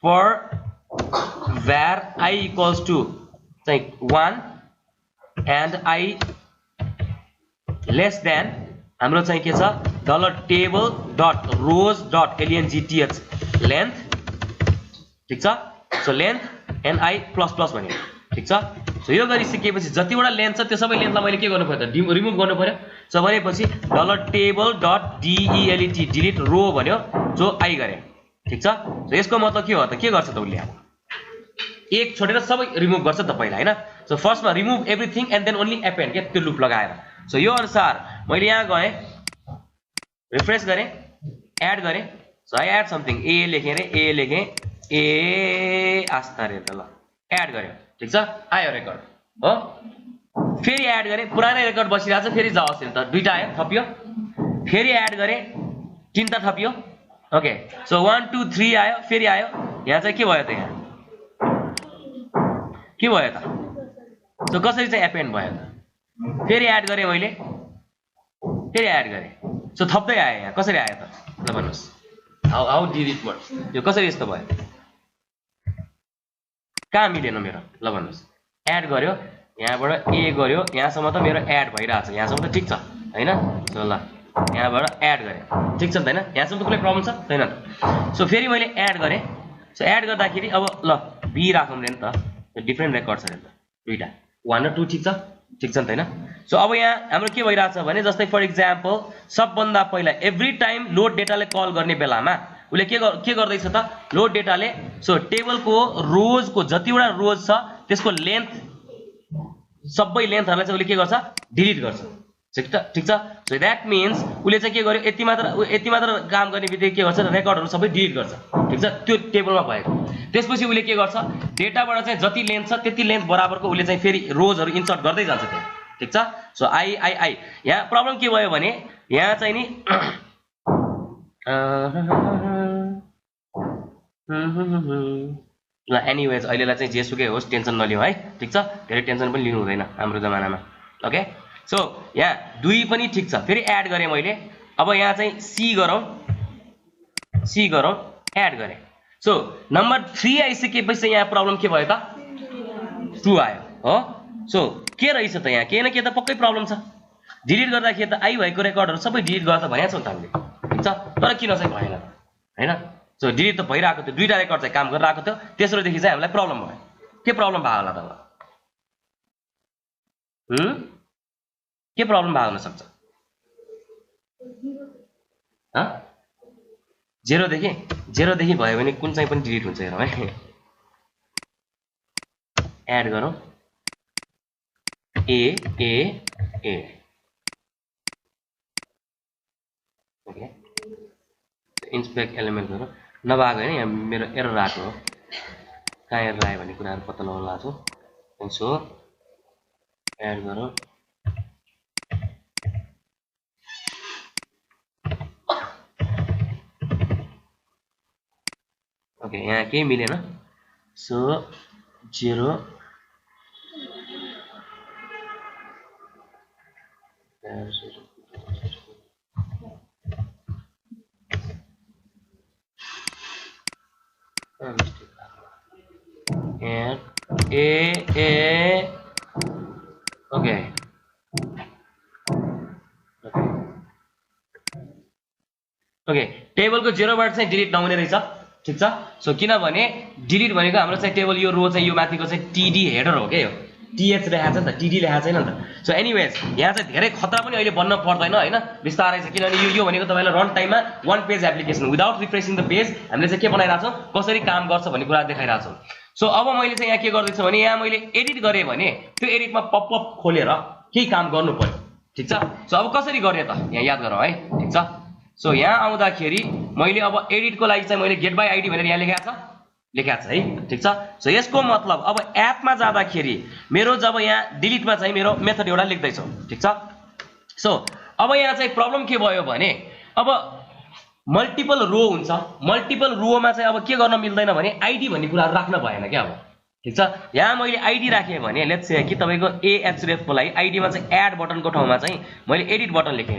for var I equals to चाहिँ 1 and I less than हाम्रो चाहिँ के छ $table.rows.length लेन्थ ठिक छ so length and I plus plus भन्यो ठिक छ सो यो गरिसकेपछि जतिवटा लेन्थ छ त्यो सबै लेन्थलाई मैले के गर्नु पर्यो त रिमुभ गर्नु पर्यो सो भनेपछि $table.delete डिलिट रो भन्यो जो I गरे ठिक छ सो यसको मतलब के हो त के गर्छ त उसले अब एक छोडेर सबै रिमुभ गर्छ त पहिला हैन सो फर्स्टमा remove everything and then only append के त्यो लुप लगाएर सो यो अनुसार मैले यहाँ गए रिफ्रेश गरे एड गरे सो आई एड समथिङ ए लेखेँ रे ए लेखेँ ए आस्था रे त ल एड गर्यो ठीक छ आयो रेकर्ड हो फेरि एड गरे पुरानै रेकर्ड बसिरहेको छ फेरि जाओस् नि त दुईटा आयो थपियो फेरि एड गरे तीनटा थपियो ओके सो 1 2 3 आयो फेरि आयो यहाँ चाहिँ के भयो त यहाँ के भयो त सो कसरी चाहिँ एपेन्ड भयो त फेरि एड गरे मैले फेरि एड गरे सो थप्दै आयो यहाँ कसरी आयो त ल भन्नुस् हाउ डिड इट वर्क यो कसरी यस्तो भयो कहाँ मिलेन मेरो ल भन्नुस् एड गर्यो यहाँबाट ए गर्यो यहाँसम्म त मेरो एड भइरहेछ यहाँसम्म त ठिक छ हैन सो ल यहाँबाट एड गरे ठिक छ नि त हैन यहाँसम्म त कुनै प्रब्लम छ छैन सो फेरि मैले एड गरे सो एड गर्दाखेरि अब ल बी राखौँ रे नि त डिफ्रेन्ट रेकर्ड छ रे त दुईटा 1 र 2 ठिक छ नि त हैन सो अब यहाँ हाम्रो के भइरहेछ भने जस्तै फर एक्जाम्पल सबभन्दा पहिला एभ्री टाइम लोड डेटाले कल गर्ने बेलामा उले के गर्दैछ त लोड डेटाले सो टेबलको रोजको जतिवटा रोज छ त्यसको लेन्थ सबै लेन्थहरुलाई चाहिँ उले के गर्छ डिलिट गर्छ ठिक छ सो दैट मीन्स उले चाहिँ के गर्यो यति मात्र काम गर्ने बित्तिकै के गर्छ रेकर्डहरु सबै डिलिट गर्छ ठिक छ त्यो टेबलमा भएको त्यसपछि उले के गर्छ डेटाबाट चाहिँ जति लेन्थ छ त्यति लेन्थ बराबरको उले चाहिँ फेरि रोजहरु इन्सर्ट गर्दै जान्छ त्यहाँ ठिक छ सो आई यहाँ प्रब्लम के भयो भने यहाँ चाहिँ नि ल एनीवेज अहिलेलाई चाहिँ जेसुकै होस् टेन्सन नलिऊ है ठिक छ धेरै टेन्सन पनि लिनु हुँदैन हाम्रो जमानामा ओके सो यहाँ 2 पनि ठिक छ फेरि एड गरे मैले अब यहाँ चाहिँ सी गरौँ एड गरे सो नम्बर 3 आइसकेपछि यहाँ प्रब्लम के भयो त 2 आयो हो सो के रहेछ त यहाँ के न के त पक्कै प्रब्लम छ डिलिट गर्दाखेरि त आई भएको रेकर्डहरु सबै डिलिट गर्दा भनेको छ नि त हामीले ठीक छ तर किन चाहिँ भएन हैन सो डिलिट त भइराको थियो दुईटा रेकर्ड चाहिँ काम गरिराको थियो तेस्रो देखि चाहिँ हामीलाई प्रब्लम भयो के प्रब्लम भयो होला त के प्रब्लम भयो हुन सक्छ ह 0 देखि भयो भने कुन चाहिँ पनि डिलिट हुन्छ हेरौँ है एड गरौँ ए ओके इन्स्पेक्ट एलिमेन्ट गरौँ नभएको हैन यहाँ मेरो एरर आएको हो कहाँ एरर आयो भन्ने कुराहरु पत्ता लगाउन लाग्छु सो एड गरौँ ओके यहाँ केही मिलेन सो 0 and okay टेबलको 0 बाट चाहिँ डिलिट नहुने रहेछ ठीक छ सो किनभने डिलिट भनेको हाम्रो चाहिँ टेबल यो रो चाहिँ यो माथिको चाहिँ टीडी हेडर हो के यो टीएच लेखेको छ नि त टीडी लेखेको छैन नि त सो एनीवेज यहाँ चाहिँ धेरै खतरा पनि अहिले बन्न पर्दैन हैन बिस्तारै छ किनभने यो भनेको तपाईलाई रन टाइममा 1 page application without refreshing the page हामीले चाहिँ के बनाइराछौ कसरी काम गर्छ भन्ने कुरा देखाइराछौ सो अब मैले चाहिँ यहाँ के गर्दै छु भने यहाँ मैले एडिट गरे भने त्यो एडिटमा पपअप खोलेर केही काम गर्नु पर्यो ठीक छ सो अब कसरी गर्ने त यहाँ याद गरौ है ठीक छ सो यहाँ आउँदाखेरि मैले अब एडिटको लागि चाहिँ मैले गेट बाइ आइडी भनेर यहाँ लेखेको छ है ठीक छ सो यसको मतलब अब एपमा जाँदाखेरि मेरो जब यहाँ डिलिटमा चाहिँ मेरो मेथड एउटा लेख्दै छु ठीक छ सो अब यहाँ चाहिँ प्रब्लम के भयो भने अब मल्टिपल रो हुन्छ मल्टिपल रोमा चाहिँ अब के गर्न मिल्दैन भने आइडी भन्ने कुरा राख्न भएन के अब ठीक छ यहाँ मैले आइडी राखे भने लेट्स से कि तपाईको एएचरेफ को लागि आइडीमा चाहिँ एड बटनको ठाउँमा चाहिँ मैले एडिट बटन लेखे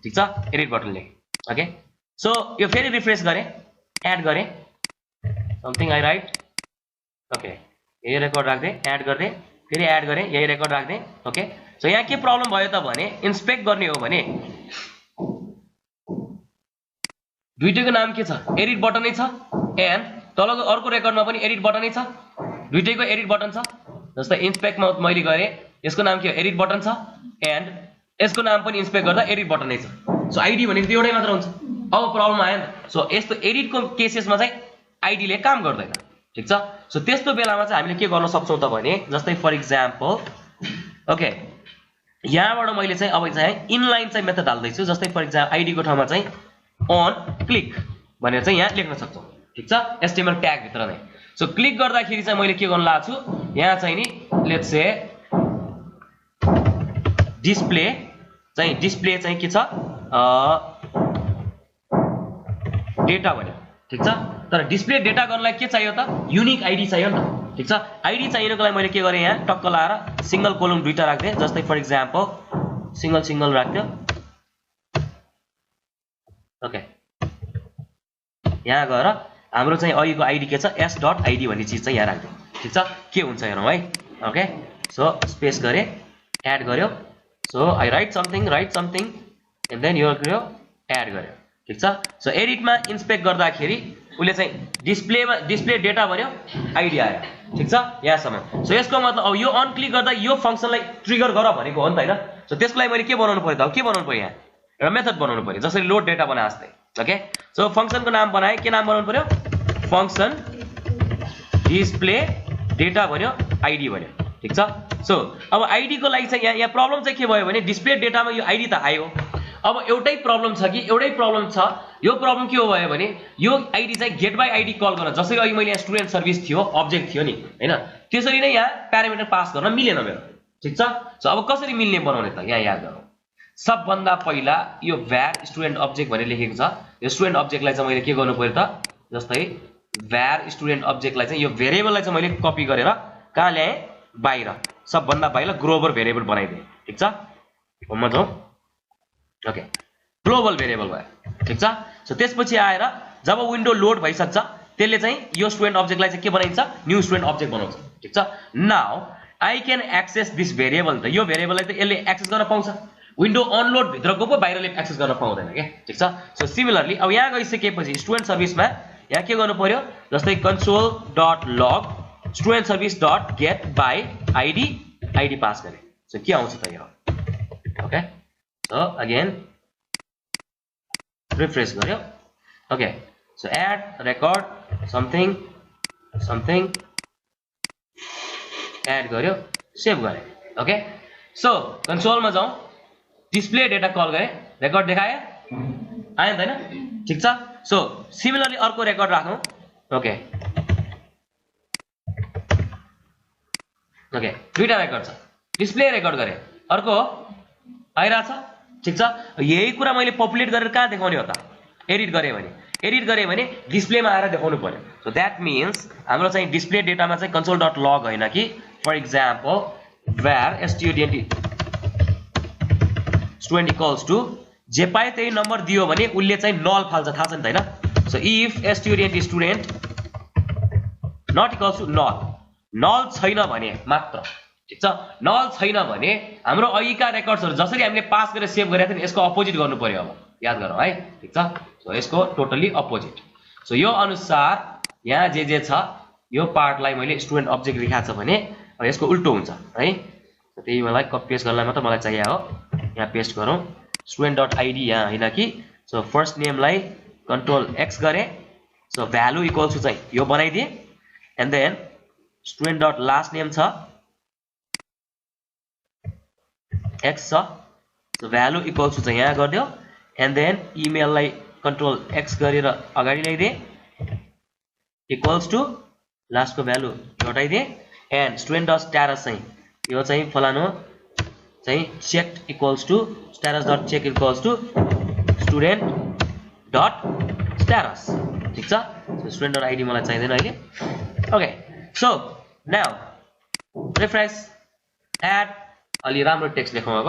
ठीक छ एडिट बटन लेखे ओके सो यो फेरि रिफ्रेश गरे एड गरे समथिङ आई राइट ओके यही रेकर्ड राख्दै एड गर्दै फेरि एड गरे यही रेकर्ड राख्दै ओके सो यहाँ के प्रब्लम भयो त भने इन्स्पेक्ट गर्ने हो भने दुईटैको नाम के छ एडिट बटन नै छ एन्ड तलको अर्को रेकर्डमा पनि एडिट बटन नै छ दुईटैको एडिट बटन छ जस्तै इन्स्पेक्टमा मैले गरे यसको नाम के हो एडिट बटन छ एन्ड यसको नाम पनि इन्स्पेक्ट गर्दा एडिट बटन नै छ सो आइडी भनेको त एउटै मात्र हुन्छ अब प्रब्लम आयो नि सो यस्तो एडिटको केसेसमा चाहिँ आइडीले काम गर्दैन ठीक छ सो त्यस्तो बेलामा चाहिँ हामीले के गर्न सक्छौं त भने जस्तै फर एक्जाम्पल ओके यहाँबाट मैले चाहिँ अब चाहिँ इनलाइन चाहिँ मेथड हाल्दै छु जस्तै फर एक्जाम्पल आइडी को ठाउँमा चाहिँ अन क्लिक भनेर चाहिँ यहाँ लेख्न सक्छौं ठिक छ HTML ट्याग भित्र नै सो क्लिक गर्दाखेरि चाहिँ मैले के गर्न लाग्छु यहाँ चाहिँ नि लेट्स से डिस्प्ले चाहिँ के छ डेटा भन्यो ठिक छ तर डिस्प्ले डेटा गर्नलाई के चाहियो त युनिक आईडी चाहियो नि त ठिक छ आईडी चाहिनको लागि मैले के गरे यहाँ टक्क लाएर सिंगल कोलम दुईटा राख्दै जस्तै फर एक्जाम्पल सिंगल राख्थ्यो ओके यहाँ गएर हाम्रो चाहिँ अहिलेको आईडी के छ s.id भन्ने चीज चाहिँ यहाँ राख्दै ठिक छ के हुन्छ हेरौँ है ओके सो स्पेस गरे एड गर्यो so I write something and then यो गर्यो एड गर्यो ठिक छ सो एडिटमा इन्स्पेक्ट गर्दाखेरि उले चाहिँ डिस्प्ले डेटा भन्यो आईडी आयो ठिक छ यहाँसम्म सो यसको मतलब अब यो अन क्लिक गर्दा यो फंक्सनलाई ट्रिगर गर भनेको हो नि त हैन सो त्यसको लागि मैले के बनाउनु पर्यो त के बनाउनु पर्यो यहाँ एउटा मेथड बनाउनु पर्यो जसरी लोड डेटा बनाए जस्तै ओके सो फंक्सनको नाम बनाए के नाम बनाउनु पर्यो फंक्सन डिस्प्ले डेटा भन्यो आईडी भन्यो ठिक छ सो अब आईडी को लागि चाहिँ यहाँ प्रब्लम चाहिँ के भयो भने डिस्प्ले डेटामा यो आईडी त आयो अब एउटै प्रब्लम छ कि एउटै प्रब्लम छ यो प्रब्लम के हो भयो भने यो आईडी चाहिँ गेट बाइ आईडी कल गर्न जसरी अहिले मैले यहाँ स्टुडेन्ट सर्भिस थियो अब्जेक्ट थियो नि हैन त्यसरी नै यहाँ प्यारामिटर पास गर्न मिलेन मेरो ठिक छ सो अब कसरी मिल्ने बनाउने त यहाँ याद गरौँ सबभन्दा पहिला यो var स्टुडेन्ट अब्जेक्ट भनेर लेखेको छ यो स्टुडेन्ट अब्जेक्टलाई चाहिँ मैले के गर्नु पर्यो त जस्तै var स्टुडेन्ट अब्जेक्टलाई चाहिँ यो भेरिएबललाई चाहिँ मैले कपी गरेर कहाँ ल्याएँ बाहिर सबभन्दा बाहिर ग्लोबल भेरिएबल बनाइदिएँ ठिक छ होममा जाउँ ओके ग्लोबल भेरिएबल भयो ठिक छ सो त्यसपछि आएर जब विन्डो लोड भइसक्छ त्यसले चाहिँ यो स्टुडेन्ट अब्जेक्टलाई चाहिँ के बनाइन्छ न्यू स्टुडेन्ट अब्जेक्ट बनाउँछ ठिक छ now I can access this variable त यो भेरिएबललाई त यसले एक्सेस गर्न पाउँछ विन्डो अनलोड भित्रको पो बाहिरले एक्सेस गर्न पाउँदैन के ठिक छ सो सिमिलरली अब यहाँ गइसकेपछि स्टुडेन्ट सर्भिसमा यहाँ के गर्नु पर्यो जस्तै console.log student service dot get by ID pass गरे सो के आउँछ त यो ओके सो अगेन रिफ्रेश गर्यो okay so add record something add गर्यो सेभ गरे ओके सो कन्सोलमा जाउँ डिस्प्ले डेटा कल गरे रेकर्ड देखाए आयो नि त हैन ठिक छ सो सिमिलरली अर्को रेकर्ड राखौँ ओके दुईटा रेकर्ड छ डिस्प्ले रेकर्ड गरे अर्को आइराछ ठिक छ यही कुरा मैले पपुलेट गरेर कहाँ देखाउने हो त एडिट गरे भने डिस्प्लेमा आएर देखाउनु पर्यो सो दैट मीन्स हाम्रो चाहिँ डिस्प्ले डेटामा चाहिँ console.log हैन कि for example var student equals to जे पाए त्यही नम्बर दियो भने उले चाहिँ नल फाल्छ थाहा छ नि त हैन so if student not equals to null छैन भने मात्र ठिक छ नल छैन भने हाम्रो अहिलेका रेकर्ड्सहरु जसरी हामीले पास गरेर सेभ गरेका थियौं यसको अपोजिट गर्नु पर्यो अब याद गरौँ है ठिक छ सो यसको टोटली अपोजिट सो यो अनुसार यहाँ जे छ यो पार्टलाई मैले स्टुडेन्ट अब्जेक्ट लेखाएको छ भने यसको उल्टो हुन्छ है त्यही मलाई कपी पेस्ट गर्नलाई मात्र मलाई चाहियो हो यहाँ पेस्ट गरौँ student.id यहाँ हैन कि सो फर्स्ट नेमलाई कन्ट्रोल x गरे सो भ्यालु इक्वल्स टु चाहिँ यो बनाइदिए एन्ड देन student.last name छ x छ सो भ्यालु इक्वल्स टु चाहिँ यहाँ गर्दियो एन्ड देन इमेललाई कन्ट्रोल x गरेर अगाडि ल्याइदिए इक्वल्स टु लास्टको भ्यालु हटाइदिए एन्ड student.status चाहिँ यो चाहिँ फलानु चाहिँ checked equals to status.check equals to student.status ठीक छ सो student.id मलाई चाहिदैन अहिले okay so now refresh add अलि राम्रो टेक्स्ट लेखौँ अब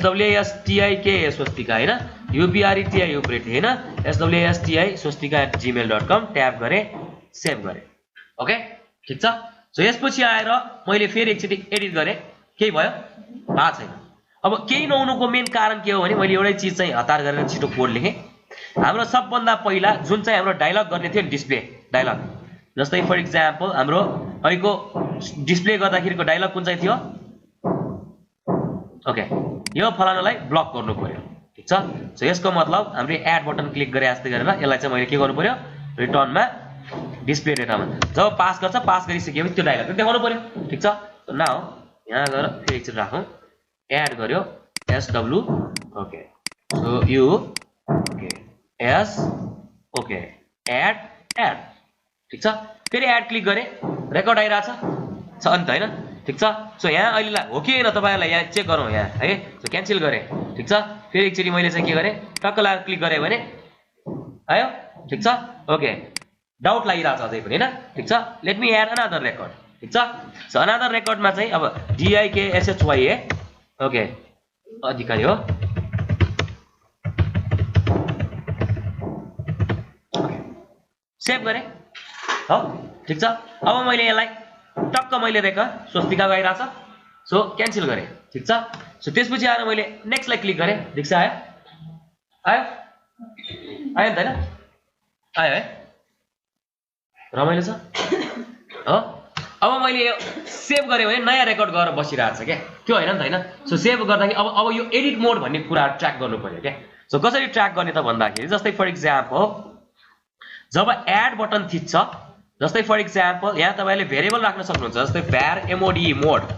SWASTIK स्वस्तिका हैन UPRETI युप्रेटी हैन SWASTI swastika@gmail.com ट्याब गरे सेभ गरे ओके ठीक छ सो यसपछि आएर मैले फेरि एकचोटी एडिट गरे केही भयो थाहा छैन अब केही नहुनुको मेन कारण के हो भने मैले एउटै चीज चाहिँ हतार गरेर छिटो कोड लेखे हाम्रो सबभन्दा पहिला जुन चाहिँ हाम्रो डायलग गर्ने थियो डिस्प्ले डायलग जस्तै फर एक्जाम्पल हाम्रो अहिलेको डिस्प्ले गर्दाखेरिको डायलग कुन चाहिँ थियो ओके यो फलानालाई ब्लक गर्नु पर्यो ठीक छ सो यसको मतलब हामीले एड बटन क्लिक गरे जस्तै गरेर यसलाई चाहिँ मैले के गर्नु पर्यो रिटर्नमा डिस्प्ले डेटामा जब पास गर्छ पास गरिसकेपछि त्यो डायलग देखाउनु पर्यो ठीक छ सो नाउ यहाँ गएर फेरि एकचोटि राखौँ एड गर्यो SW okay so you okay S okay add ठिक छ फेरि एड क्लिक गरे रेकर्ड आइराछ छ अन्त हैन ठिक छ सो यहाँ अहिले हो कि हैन तपाईहरुलाई यहाँ चेक गरौँ यहाँ है सो क्यान्सल गरे ठिक छ फेरि एकचोटी मैले चाहिँ के गरे टक्क लगाएर क्लिक गरे भने आयो ठिक छ ओके डाउट लागिराछ अझै पनि हैन ठिक छ let me add another record ठिक छ सो अनदर रेकर्डमा चाहिँ अब DIKSHYA ओके अधिकारी हो सेभ गरे हो ठिक छ अब मैले यसलाई टक्क मैले रेकर्ड स्वस्तिका गइराछ सो क्यान्सल गरे ठिक छ सो त्यसपछि आएर मैले नेक्स्टलाई क्लिक गरे ठिक छ आयो आयो आयो नि त हैन आयो है रमाइलो छ हो अब मैले यो सेभ गरे भने नयाँ रेकर्ड गरेर बसिरहेछ क्या त्यो हैन नि त हैन सो सेभ गर्दाखेरि अब यो एडिट मोड भन्ने कुरा ट्र्याक गर्नु पर्यो क्या सो कसरी ट्र्याक गर्ने त भन्दाखेरि जस्तै फर इक्जाम्पल जब एड बटन थिच्छ जस्तै फर इक्जाम्पल यहाँ तपाईले भेरिएबल राख्न सक्नुहुन्छ जस्तै var mode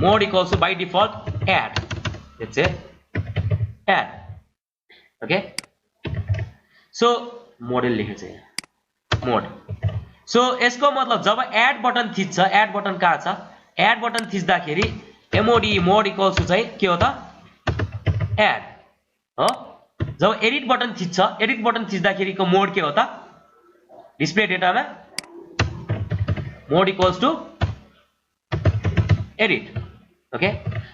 mode equals to by default add it's add okay so model लेखेछ यहाँ मोड सो यसको मतलब जब एड बटन थिच्छ एड बटन कहाँ छ एड बटन थिच्दाखेरि मोड इक्वल्स टु चाहिँ के हो त एड हो जब एडिट बटन थिच्छ एडिट बटन थिच्दाखेरिको मोड के हो त डिस्प्ले डेटामा mode equals to edit okay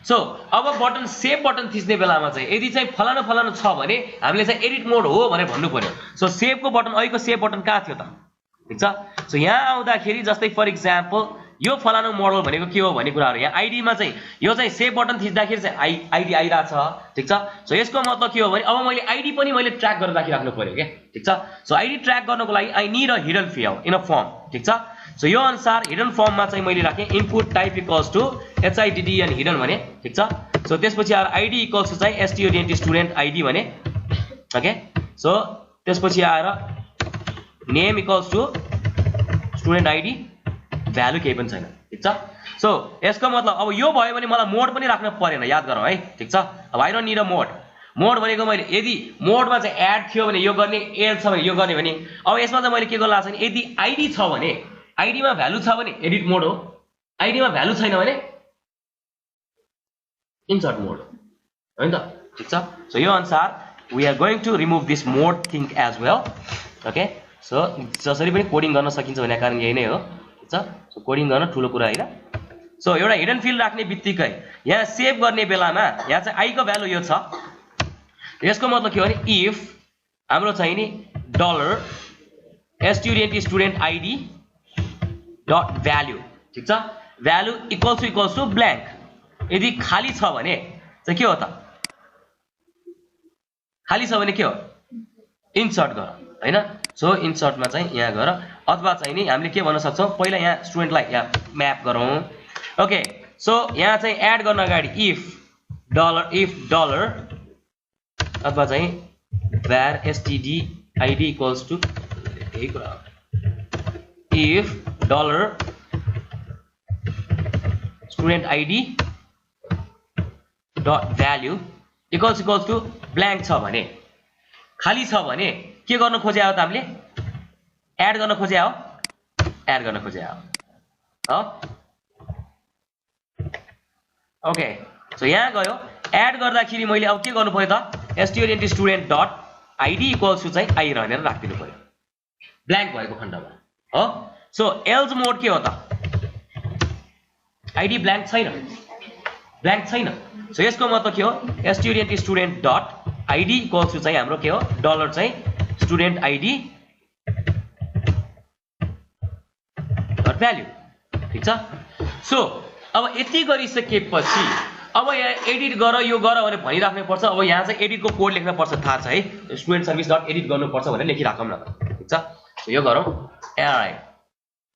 so अब बटन सेभ बटन थिच्ने बेलामा चाहिँ यदि चाहिँ फलाना फलाना छ भने हामीले चाहिँ एडिट मोड हो भनेर भन्नु पर्यो सो सेभको बटन अहिलेको सेभ बटन कहाँ थियो त ठिक छ सो यहाँ आउँदाखेरि जस्तै फर इक्जाम्पल यो फलानु मोडल भनेको के हो भन्ने कुराहरु यहाँ आईडीमा चाहिँ यो चाहिँ सेभ बटन थिच्दाखेरि चाहिँ आईडी आइराछ ठिक छ सो यसको मतलब के हो भने अब मैले आईडी पनि मैले ट्र्याक गरेर राखिराख्नु पर्यो के ठिक छ सो आईडी ट्र्याक गर्नको लागि I need a hidden filled in a firm ठिक छ सो यो अनुसार हिडन फर्ममा चाहिँ मैले राखे input type equals to HIDDN hidden भने ठिक छ सो त्यसपछि आएर आईडी इक्वल्स टु चाहिँ STUDENT स्टुडेन्ट आईडी भने ओके सो त्यसपछि आएर name equals to student ID value केही पनि छैन ठिक छ सो यसको मतलब अब यो भयो भने मलाई मोड पनि राख्न परेन याद गरौँ है ठिक छ अब I don't need a mode भनेको मैले यदि मोडमा चाहिँ एड थियो भने यो गर्ने एड छ भने यो गर्ने भने अब यसमा चाहिँ मैले के गर्न लाग्छ भने यदि आईडी छ भने आईडीमा भ्यालु छ भने एडिट मोड हो आईडीमा भ्यालु छैन भने इन्सर्ट मोड हो हैन त ठिक छ सो यो अनुसार we are going to remove this mode thing as well okay so जसरी पनि कोडिङ गर्न सकिन्छ भन्ने कारण यही नै हो ठिक छ सो कोडिङ गर्न ठुलो कुरा हैन सो एउटा हिडन फिल्ड राख्ने बित्तिकै यहाँ सेभ गर्ने बेलामा यहाँ चाहिँ आई को भ्यालु यो छ यसको मतलब के हो भने इफ हाम्रो चाहिँ नि $STUDENT ID डट भ्यालु ठिक छ भ्यालु इक्वल्स टु ब्ल्याङ्क यदि खाली छ भने चाहिँ के हो त खाली छ भने के हो इन्सर्ट गर हैन सो इन्सर्टमा चाहिँ यहाँ गर अथवा चाहिँ नि हामीले के भन्न सक्छौं पहिला यहाँ स्टुडेन्टलाई यहाँ म्याप गरौँ ओके सो यहाँ चाहिँ एड गर्न अगाडि इफ डलर अथवा चाहिँ var std_id इक्वल्स टु यही कुरा if dollar student ID dot value equals to blank छ भने खाली छ भने के गर्न खोजे हो त हामीले एड गर्न खोजे हो ओके सो यहाँ गयो एड गर्दाखेरि मैले अब के गर्नु पर्यो त STUDENT dot ID equals to चाहिँ आई भनेर राखिदिनु पर्यो ब्ल्याङ्क भएको खण्डमा हो सो एल्स मोड के हो त आईडी ब्ल्याङ्क छैन सो यसको मतलब के हो STUDENT dot ID equals to चाहिँ हाम्रो के हो डलर चाहिँ स्टुडेन्ट आईडी डट भ्यालु ठिक छ सो अब यति गरिसकेपछि अब यहाँ एडिट गर यो गर भनेर भनिराख्नु पर्छ अब यहाँ चाहिँ एडिटको कोड लेख्न पर्छ थाहा छ है स्टुडेन्ट सर्भिस डट एडिट गर्नुपर्छ भनेर लेखिराखौँ न ठिक छ सो यो गरौँ एआई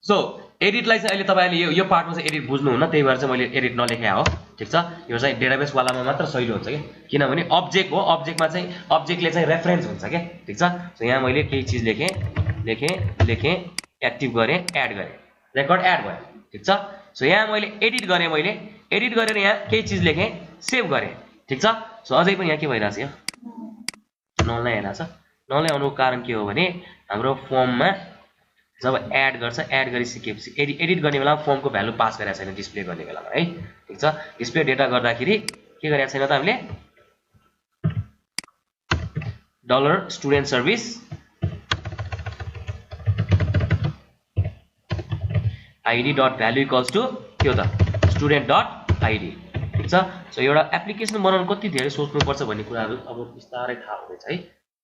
सो एडिटलाई चाहिँ अहिले तपाईहरुले यो पार्टमा चाहिँ एडिट बुझ्नुहुन्न त्यही भएर चाहिँ मैले एडिट नलेखे हो ठिक छ यो चाहिँ डेटाबेस वालामा मात्र सजिलो हुन्छ के किनभने अब्जेक्ट हो अब्जेक्टमा चाहिँ अब्जेक्टले चाहिँ रेफरेन्स हुन्छ के ठिक छ सो यहाँ मैले केही चीज लेखे एक्टिभ गरे एड गरे रेकर्ड एड भयो ठिक छ सो यहाँ मैले एडिट गरेर यहाँ केही चीज लेखे सेभ गरे ठिक छ सो अझै पनि यहाँ के भइराछ यो नल नै आइराछ नल आउनुको कारण के हो भने हाम्रो फर्ममा जब एड गर्छ एड गरिसकेपछि एडिट गर्ने बेलामा फर्मको भ्यालु पास गरेको छैन डिस्प्ले गर्ने बेलामा है ठीक छ डिस्प्ले डेटा गर्दाखेरि के गरेको छैन त हामीले $student service id.value equals to के हो त student.id ठीक छ सो एउटा एप्लिकेसन बनाउन कति धेरै सोच्नु पर्छ भन्ने कुराहरु अब विस्तारै थाहा हुँदैछ है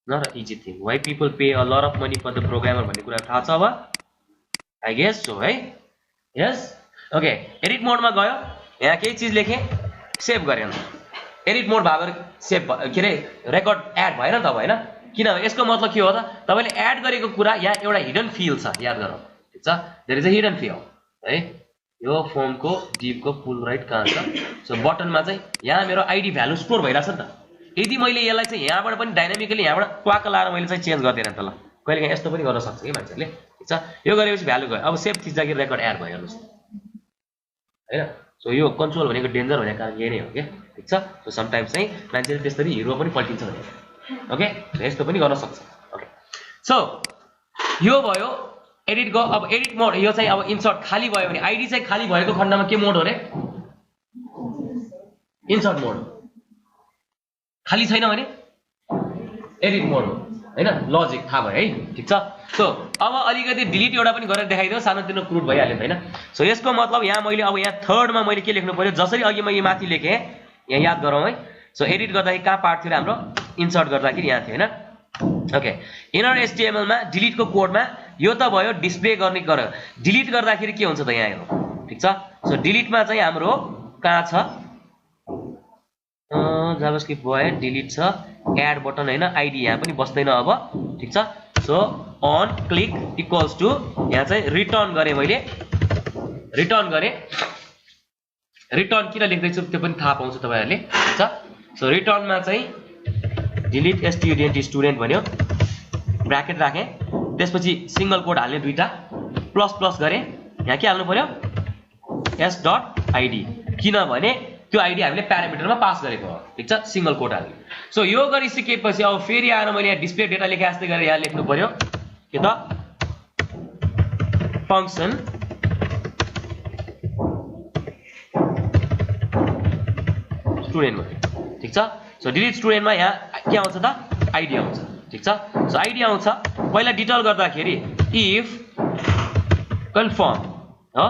not an easy thing why people pay a lot of money for the programmer भन्ने कुरा थाहा छ अब I guess so है yes okay edit mode मा गयो यहाँ केही चीज लेखे सेभ गरे अन्त एडिट मोड भएर सेभ के रे रेकर्ड एड भएन त अब हैन किनभने यसको मतलब के हो त तपाईले एड गरेको कुरा यहाँ एउटा हिडन फिल्ड छ याद गरौ ठीक छ there is a hidden field है यो फर्मको div को फुल राइट कहाँ छ सो बटनमा चाहिँ यहाँ मेरो आईडी भ्यालु स्टोर भइराछ नि त यदि मैले यसलाई चाहिँ यहाँबाट पनि डाइनामिकली यहाँबाट क्वाक लाएर मैले चाहिँ चेन्ज गर्दिन त ल कहिले काहीँ यस्तो पनि गर्न सक्छ के मान्छेले ठीक छ यो गरेपछि भ्यालु गयो अब सेभ थिच्दाखेरि रेकर्ड एड भयो हेर्नुस् हैन सो यो कन्ट्रोल भनेको डेन्जर भनेको कारण यही नै हो के ठीक छ सो समटाइम्स चाहिँ मान्छेले त्यसरी हिरो पनि पल्टिन्छ भने ओके यस्तो पनि गर्न सक्छ ओके सो यो भयो एडिट गो अब एडिट मोड यो चाहिँ अब इन्सर्ट खाली भयो भने आईडी चाहिँ खाली भएको खण्डमा के मोड हो रे इन्सर्ट मोड खाली छैन भने एडिट मोड हो हैन लजिक थाहा भयो है ठीक छ सो अब अलिकति डिलिट एउटा पनि गरेर देखाइदियो सानोतिनो क्रुड भइहाल्यो हैन सो यसको मतलब यहाँ मैले अब यहाँ थर्ड मा मैले के लेख्नु पर्यो जसरी अघि मैले माथि लेखे यहाँ याद गरौँ है सो एडिट गर्दाखेरि कहाँ पार्ट थियो हाम्रो इन्सर्ट गर्दाखेरि यहाँ थियो हैन ओके इनर एचटीएमएल मा डिलिट को कोड मा यो त भयो डिस्प्ले गर्ने गर्यो डिलिट गर्दाखेरि के हुन्छ त यहाँ हेरौँ ठीक छ सो डिलिट मा चाहिँ हाम्रो कहाँ छ जावास्क्रिप्ट भयो डिलिट छ एड बटन हैन आईडी यहाँ पनि बस्दैन अब ठीक छ so on click equals to यहाँ चाहिँ रिटर्न गरे मैले रिटर्न गरे रिटर्न किन लेख्दै छु त्यो पनि थाहा पाउँछ तपाईहरुले ठीक छ सो रिटर्न मा चाहिँ डिलिट स्टुडेन्ट स्टुडेन्ट भन्यो ब्र्याकेट राखे त्यसपछि सिंगल कोड हाल्ने दुईटा प्लस प्लस गरे यहाँ के हाल्नु पर्यो s.id किनभने त्यो आईडी हामीले प्यारामिटरमा पास गरेको हो ठीक छ सिंगल कोड हाल्ने सो यो गरिसकेपछि अब फेरि आएर मैले यहाँ डिस्प्ले डेटा लेखे जस्तै गरेर यहाँ लेख्नु पर्यो के त फंक्सन स्टुडेन्ट भयो ठीक छ सो डिलिट स्टुडेन्टमा यहाँ के आउँछ त आईडी आउँछ ठीक छ सो आईडी आउँछ पहिला डिटेल गर्दाखेरि इफ कन्फर्म हो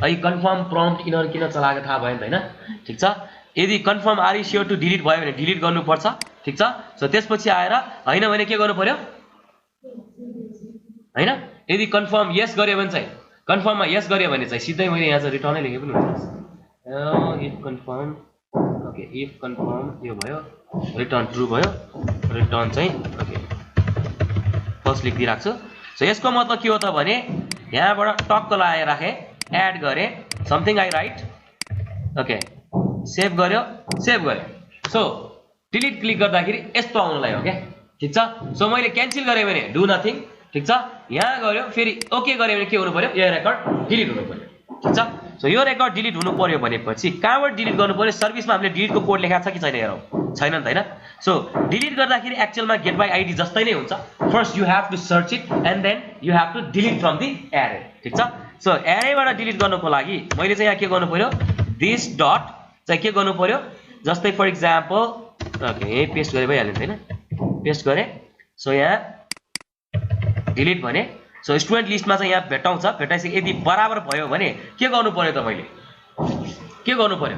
आई कन्फर्म प्रम्प्ट इनर किन चलाएको थाहा भयो नि हैन ठीक छ यदि confirm are is sure to delete भयो भने डिलिट गर्नु पर्छ ठीक छ सो त्यसपछि आएर हैन भने के गर्नु पर्यो हैन यदि कन्फर्म यस गर्यो भने चाहिँ कन्फर्ममा यस गर्यो भने चाहिँ सिधै मैले यहाँ चाहिँ रिटर्नै लेखे पनि हुन्छ if confirm okay if confirm यो भयो रिटर्न ट्रु भयो रिटर्न चाहिँ ओके फर्स्ट लेखिदिइ राख्छु सो यसको मतलब के हो त भने यहाँबाट टक्क लगाएर राखे एड गरे something I right okay save गरे सो डिलिट क्लिक गर्दाखेरि यस्तो आउन लाग्यो के ठीक छ सो मैले क्यान्सल गरे भने डु नथिङ ठीक छ यहाँ गयो फेरि ओके गरे भने के हुनु पर्यो यो रेकर्ड डिलिट हुनु पर्यो ठीक छ सो यो रेकर्ड डिलिट हुनु पर्यो भनेपछि कहाँबाट डिलिट गर्नु पर्यो सर्भिसमा हामीले डिलिटको कोड लेखाएको छ कि छैन हेरौँ छैन नि त हैन सो डिलिट गर्दाखेरि एक्चुअलमा गेट बाइ आईडी जस्तै नै हुन्छ first you have to search it and then you have to delete from the array ठीक छ सो एरेबाट डिलिट गर्नको लागि मैले चाहिँ यहाँ के गर्नु पर्यो दिस डट चाहिँ के गर्नु पर्यो जस्तै फर एक्जाम्पल ओके पेस्ट गरे भइहाल्यो नि हैन पेस्ट गरे सो यहाँ डिलिट भने सो स्टुडेन्ट लिस्टमा चाहिँ यहाँ भेटाउँछ भेटाइसके यदि बराबर भयो भने के गर्नु पर्यो त मैले के गर्नु पर्यो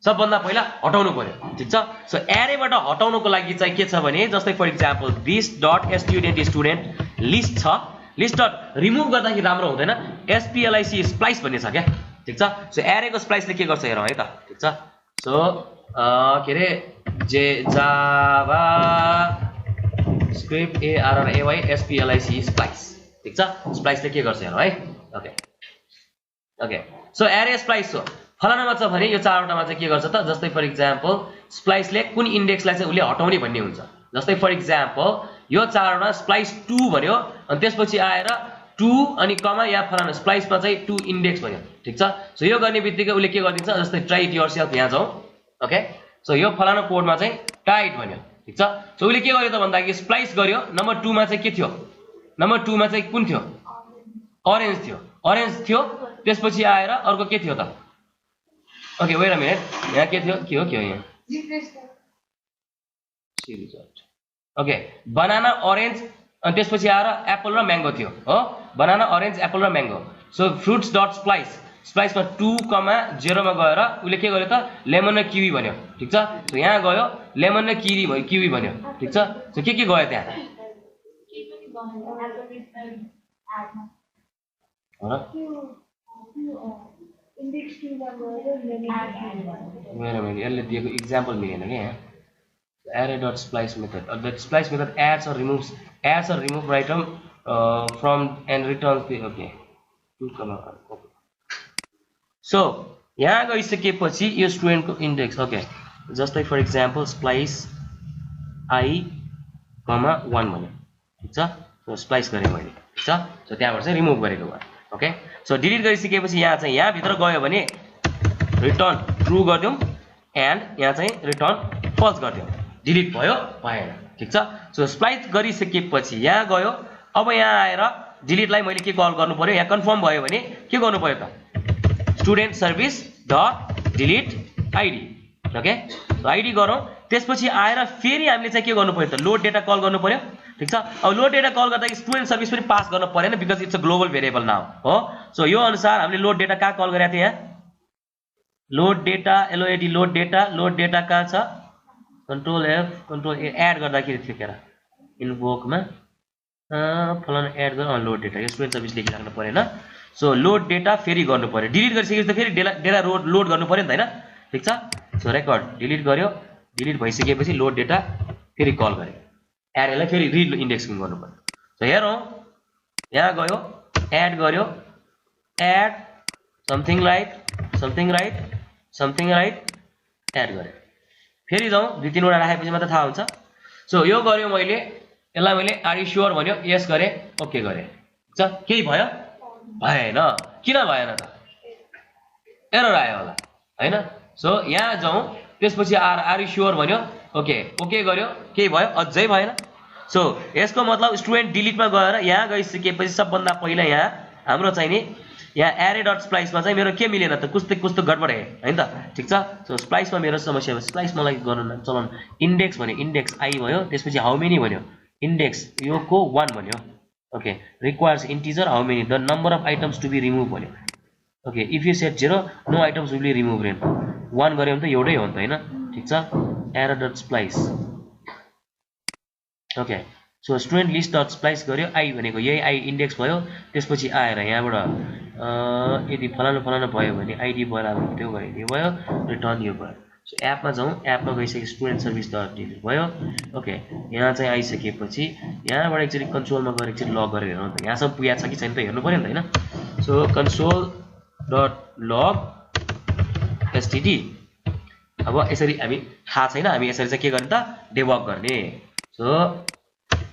सबभन्दा पहिला हटाउनु पर्यो ठीक छ सो एरेबाट हटाउनको लागि चाहिँ के छ भने जस्तै for example this dot student list छ लिस्ट डट रिमुभ गर्दाखेरि राम्रो हुँदैन एसपीएलआईसी स्प्लाइस भन्ने छ क्या ठीक छ सो एरेको स्प्लाइसले के गर्छ हेरौँ है त ठीक छ सो के रे जे Java script ARRAY SPLIC splice ठीक छ स्प्लाइसले के गर्छ हेरौँ है ओके ओके सो एरे स्प्लाइस हो फलानामा छ भने यो चारवटामा चाहिँ के गर्छ त जस्तै फर एक्जाम्पल स्प्लाइसले कुन इन्डेक्सलाई चाहिँ उसले हटाउने भन्ने हुन्छ जस्तै फर एक्जाम्पल यो चारवटा स्प्लाइस 2 भन्यो अनि त्यसपछि आएर टु अनि कमा या फलाना स्प्लाइसमा चाहिँ टु इन्डेक्स भन्यो ठीक छ सो यो गर्ने बित्तिकै उसले के गरिदिन्छ जस्तै ट्राई इट योरसेल्फ यहाँ जाउँ ओके सो यो फलाना कोडमा चाहिँ टाइट भन्यो ठीक छ सो उसले के गर्यो त भन्दाखेरि स्प्लाइस गर्यो नम्बर 2 मा चाहिँ के थियो नम्बर 2 मा चाहिँ कुन थियो अरेन्ज थियो त्यसपछि आएर अर्को के थियो त ओके वेट अ मिनेट यहाँ के थियो के हो यहाँ सिरिज ओके बनाना ऑरेंज अनि त्यसपछि आएर एप्पल र म्याङ्गो थियो हो बनाना ऑरेंज एप्पल र म्याङ्गो सो फ्रुट्स डट स्प्लाइसमा 2,0 मा गएर उले के गर्यो त लेमन र किवी भन्यो ठीक छ सो यहाँ गयो लेमन र किवी भन्यो ठीक छ सो के गयो त्यहाँ यसले दिएको इक्जाम्पल मिलेन के यहाँ array dot splice method that splice method adds or removes item from and returns the okay so यहाँ गइसकेपछि यो स्टुडेन्ट को इन्डेक्स ओके जस्तै फर एक्जाम्पल स्प्लाइस I, 1 भन्यो ठीक छ सो स्प्लाइस गरे मैले ठीक छ सो त्यहाँबाट चाहिँ रिमुभ गरेको भयो ओके सो डिलिट गरिसकेपछि यहाँ चाहिँ यहाँ भित्र गयो भने रिटर्न ट्रु गर्दियौ एन्ड यहाँ चाहिँ रिटर्न फल्स गर्दियौ डिलिट भयो भएन ठीक छ सो स्प्लाइस गरिसकेपछि यहाँ गयो अब यहाँ आएर डिलिटलाई मैले के कल गर्नु पर्यो यहाँ कन्फर्म भयो भने के गर्नु पर्यो त student service dot delete ID okay so ID गरौँ त्यसपछि आएर फेरि हामीले चाहिँ के गर्नु पर्यो त लोड डेटा कल गर्नु पर्यो ठीक छ अब लोड डेटा कल गर्दा स्टुडेन्ट सर्भिस पनि पास गर्न परेन because it's a global variable now हो सो यो अनुसार हामीले लोड डेटा कहाँ कल गरेका थियौँ यहाँ load data LOAD load data कहाँ छ Control F Control A add गर्दाखेरि थियो केरा इन्भोकमा फलाना एड गर लोड डेटा यो स्टुडेन्ट सर्भिस लेखिराख्नु परेन सो लोड डेटा फेरि गर्नु पर्यो डिलिट गरिसकेपछि त फेरि डेटा लोड गर्नु पर्यो नि त हैन ठीक छ सो रेकर्ड डिलिट गर्यो डिलिट भइसकेपछि लोड डेटा फेरि कल गर्यो एरेलाई फेरि रि इन्डेक्सिङ गर्नु पर्यो सो हेरौँ यहाँ गयो एड गर्यो एड समथिङ राइट एड गर्यो फेरि जाउँ 2-3 वटा राखेपछि मात्र थाहा हुन्छ सो यो गर्यो मैले यसलाई मैले आर यु स्योर भन्यो यस गरे ओके गरे ठीक छ केही भयो भएन किन भएन त एरर आयो होला हैन सो यहाँ जाउँ त्यसपछि आर यु स्योर भन्यो ओके गर्यो केही भयो अझै भएन सो यसको मतलब स्टुडेन्ट डिलिटमा गएर यहाँ गइसकेपछि सबभन्दा पहिला यहाँ हाम्रो चाहिँ नि यहाँ एरे डट स्प्लाइसमा चाहिँ मेरो के मिलेन त कस्तो गडबड हैन त ठीक छ सो स्प्लाइसमा मेरो समस्या भयो स्प्लाइस मलाई गर्न चलाउन इन्डेक्स भन्यो इन्डेक्स I भयो त्यसपछि हाउ मेनी भन्यो इन्डेक्स यो को 1 भन्यो okay requires integer how many the number of items to be remove भन्यो okay if you set 0 no items will be remove रेन 1 गर्यो भने त एउटै हो नि त हैन ठीक छ एरे dot splice okay so student list dot splice गर्यो I भनेको यही I इन्डेक्स भयो त्यसपछि आएर यहाँबाट यदि फलाना भयो भने आइडी बराबर त्यो गरिदियो भयो रिटर्न यो भयो सो एपमा जाउँ एपमा गइसके स्टुडेन्ट सर्भिस डट डिलिट भयो ओके यहाँ चाहिँ आइसकेपछि यहाँबाट एकचोटि कन्सोलमा गएर एकचोटि लग गरेर हेरौँ त यहाँसम्म पुगेको छ कि छैन त हेर्नु पर्यो नि त हैन सो कन्सोल डट लग std अब यसरी हामी थाहा छैन हामी यसरी चाहिँ के गर्ने त डेबग गर्ने सो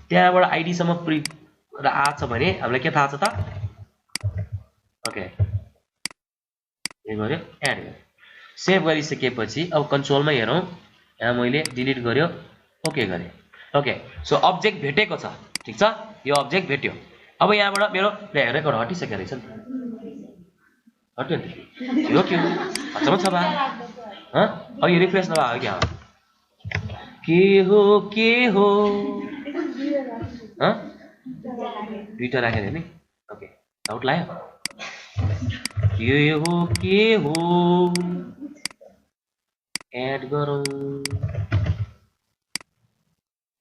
त्यहाँबाट आइडी सम्म प्रि र आछ भने हामीलाई के थाहा छ त ओके यो गर्यो एड गर्यो सेभ गरिसकेपछि अब कन्सोलमा हेरौँ यहाँ मैले डिलिट गर्यो ओके गरे ओके सो अब्जेक्ट भेटेको छ ठीक छ यो अब्जेक्ट भेट्यो अब यहाँबाट मेरो रेकर्ड हटिसकेको रहेछ नि हट्यो नि यो के हो अचम्म छ बा अब यो रिफ्रेस नभएको क्या के हो दुईटा राखेर नि ओके डाउट लाग्यो के हो एड गरौँ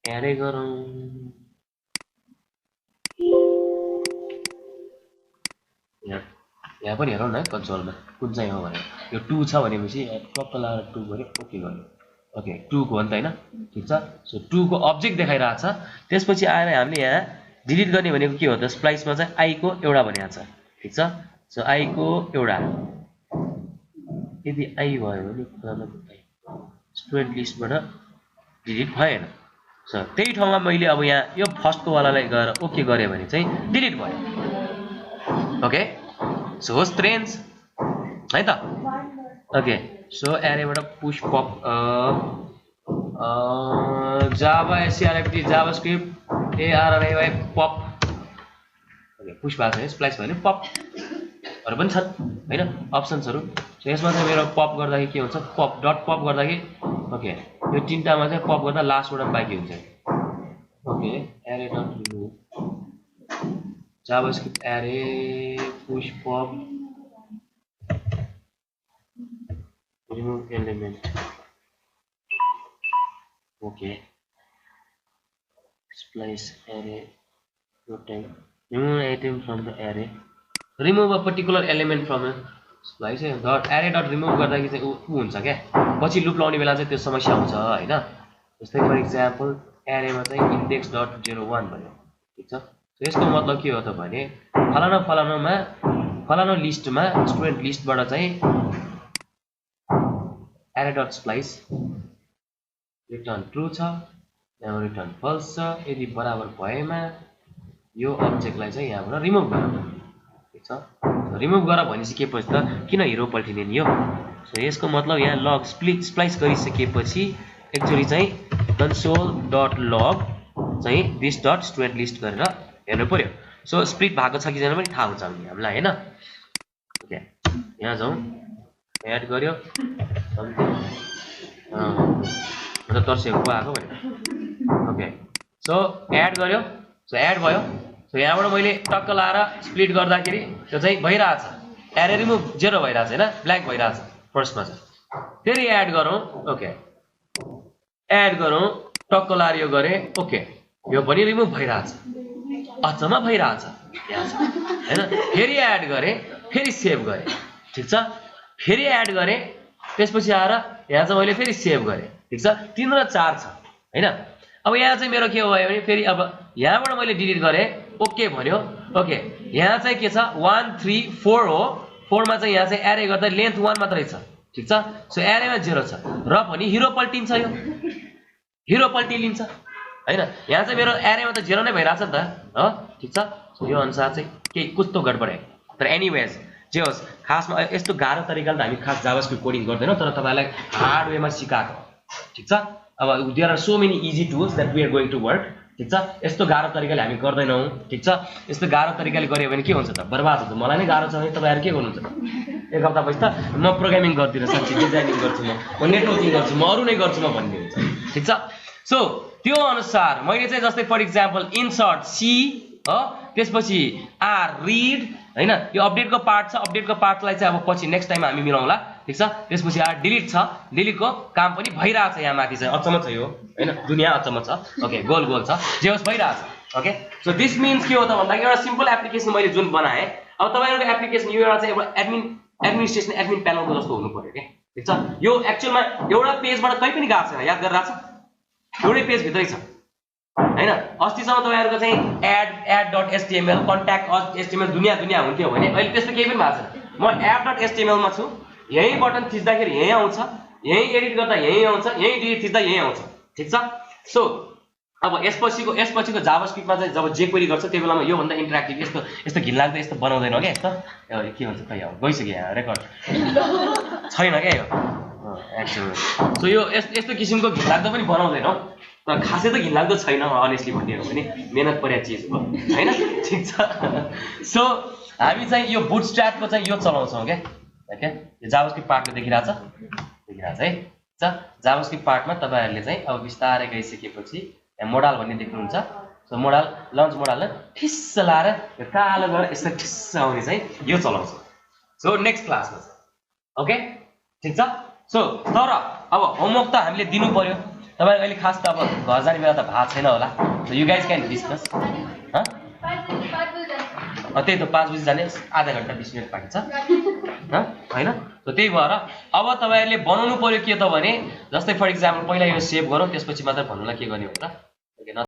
एडै गरौँ यहाँ पनि हेरौँ न कन्सोलमा कुन चाहिँ हो भने यो 2 छ भनेपछि टक्क लगाएर 2 गरे ओके गर्यो ओके 2 को हो नि त हैन ठीक छ सो 2 को अब्जेक्ट देखाइरहेछ त्यसपछि आएर हामीले यहाँ डिलिट गर्ने भनेको के हो त स्प्लाइसमा चाहिँ I को एउटा भनेको छ ठीक छ सो I को एउटा यदि I भयो भने स्टुडेन्ट लिस्टबाट डिलिट भएन सो त्यही ठाउँमा मैले अब यहाँ यो फर्स्टको वालालाई गएर ओके गरे भने चाहिँ डिलिट भयो ओके सो होस् रेन्ज है त ओके सो एरेबाट पुश पप जावा एससीआरएफटी जावास्क्रिप्ट एआरआरआई पप ओके पुश भएको छ स्प्लाइस भयो भने पपहरू पनि छन् हैन अप्सन्सहरू सो यसमा चाहिँ मेरो पप गर्दाखेरि के हुन्छ पप डट पप गर्दाखेरि ओके यो तीनटामा चाहिँ पप गर्दा लास्टबाट बाँकी हुन्छ ओके एरे डट रिमुभ जावास्क्रिप्ट एरे push pop remove element okay splice array rotate remove item from the array remove a particular element from a splice dot array dot remove गर्दाखेरि चाहिँ उ हुन्छ के पछि लुप लाउने बेला चाहिँ त्यो समस्या हुन्छ हैन जस्तै फर एक्जाम्पल array मा चाहिँ index.01 भन्यो ठीक छ सो यसको मतलब के हो त भने फलाना लिस्टमा स्टुडेन्ट लिस्टबाट चाहिँ array dot splice return true छ यहाँ return false छ यदि बराबर भएमा यो अब्जेक्टलाई चाहिँ यहाँबाट रिमुभ गर ठीक छ रिमुभ गर भनेपछि के पछि त किन हिरो पल्टिने नि यो सो यसको मतलब यहाँ लग स्प्लाइस गरिसकेपछि एक्चुअली चाहिँ console.log चाहिँ this dot student list गरेर हेर्नु पर्यो सो स्प्लिट भएको छ कि छैन पनि थाहा हुन्छ हामीलाई हैन ओके यहाँ जाउँ एड गर्यो मतलब तर्सेको आएको भने ओके सो एड गर्यो सो एड भयो सो यहाँबाट मैले टक्क लाएर स्प्लिट गर्दाखेरि त्यो चाहिँ भइरहेछ एरे रिमुभ 0 भइरहेछ हैन ब्ल्याक भइरहेछ फर्स्टमा चाहिँ फेरि एड गरौँ ओके एड गरौँ टक्क लाएर यो गरे ओके यो पनि रिमुभ भइरहेछ अचम्म भइरहेछ हैन फेरि एड गरे फेरि सेभ गरे ठीक छ फेरि एड गरे त्यसपछि आएर यहाँ चाहिँ मैले फेरि सेभ गरे ठीक छ 3 र 4 छ हैन अब यहाँ चाहिँ मेरो के भयो भने फेरि अब यहाँबाट मैले डिलिट गरे ओके भन्यो ओके यहाँ चाहिँ के छ 1 3 4 हो 4 मा चाहिँ यहाँ चाहिँ एरे गर्दा लेन्थ 1 मात्रै छ ठीक छ सो एरेमा 0 छ र पनि हिरो पल्टिन्छ यो हिरो पल्टि लिन्छ हैन यहाँ चाहिँ मेरो एरेमा त 0 नै भइराछ नि त हो ठीक छ सो यो अनुसार चाहिँ के कस्तो गडबड है तर एनीवेज जे होस् खासमा यस्तो गाह्रो तरिकाले त हामी खास जावास्क्रिप्ट कोडिङ गर्दैनौं तर तपाईलाई हार्ड वेमा सिकाएको ठीक छ अब there are so many easy tools that we are going to work ठीक छ यस्तो गाह्रो तरिकाले हामी गर्दैनौं ठीक छ यस्तो गाह्रो तरिकाले गर्यो भने के हुन्छ त बर्बाद हुन्छ मलाई नै गाह्रो छ भने तपाईहरु के गर्नुहुन्छ एक हप्ता पछि त म प्रोग्रामिङ गर्दिन साच्चै डिजाइनिङ गर्छु म नेटवर्किङ गर्छु म अरु नै गर्छु म भन्ने हुन्छ ठीक छ सो त्यो अनुसार मैले चाहिँ जस्तै फर एक्जाम्पल इन्सर्ट सी हो त्यसपछि आर रिड हैन यो अपडेटको पार्ट छ अपडेटको पार्टलाई चाहिँ अब पछि नेक्स्ट टाइम हामी मिलाउँला ठीक छ त्यसपछि आर डिलिट छ डिलिटको काम पनि भइराछ यहाँ माथि चाहिँ अचम्म छ यो हैन दुनिया अचम्म छ ओके गोल गोल छ जे होस् भइराछ ओके सो दिस मिन्स के हो त भन्दा एउटा सिम्पल एप्लिकेसन मैले जुन बनाए अब तपाईहरुको एप्लिकेसन यो एउटा चाहिँ एउटा एडमिनिस्ट्रेसन एडमिन प्यानलको जस्तो हुनु पर्यो के ठीक छ यो एक्चुअलमा एउटा पेजबाट कहीं पनि गएको छैन याद गरिराछ एउटै पेज भित्रै छ हैन अस्तिसम्म तपाईहरुको चाहिँ add.html contact.html दुनिया हुन्थ्यो भने अहिले त्यस्तो केही पनि भएको छैन म app.html मा छु यही बटन थिच्दाखेरि यही आउँछ यही एडिट गर्दा यही आउँछ यही डिलिट थिच्दा यही आउँछ ठीक छ सो अब यसपछिको जावास्क्रिप्टमा चाहिँ जब जेक्वेरी गर्छ त्यो बेलामा यो भन्दा इन्टरेक्टिभ यस्तो घिनलाग्दो यस्तो बनाउँदैन के यस्तो के भन्छ खै अब गइसक्यो यहाँ रेकर्ड छैन के यो एक्चुअली सो यो यस्तो किसिमको घिनलाग्दो पनि बनाउँदैनौ तर खासै त घिनलाग्दो छैन अनेस्टली भन्ने हो भने मेहनत परेको चीज हो हैन ठीक छ सो हामी चाहिँ यो बुटस्ट्र्यापको चाहिँ यो चलाउँछौं के ओके यो जावास्क्रिप्ट पार्टको देखिराछ है छ जावास्क्रिप्ट पार्टमा तपाईहरुले चाहिँ अब विस्तारै गइसकेपछि यहाँ मोडाल भन्ने देख्नुहुन्छ सो मोडाल लन्च मोडालले ठिस्स लाएर यो कालो गरेर यसरी ठिस्स आउने चाहिँ यो चलाउँछ सो नेक्स्ट क्लासमा ओके ठीक छ सो तर अब होमवर्क त हामीले दिनु पर्यो तपाईहरु अहिले खास त अब घर जाने बेला त भा छैन होला so you guys can discuss ह त्यही त 5 बजे जाने आधा घण्टा 20 मिनेट बाँकी छ ह हैन सो त्यही भएर अब तपाईहरुले बनाउनु पर्यो के त भने जस्तै फर एक्जाम्पल पहिला यो सेभ गरौँ त्यसपछि मात्र भन्नुलाई के गर्ने हो त